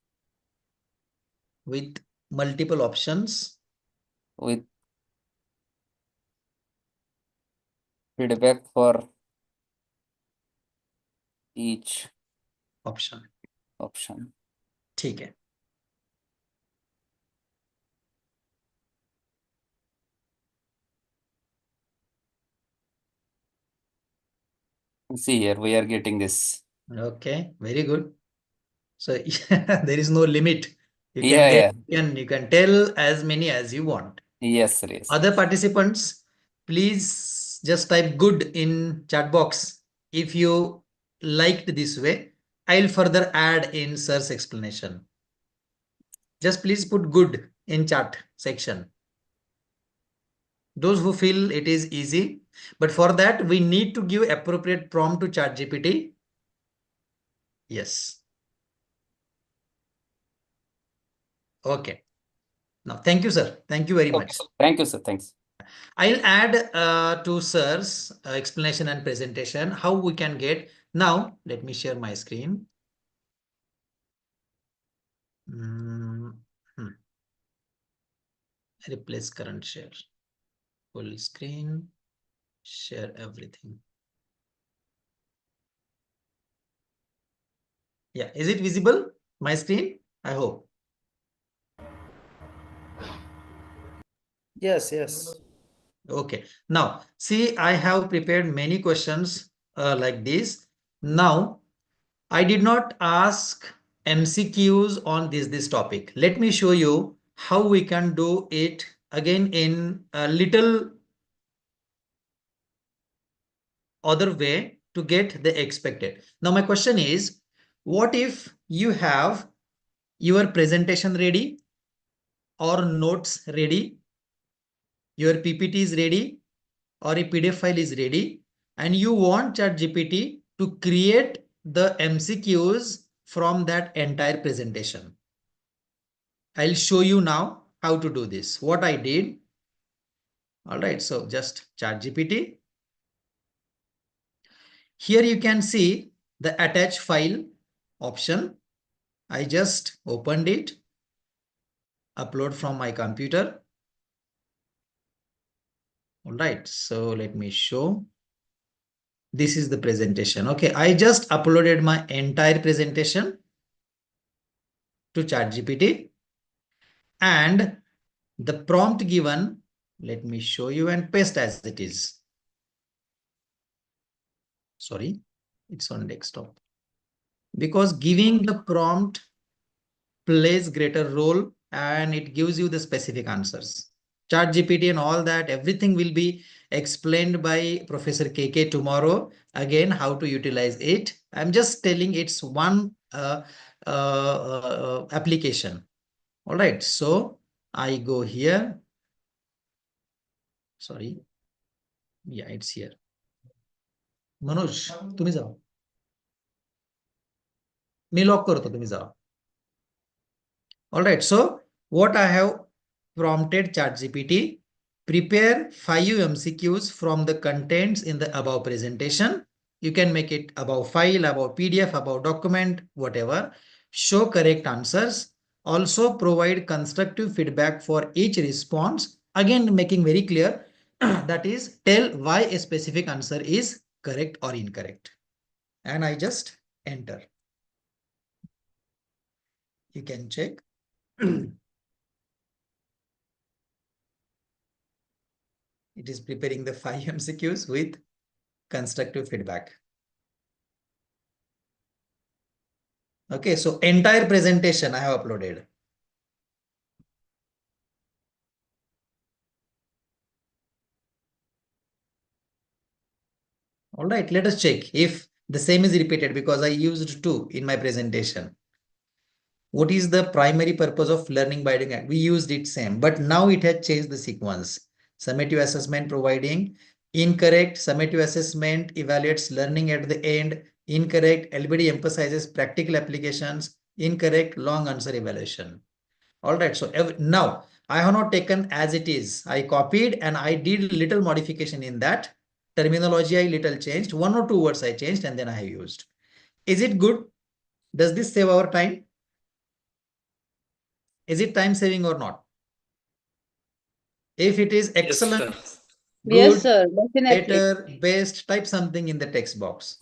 With multiple options. With feedback for each option. ठीक है. See here, we are getting this. Okay, very good. So there is no limit. You can tell as many as you want. Yes, sir. Yes. Other participants, please just type good in chat box if you liked this way. I'll further add in sir's explanation. Just please put good in chat section. Those who feel it is easy, but for that we need to give appropriate prompt to ChatGPT. Yes. Okay. Now, thank you, sir. Thank you very much. Thank you, sir. Thanks. I'll add to sir's explanation and presentation how we can get. Now, let me share my screen. Replace current share. Full screen. Share everything. Yeah, is it visible? My screen? I hope. Yes. Okay. Now, see, I have prepared many questions like this. Now, I did not ask MCQs on this topic. Let me show you how we can do it again in a little other way to get the expected. Now, my question is, what if you have your presentation ready or notes ready, your PPT is ready, or a PDF file is ready, and you want ChatGPT to create the MCQs from that entire presentation. I'll show you now how to do this. What I did. All right, so just ChatGPT. Here you can see the attach file option. I just opened it, upload from my computer. All right, so let me show. This is the presentation. Okay, I just uploaded my entire presentation to ChatGPT, and the prompt given, let me show you and paste as it is. Sorry, it's on desktop. Because giving the prompt plays greater role and it gives you the specific answers. ChatGPT and all that, everything will be explained by Professor KK tomorrow. Again, how to utilize it. I'm just telling it's one application. All right, so I go here. Sorry. Yeah, it's here. Manoj, तुम्ही जाओ. मी lock करतो, तुम्ही जाओ. All right, so what I have prompted ChatGPT, prepare 5 MCQs from the contents in the above presentation. You can make it about file, about PDF, about document, whatever. Show correct answers. Also provide constructive feedback for each response. Again, making very clear that is, tell why a specific answer is correct or incorrect. And I just enter. You can check. It is preparing the 5 MCQs with constructive feedback. Okay, so entire presentation I have uploaded. All right, let us check if the same is repeated, because I used 2 in my presentation. What is the primary purpose of learning by doing? We used it same, but now it has changed the sequence. Summative assessment providing incorrect. Summative assessment evaluates learning at the end. Incorrect. LBD emphasizes practical applications. Incorrect. Long answer evaluation. All right. So now I have not taken as it is. I copied and I did little modification in that. Terminology I little changed. 1 or 2 words I changed and then I have used. Is it good? Does this save our time? Is it time saving or not? If it is excellent, good, Yes, sir, definitely. better, best, type something in the text box.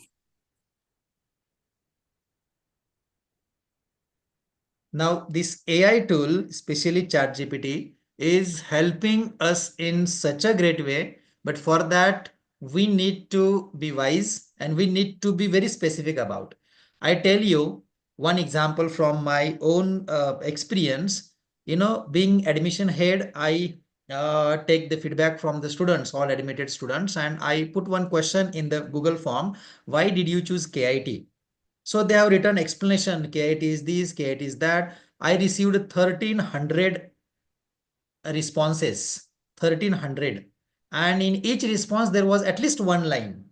Now, this AI tool, especially ChatGPT, is helping us in such a great way. But for that, we need to be wise and we need to be very specific about. I tell you one example from my own experience. Being admission head, I take the feedback from the students, all admitted students, and I put one question in the Google form. Why did you choose KIT? So they have written explanation. KIT is this, KIT is that. I received 1300 responses, 1300. And in each response, there was at least one line.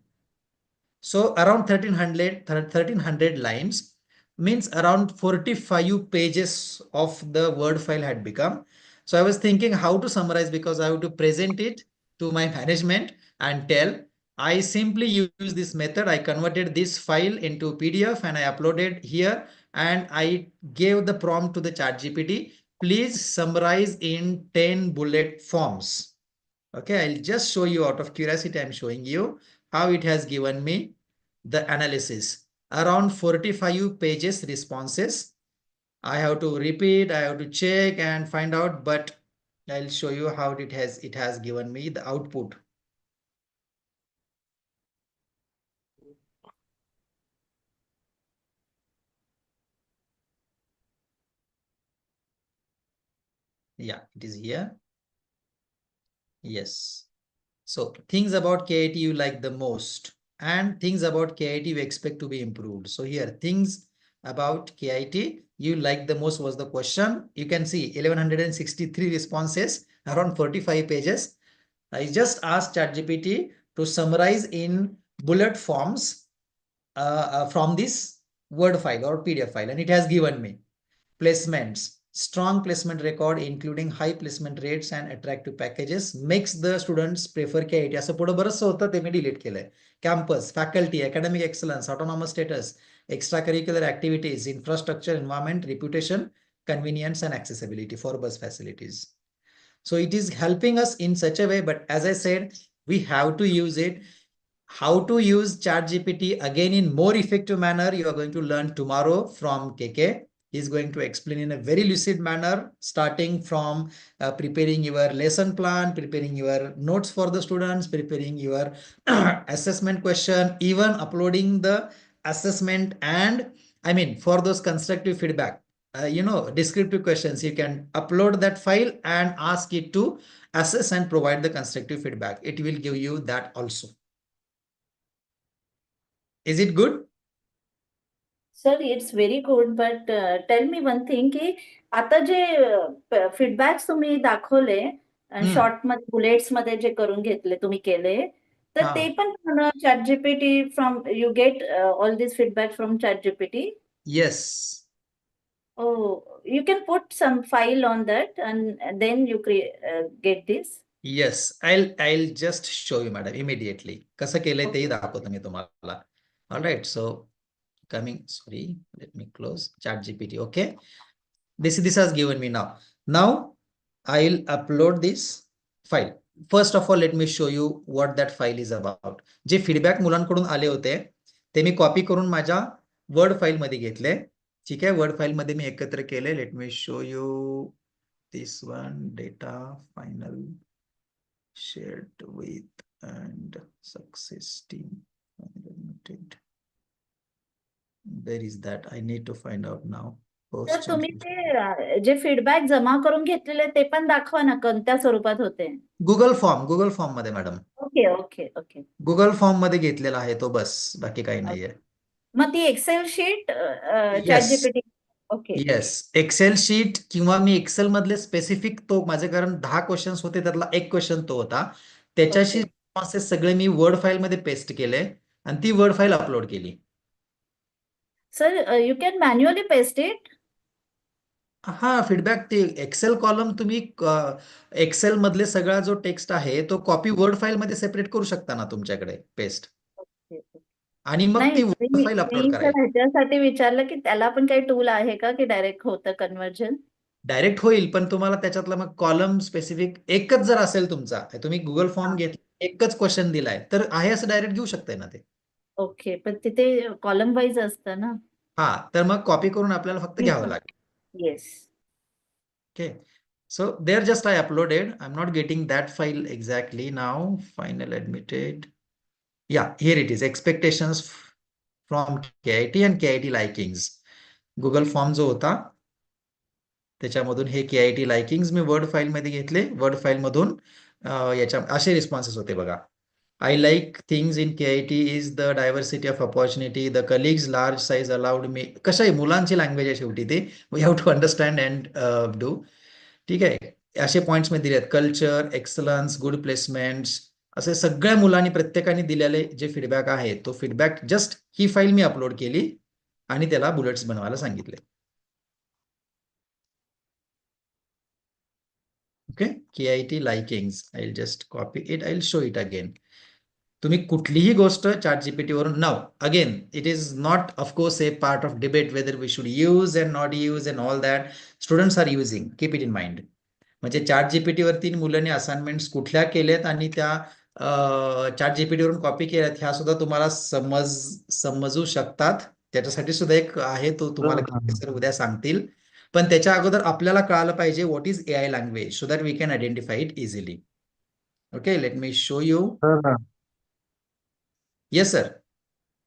So around 1300 lines means around 45 pages of the Word file had become. So I was thinking how to summarize, because I have to present it to my management and tell. I simply use this method. I converted this file into PDF and I uploaded here, and I gave the prompt to the ChatGPT. Please summarize in 10 bullet forms. Okay, I'll just show you out of curiosity. I'm showing you how it has given me the analysis. Around 45 pages responses. I have to repeat, I have to check and find out, but I'll show you how it has given me the output. Yeah, it is here. Yes. So things about KIT you like the most, and things about KIT you expect to be improved. So here, things about KIT you like the most was the question. You can see 1163 responses, around 45 pages. I just asked ChatGPT to summarize in bullet forms from this Word file or PDF file, and it has given me placements. Strong placement record, including high placement rates and attractive packages, makes the students prefer KIT. असं पुढे बरंचसं होतं ते मी delete केलंय. Campus, faculty, academic excellence, autonomous status, extracurricular activities, infrastructure, environment, reputation, convenience, and accessibility for bus facilities. So it is helping us in such a way, but as I said, we have to use it. How to use ChatGPT again in more effective manner, you are going to learn tomorrow from KK. He's going to explain in a very lucid manner, starting from preparing your lesson plan, preparing your notes for the students, preparing your assessment question, even uploading the assessment, and for those constructive feedback, descriptive questions, you can upload that file and ask it to assess and provide the constructive feedback. It will give you that also. Is it good? Sir, it's very good, but tell me one thing की आता जे feedbacks तुम्ही दाखवले short मध्ये bullets मध्ये जे करून घेतले तुम्ही केले तर ते पण ChatGPT from you get all these feedback from ChatGPT? Yes. Oh, you can put some file on that and then you get this. Yes, I'll just show you, madam, immediately. कसं केलंय तेही दाखवतो मी तुम्हाला. All right, so sorry, let me close ChatGPT. Okay, this has given me now. Now I'll upload this file. First of all, let me show you what that file is about. J feedback मुलांकडून आले होते ते मी copy करून माझ्या word file मध्ये घेतले. ठीक आहे, वर्ड फाईल मध्ये मी एकत्र केले. Late me show you this one, data final. shared with and success team. Where is that? I need to find out now. तर तुम्ही ते जे फीडबॅक जमा करून घेतलेले ते पण दाखवा ना, कोणत्या स्वरूपात होते. गुगल फॉर्म मध्ये madam. Okay okay okay. Google form मध्ये घेतलेला आहे तो, बस, बाकी काही नाहीये. मग ती Excel sheet ChatGPT. Okay. Yes, Excel sheet किंवा मी एक्सेल मधले स्पेसिफिक तो माझे, कारण 10 क्वेश्चन्स होते त्यातला एक क्वेश्चन तो होता, त्याच्याशी रिस्पॉन्सेस सगळे मी वर्ड फाईल मध्ये पेस्ट केले आणि ती वर्ड फाईल अपलोड केली. Sir you can manually paste it. हा, फीडबॅक ते एक्सेल कॉलम तुम्ही एक्सेल मधले सगळा जो टेक्स्ट आहे तो कॉपी वर्ड फाईल मध्ये सेपरेट करू शकता ना तुमच्याकडे पेस्ट, आणि मग ती वर्ड फाईल अपलोड करायची. ह्याच्यासाठी विचारलं की त्याला पण काही टूल आहे का की डायरेक्ट होतं कन्व्हर्जन. डायरेक्ट होईल, पण तुम्हाला त्याच्यातला मग कॉलम स्पेसिफिक एकच जर असेल तुमचा, तुम्ही गुगल फॉर्म घेतला, एकच क्वेश्चन दिलाय तर आहे असं डायरेक्ट घेऊ शकताय ना ते. ओके, पण तिथे कॉलम वाईज असतं ना. हा, तर मग कॉपी करून आपल्याला फक्त घ्यावं लागेल. Yes. Okay, so there just I uploaded. I'm not getting that file exactly now. Final admitted. Yeah, here it is. Expectations from KIT and KIT likings. Google Form जो होता त्याच्यामधून हे KIT likings मी word file मध्ये घेतले. Word file मधून याच्या असे responses होते बघा. I like things in KIT is the diversity of opportunity, the colleagues large size allowed me. कसं आहे, मुलांची लँग्वेज आहे शेवटी ते, we have to understand and do. ठीक आहे, असे पॉइंट्स मी दिलेत. कल्चर, एक्सलन्स, गुड प्लेसमेंट्स, असे सगळ्या मुलांनी प्रत्येकाने दिलेले जे फीडबॅक आहे तो फीडबॅक जस्ट ही फाईल मी अपलोड केली आणि त्याला बुलेट्स बनवायला सांगितले. Okay, KIT likings, I will just copy it, I will show it again. तुम्ही कुठलीही गोष्ट चॅट जीपीटी वरून, now again it is not of course a part of debate whether we should use and not use and all that. Students are using, keep it in mind. म्हणजे ChatGPT वरती मुलांनी assignments कुठल्या केल्यात आणि त्या chat GPT वरून copy केल्यात ह्या सुद्धा तुम्हाला समजू शकतात. त्याच्यासाठी सुद्धा एक आहे, तो तुम्हाला उद्या सांगतील. पण त्याच्या अगोदर आपल्याला कळालं पाहिजे what is AI language, so that we can identify it easily. Okay, let me show you. Yes sir.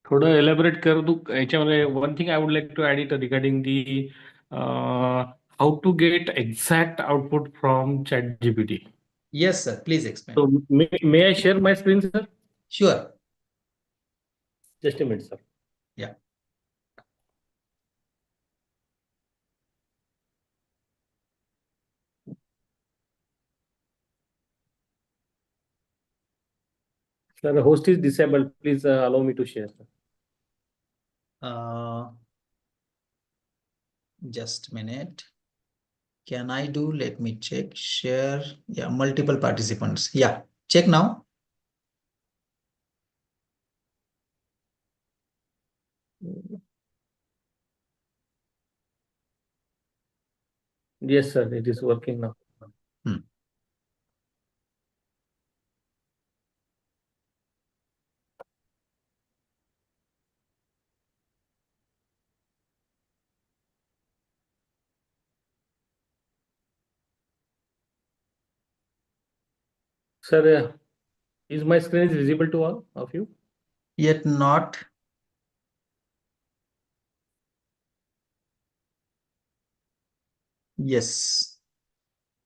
थोडं एलॅबोरेट कर तू याच्यामध्ये. One thing I would like to add it regarding the how to get exact output from ChatGPT. Yes sir, please explain. So may I share my screen, sir? Sure. Just a minute, sir. Yeah. Sir, the host is disabled. Please allow me to share, sir. Just a minute. Can I do? Let me check. Share. Yeah, multiple participants. Yeah, check now. Yes, sir. It is working now. Sir, is my screen visible to all of you? Yet not. Yes.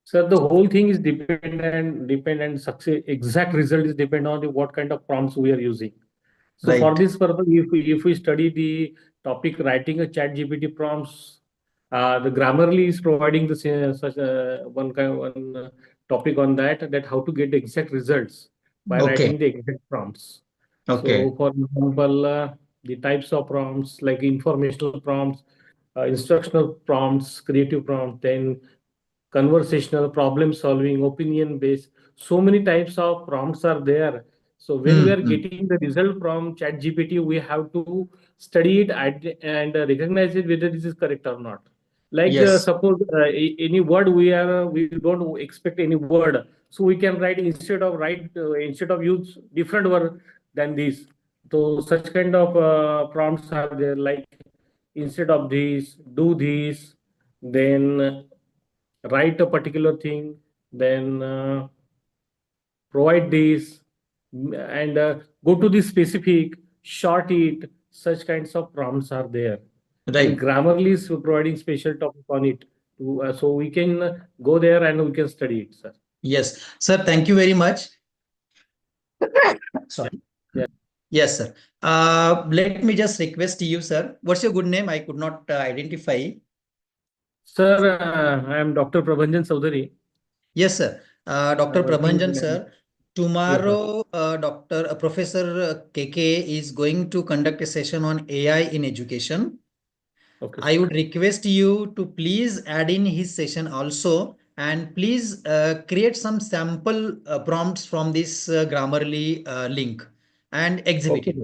Sir, the whole thing is dependent success. Exact result is dependent on what kind of prompts we are using. So Right. for this purpose, if we study the topic writing a chat GPT prompts, the Grammarly is providing the such one topic on that how to get the exact results by writing the exact prompts. Okay. So for example, the types of prompts like informational prompts, instructional prompts, creative prompts, then conversational, problem solving, opinion based. So many types of prompts are there. So when we are getting the result from chat GPT, we have to study it and recognize it whether this is correct or not. Like Yes. suppose any word we don't expect any word, so we can write instead of use different word than this. So such kind of prompts are there, like instead of this, do this, then write a particular thing, then provide this, and go to the specific, short it, such kinds of prompts are there. Right. And Grammarly is providing special topic on it. So we can go there and we can study it, sir. Yes, sir. Thank you very much. Sorry. Yeah. Yes, sir. Let me just request you, sir. What's your good name? I could not identify. Sir, I am Dr. Prabhanjan Chaudhary. Yes, sir. Dr. Prabhanjan, sir. Tomorrow, Yes, Professor KK is going to conduct a session on AI in education. Okay. I would request you to please add in his session also, and please create some sample prompts from this Grammarly link and exhibit Okay.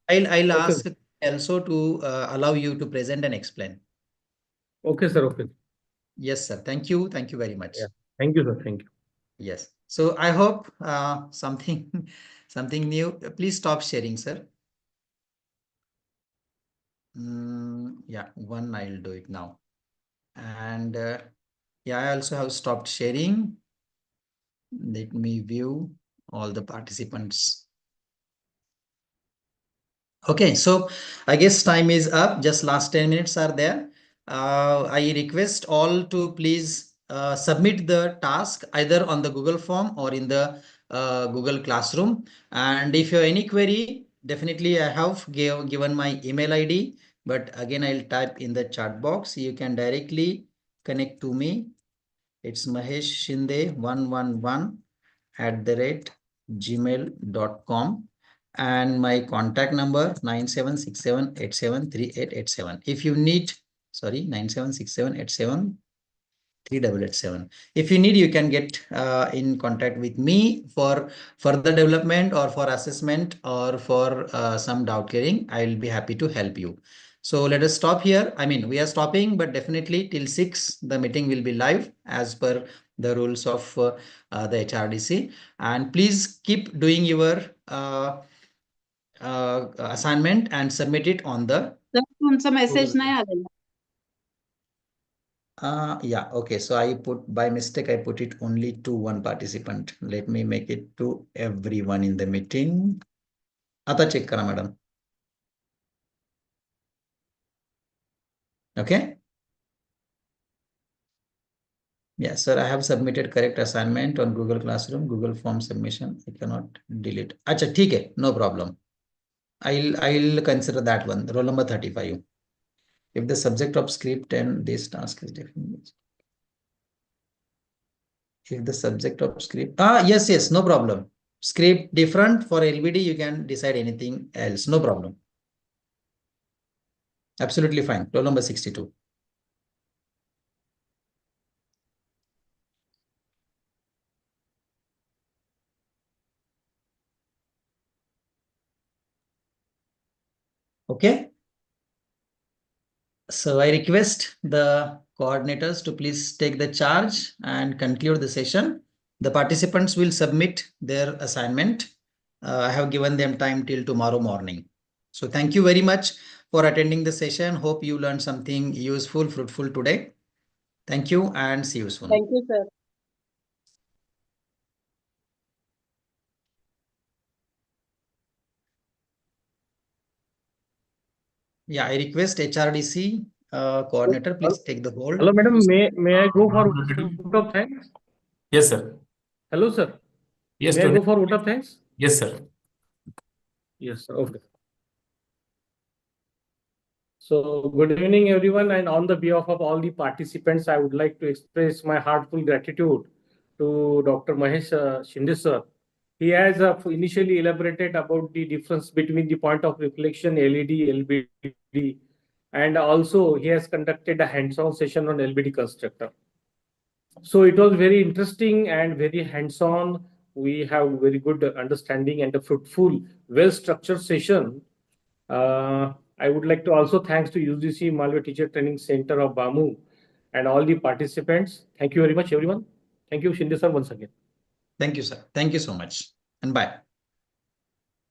it. I'll Okay. ask also to allow you to present and explain. Okay, sir. Okay. Yes, sir. Thank you. Thank you very much. Yeah. Thank you, sir. Thank you. Yes. So I hope something new. Please stop sharing, sir. Yeah, one I'll do it now. And yeah, I also have stopped sharing. Let me view all the participants. Okay, so I guess time is up. Just last 10 minutes are there. I request all to please submit the task either on the Google form or in the Google Classroom. And if you have any query, definitely I have given my email ID. But again, I'll type in the chat box. You can directly connect to me. It's Mahesh Shinde 111@gmail.com. And my contact number 9767873887. If you need, sorry, 9767873887. If you need, you can get in contact with me for further development or for assessment or for some doubt clearing. I will be happy to help you. So let us stop here. I mean, we are stopping, but definitely till 6, the meeting will be live as per the rules of the HRDC. And please keep doing your assignment and submit it on the. तुमचा message नाही आलेला. Yeah, okay. So I put, by mistake, I put it only to one participant. Let me make it to everyone in the meeting. आता check करा, madam. Okay. Yeah, sir, I have submitted correct assignment on Google Classroom, Google Form submission. I cannot delete. Acha, ठीक है, no problem. I'll consider that one. Roll number 35. If the subject of script and this task is different. If the subject of script, yes, no problem. Script different for LBD, you can decide anything else, no problem. Absolutely fine. Roll number 62. Okay. So I request the coordinators to please take the charge and conclude the session. The participants will submit their assignment. I have given them time till tomorrow morning. So thank you very much for attending the session. Hope you learned something useful, fruitful today. Thank you and see you soon. Thank you, sir. Yeah, I request HRDC coordinator, please take the hold. Hello, madam. May I go for vote of thanks? Yes, sir. Hello, sir. Yes, May I go for vote of thanks? Yes, sir. Yes, sir. Okay. So good evening, everyone. And on the behalf of all the participants, I would like to express my heartfelt gratitude to Dr. Mahesh Shinde, sir. He has initially elaborated about the difference between the point of reflection, LED, LBD, and also he has conducted a hands-on session on LBD constructor. So it was very interesting and very hands-on. We have very good understanding and a fruitful, well-structured session. I would like to also thanks to UGC Malve Teacher Training Center of BAMU and all the participants. Thank you very much, everyone. Thank you, Shinde sir, once again. Thank you, sir. Thank you so much. And bye.